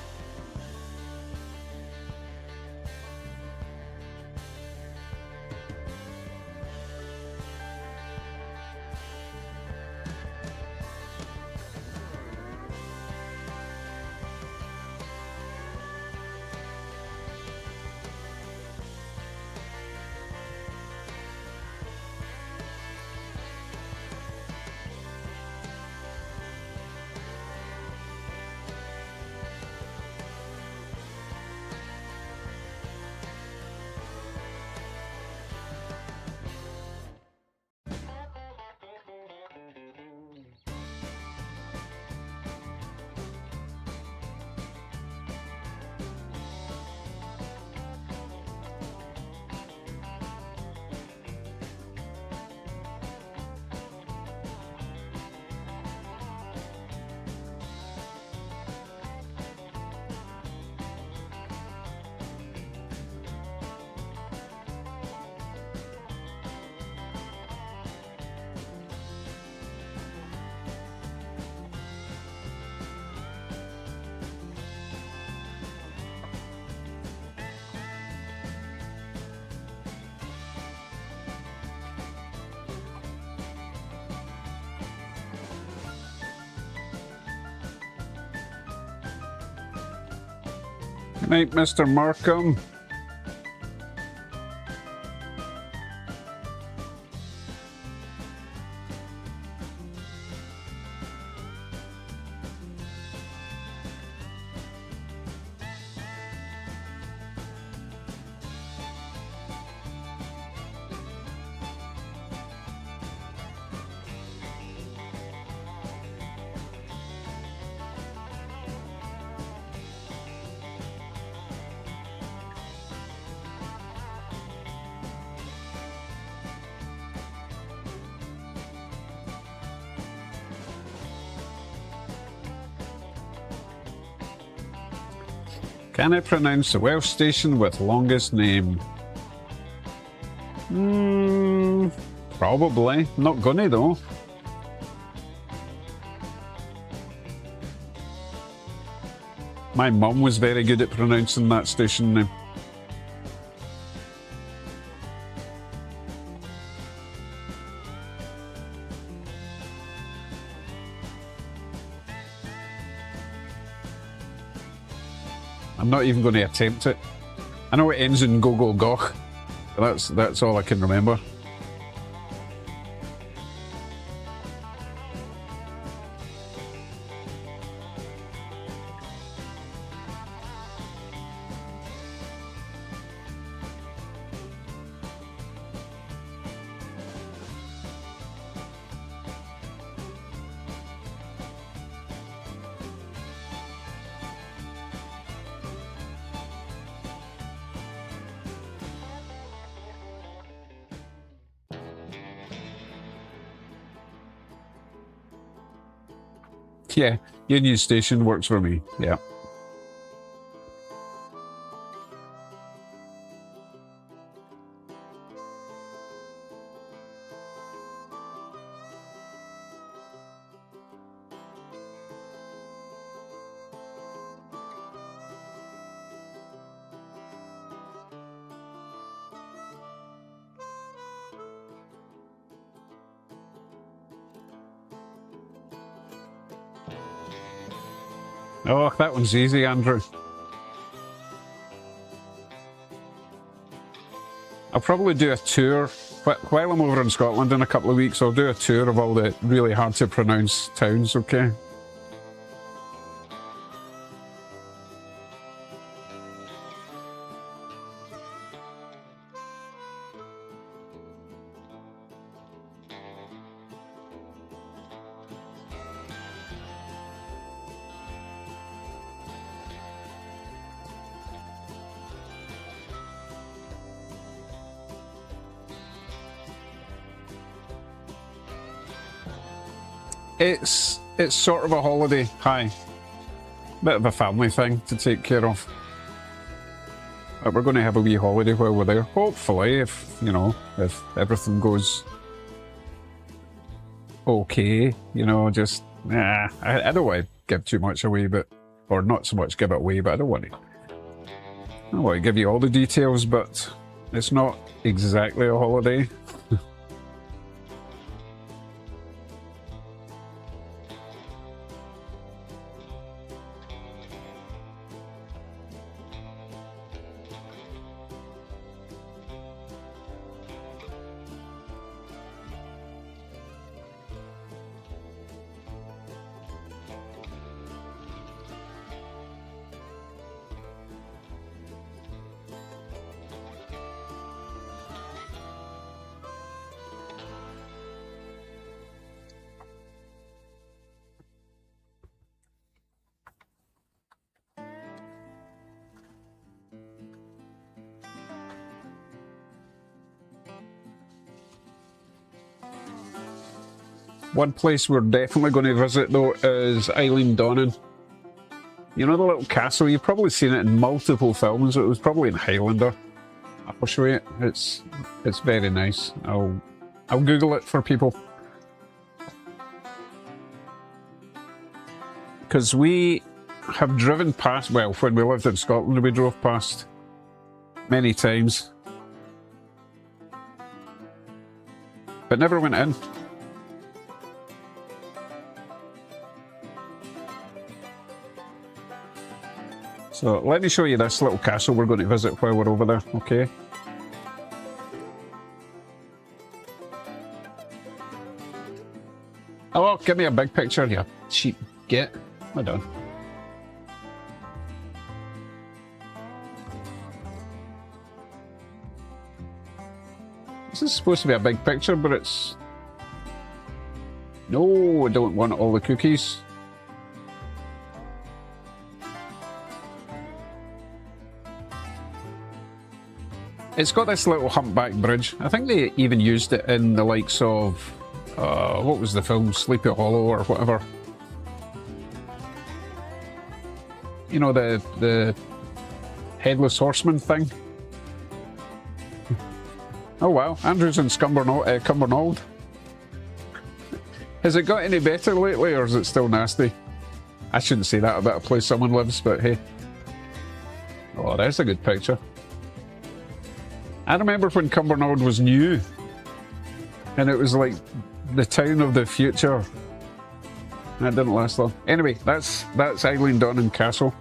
Good night, Mr. Markham. Can I pronounce the Welsh station with longest name? Probably. Not gonna though. My mum was very good at pronouncing that station name. I'm not even going to attempt it. I know it ends in go go goch, but that's all I can remember. Yeah, Union Station works for me. Yeah. Oh, that one's easy, Andrew. I'll probably do a tour. While I'm over in Scotland in a couple of weeks, I'll do a tour of all the really hard to pronounce towns, okay? It's sort of a holiday, hi. Bit of a family thing to take care of. But we're going to have a wee holiday while we're there. Hopefully, if, you know, if everything goes okay, you know, just, I don't want to give too much away, but, or not so much give it away, but I don't want to give you all the details, but it's not exactly a holiday. One place we're definitely going to visit, though, is Eilean Donan. You know the little castle? You've probably seen it in multiple films. It was probably in Highlander. I'll show you it. It's very nice. I'll Google it for people. Because we have driven past, well, when we lived in Scotland, we drove past many times. But never went in. So let me show you this little castle we're going to visit while we're over there, okay? Oh, give me a big picture, you cheap git. Well done. This is supposed to be a big picture, but it's... No, I don't want all the cookies. It's got this little humpback bridge. I think they even used it in the likes of, what was the film, Sleepy Hollow or whatever. You know, the Headless Horseman thing. Oh wow, Andrew's in Cumbernauld. Has it got any better lately, or is it still nasty? I shouldn't say that about a place someone lives, but hey. Oh, there's a good picture. I remember when Cumbernauld was new, and it was like the town of the future. That didn't last long. Anyway, that's Eilean Donan Castle.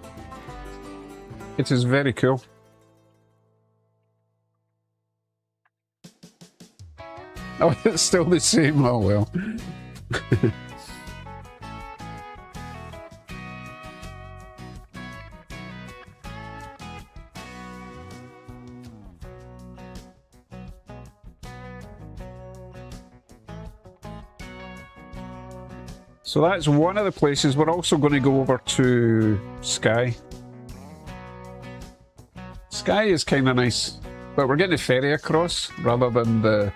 It is very cool. Oh, it's still the same. Oh well. So that's one of the places. We're also going to go over to Skye. Skye is kind of nice, but we're getting a ferry across rather than the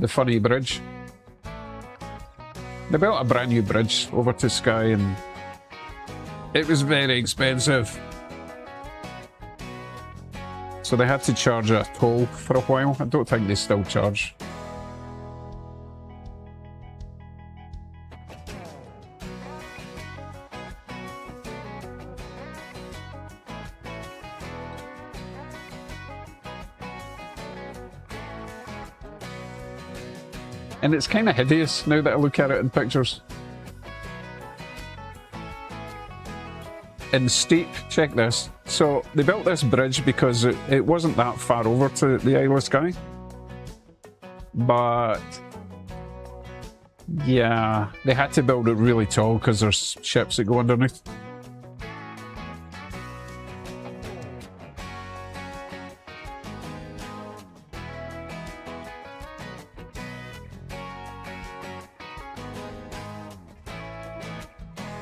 funny bridge. They built a brand new bridge over to Skye and it was very expensive. So they had to charge a toll for a while. I don't think they still charge. And it's kind of hideous now that I look at it in pictures. And steep, check this. So they built this bridge because it wasn't that far over to the Isle of Skye. But yeah, they had to build it really tall because there's ships that go underneath.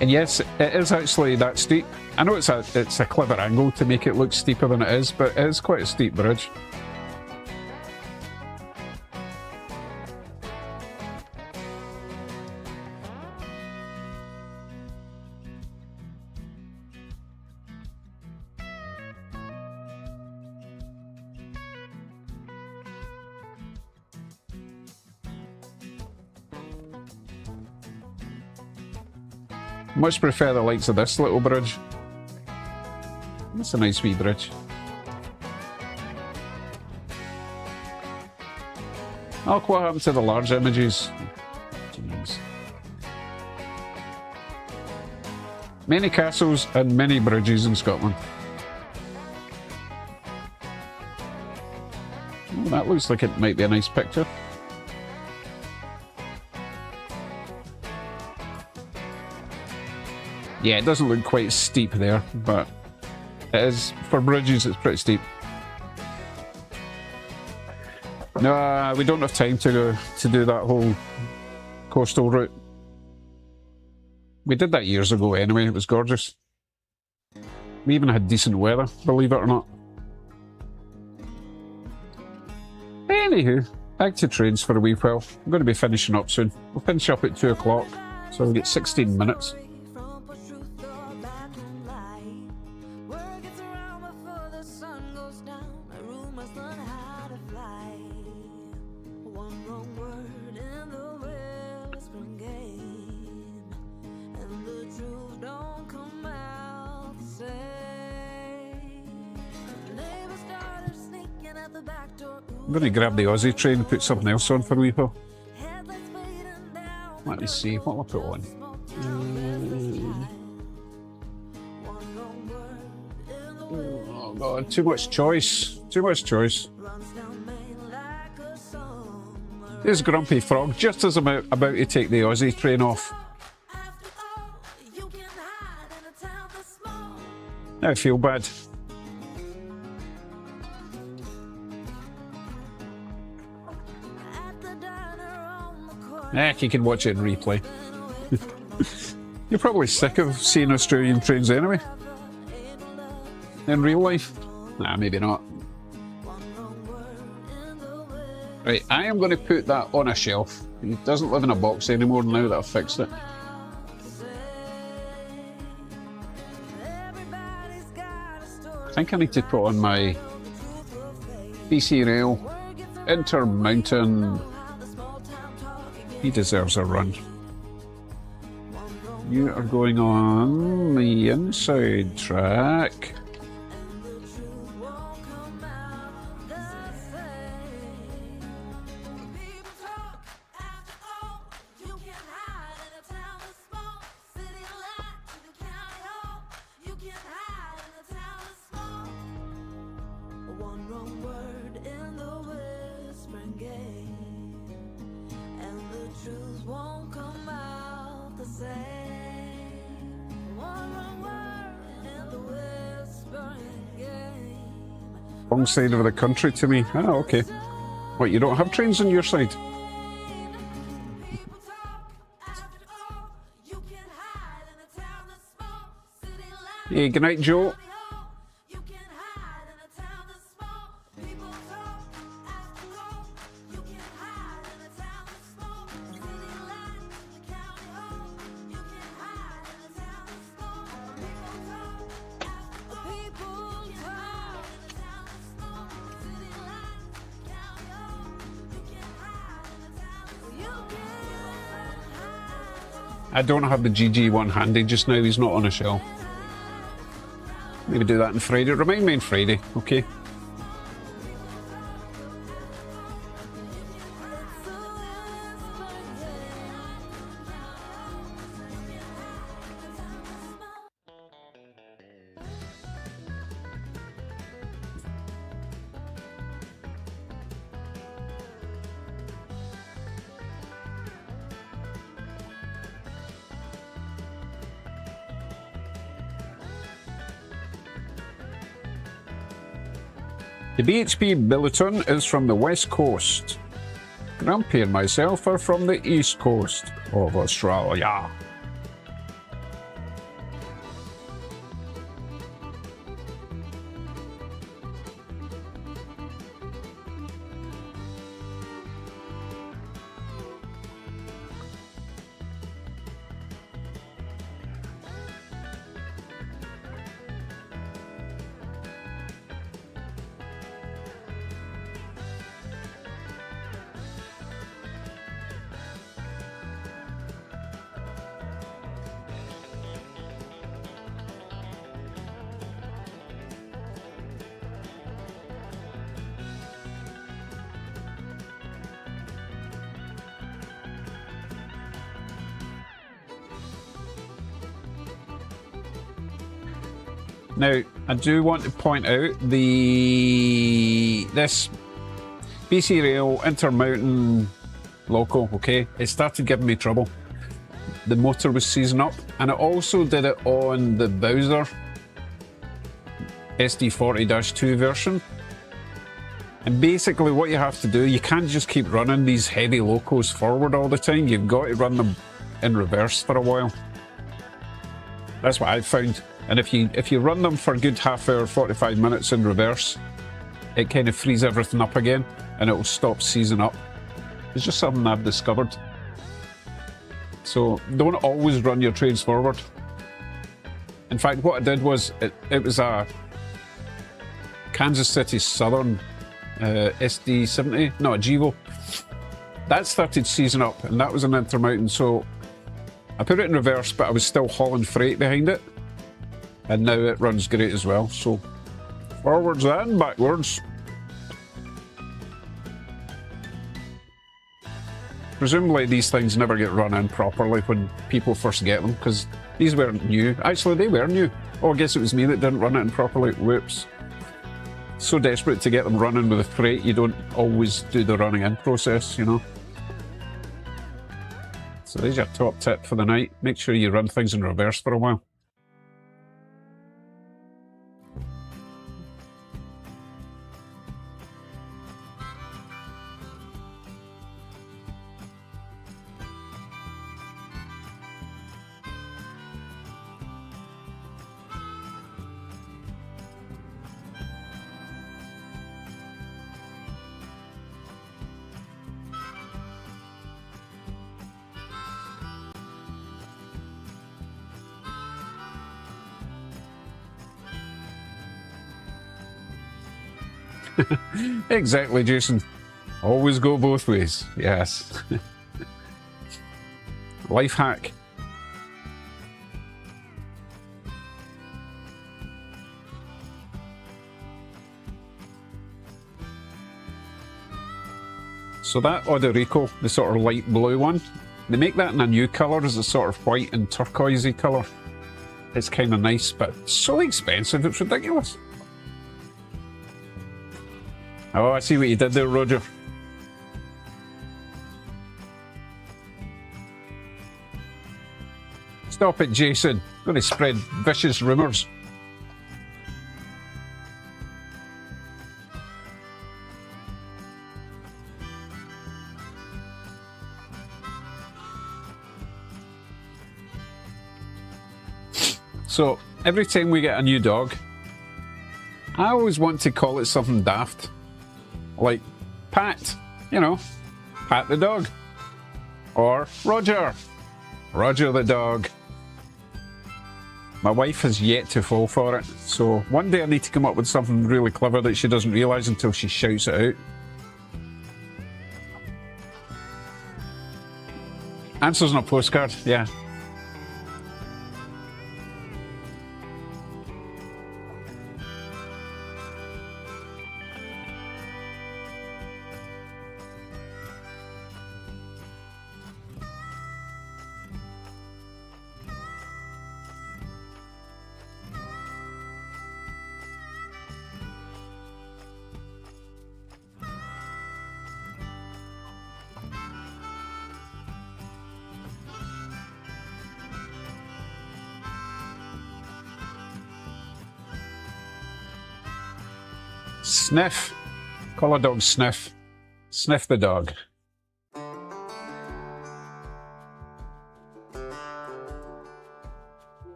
And yes, it is actually that steep. I know it's a clever angle to make it look steeper than it is, but it is quite a steep bridge. Much prefer the likes of this little bridge. It's a nice wee bridge. Oh, what happened to the large images? Jeez. Many castles and many bridges in Scotland. Oh, that looks like it might be a nice picture. Yeah, it doesn't look quite steep there, but it is, for bridges, it's pretty steep. No, we don't have time to do that whole coastal route. We did that years ago anyway, it was gorgeous. We even had decent weather, believe it or not. Anywho, back to trains for a wee while. I'm going to be finishing up soon. We'll finish up at 2 o'clock, so we'll get 16 minutes. I'm going to grab the Aussie train and put something else on for a wee while. Let me see, what will I put on? Oh god, too much choice. Too much choice. There's Grumpy Frog, just as I'm about to take the Aussie train off. Now I feel bad. You can watch it in replay. You're probably sick of seeing Australian trains anyway. In real life? Nah, maybe not. Right, I am going to put that on a shelf. It doesn't live in a box anymore now that I've fixed it. I think I need to put on my BC Rail Intermountain. He deserves a run. You are going on the inside track. game, and the truth won't come out the same. One word in the whispering game. Wrong side of the country to me. Ah, okay. What, you don't have trains on your side? People talk after all. You can hide in a town that's small. City lights. Yeah, good night, Joe. You can hide in a town that's small. People talk after all. You can hide in a town that's small. City lights, the county hall. You can hide in a town that's small. People talk after all. People talk in a town that's small. City lights, the county hall. You can hide in a town that's small. You can hide. I don't have the GG1 handy just now, he's not on a shelf. Maybe do that on Friday. Remind me on Friday, okay? The BHP Billiton is from the west coast. Grumpy and myself are from the east coast of Australia. Now, I do want to point out this BC Rail Intermountain loco, okay, it started giving me trouble. The motor was seizing up, and it also did it on the Bowser SD40-2 version. And basically what you have to do, you can't just keep running these heavy locos forward all the time, you've got to run them in reverse for a while. That's what I've found. And if you run them for a good half hour, 45 minutes in reverse, it kind of frees everything up again and it will stop seizing up. It's just something I've discovered. So don't always run your trains forward. In fact, what I did was, it was a Kansas City Southern SD70, no, a Gevo. That started seizing up and that was an Intermountain, so I put it in reverse, but I was still hauling freight behind it. And now it runs great as well, so forwards and backwards. Presumably these things never get run in properly when people first get them, because these weren't new. Actually, they were new. Oh, I guess it was me that didn't run it in properly. Whoops. So desperate to get them running with a freight, you don't always do the running in process, you know. So there's your top tip for the night. Make sure you run things in reverse for a while. Exactly, Jason. Always go both ways. Yes. Life hack. So that Odorico, the sort of light blue one, they make that in a new colour as a sort of white and turquoisey colour. It's kind of nice, but so expensive, it's ridiculous. Oh, I see what you did there, Roger. Stop it, Jason. Going to spread vicious rumours. So, every time we get a new dog, I always want to call it something daft. Like Pat, you know, Pat the dog. Or Roger, Roger the dog. My wife has yet to fall for it, so one day I need to come up with something really clever that she doesn't realise until she shouts it out. Answers on a postcard, yeah. Sniff. Call a dog Sniff. Sniff the dog.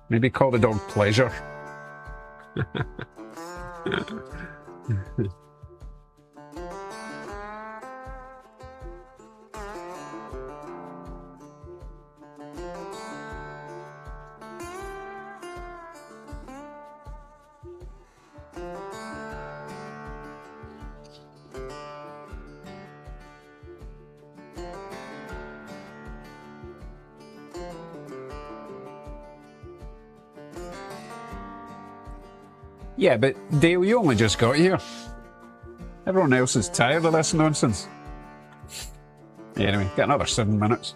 Maybe call the dog Pleasure. Yeah, but Dale, you only just got here. Everyone else is tired of this nonsense. Anyway, got another 7 minutes.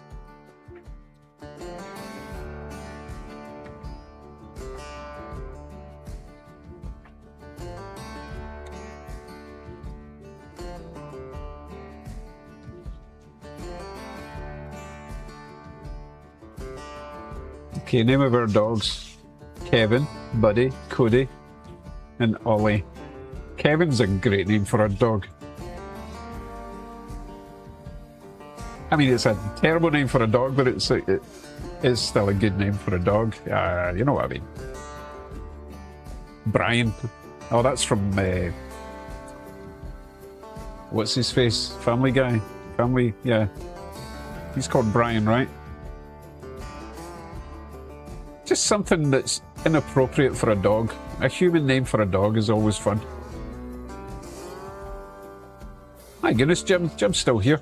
Okay, name of our dogs. Kevin, Buddy, Cody, and Ollie. Kevin's a great name for a dog. I mean, it's a terrible name for a dog, but it is still a good name for a dog. You know what I mean. Brian. Oh, that's from... what's his face? Family Guy? Family... yeah. He's called Brian, right? Just something that's inappropriate for a dog. A human name for a dog is always fun. My goodness, Jim's still here.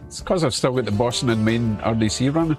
It's because I've still got the Boston and Maine RDC running.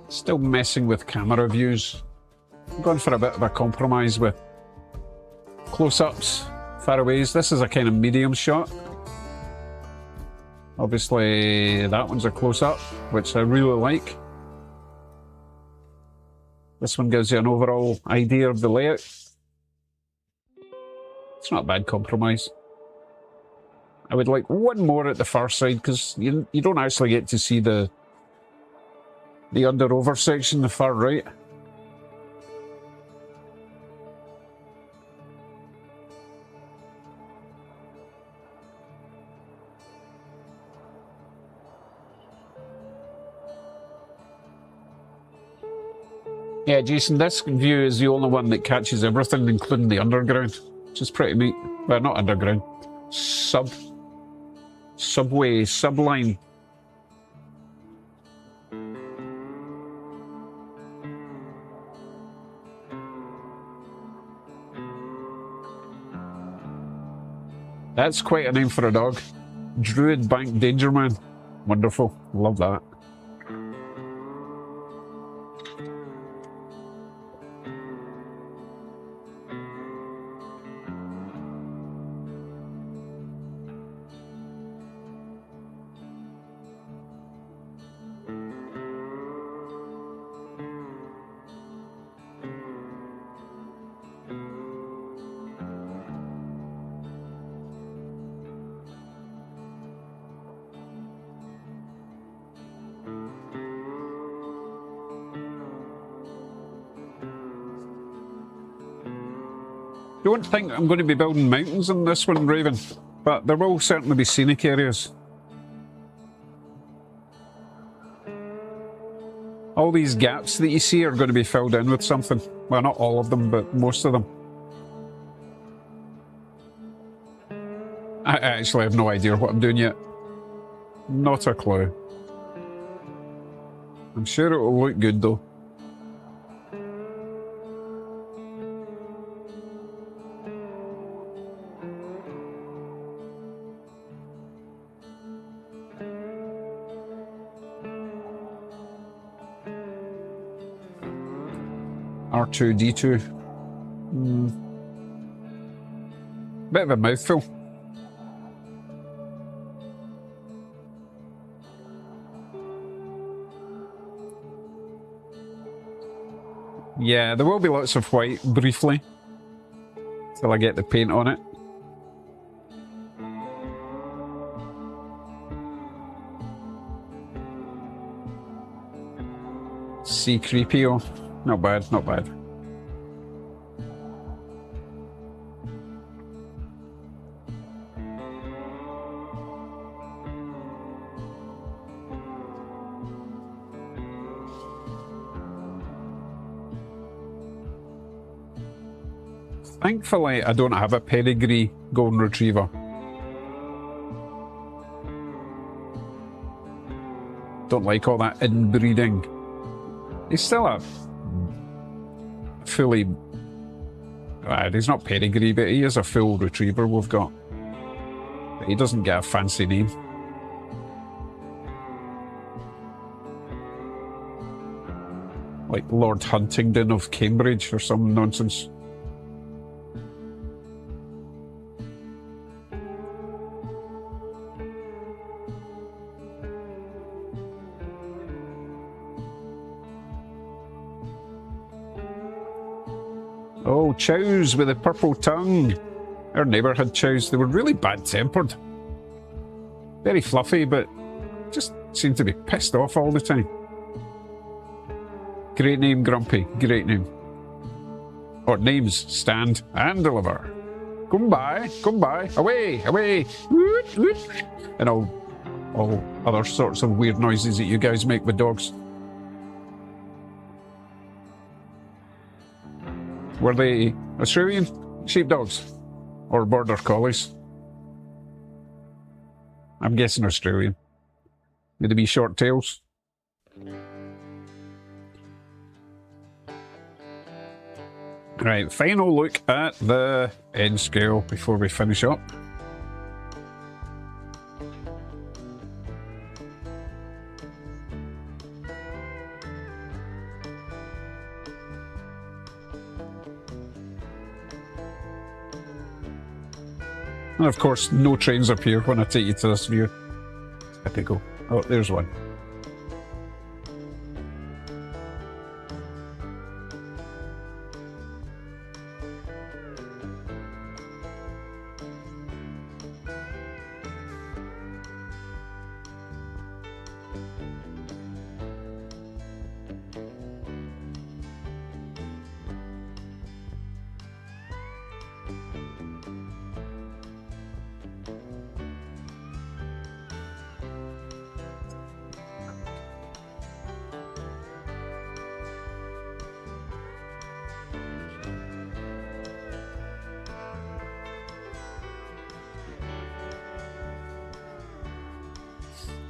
Still messing with camera views. I'm going for a bit of a compromise with close-ups, faraways. This is a kind of medium shot. Obviously, that one's a close-up, which I really like. This one gives you an overall idea of the layout. It's not a bad compromise. I would like one more at the far side, because you don't actually get to see the under-over section, the far right. Yeah, Jason, this view is the only one that catches everything, including the underground, which is pretty neat. Well, not underground. Subway, subline. That's quite a name for a dog. Druid Bank Danger Man. Wonderful. Love that. Don't think I'm going to be building mountains in this one, Raven, but there will certainly be scenic areas. All these gaps that you see are going to be filled in with something. Well, not all of them, but most of them. I actually have no idea what I'm doing yet. Not a clue. I'm sure it will look good though. R2-D2. Bit of a mouthful. Yeah, there will be lots of white briefly till I get the paint on it. C-3PO. Not bad, not bad. Thankfully, I don't have a pedigree golden retriever. Don't like all that inbreeding. He's still a fully... he's not pedigree, but he is a full retriever we've got. But he doesn't get a fancy name. Like Lord Huntingdon of Cambridge or some nonsense. Oh, chows with a purple tongue. Our neighbour had chows. They were really bad-tempered. Very fluffy, but just seemed to be pissed off all the time. Great name, Grumpy. Great name. Or names, stand and deliver. Come by, away, away. Woot, woot. And all other sorts of weird noises that you guys make with dogs. Were they Australian sheepdogs or border collies? I'm guessing Australian. Would they be short tails? Right, final look at the end scale before we finish up. And of course, no trains appear when I take you to this view. Typical. Oh, there's one.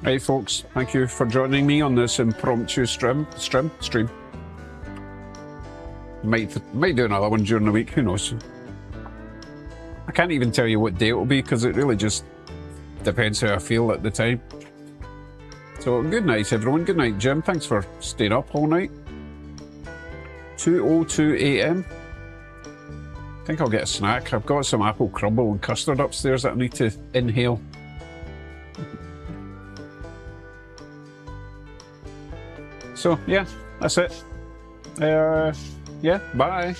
Right, folks, thank you for joining me on this impromptu stream. Might do another one during the week, who knows. I can't even tell you what day it'll be because it really just depends how I feel at the time. So good night everyone, good night Jim, thanks for staying up all night. 2:02 AM. I think I'll get a snack. I've got some apple crumble and custard upstairs that I need to inhale. So yeah, that's it. Yeah, bye.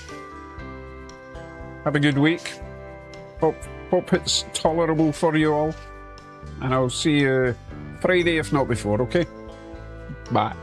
Have a good week. Hope it's tolerable for you all. And I'll see you Friday if not before, okay? Bye.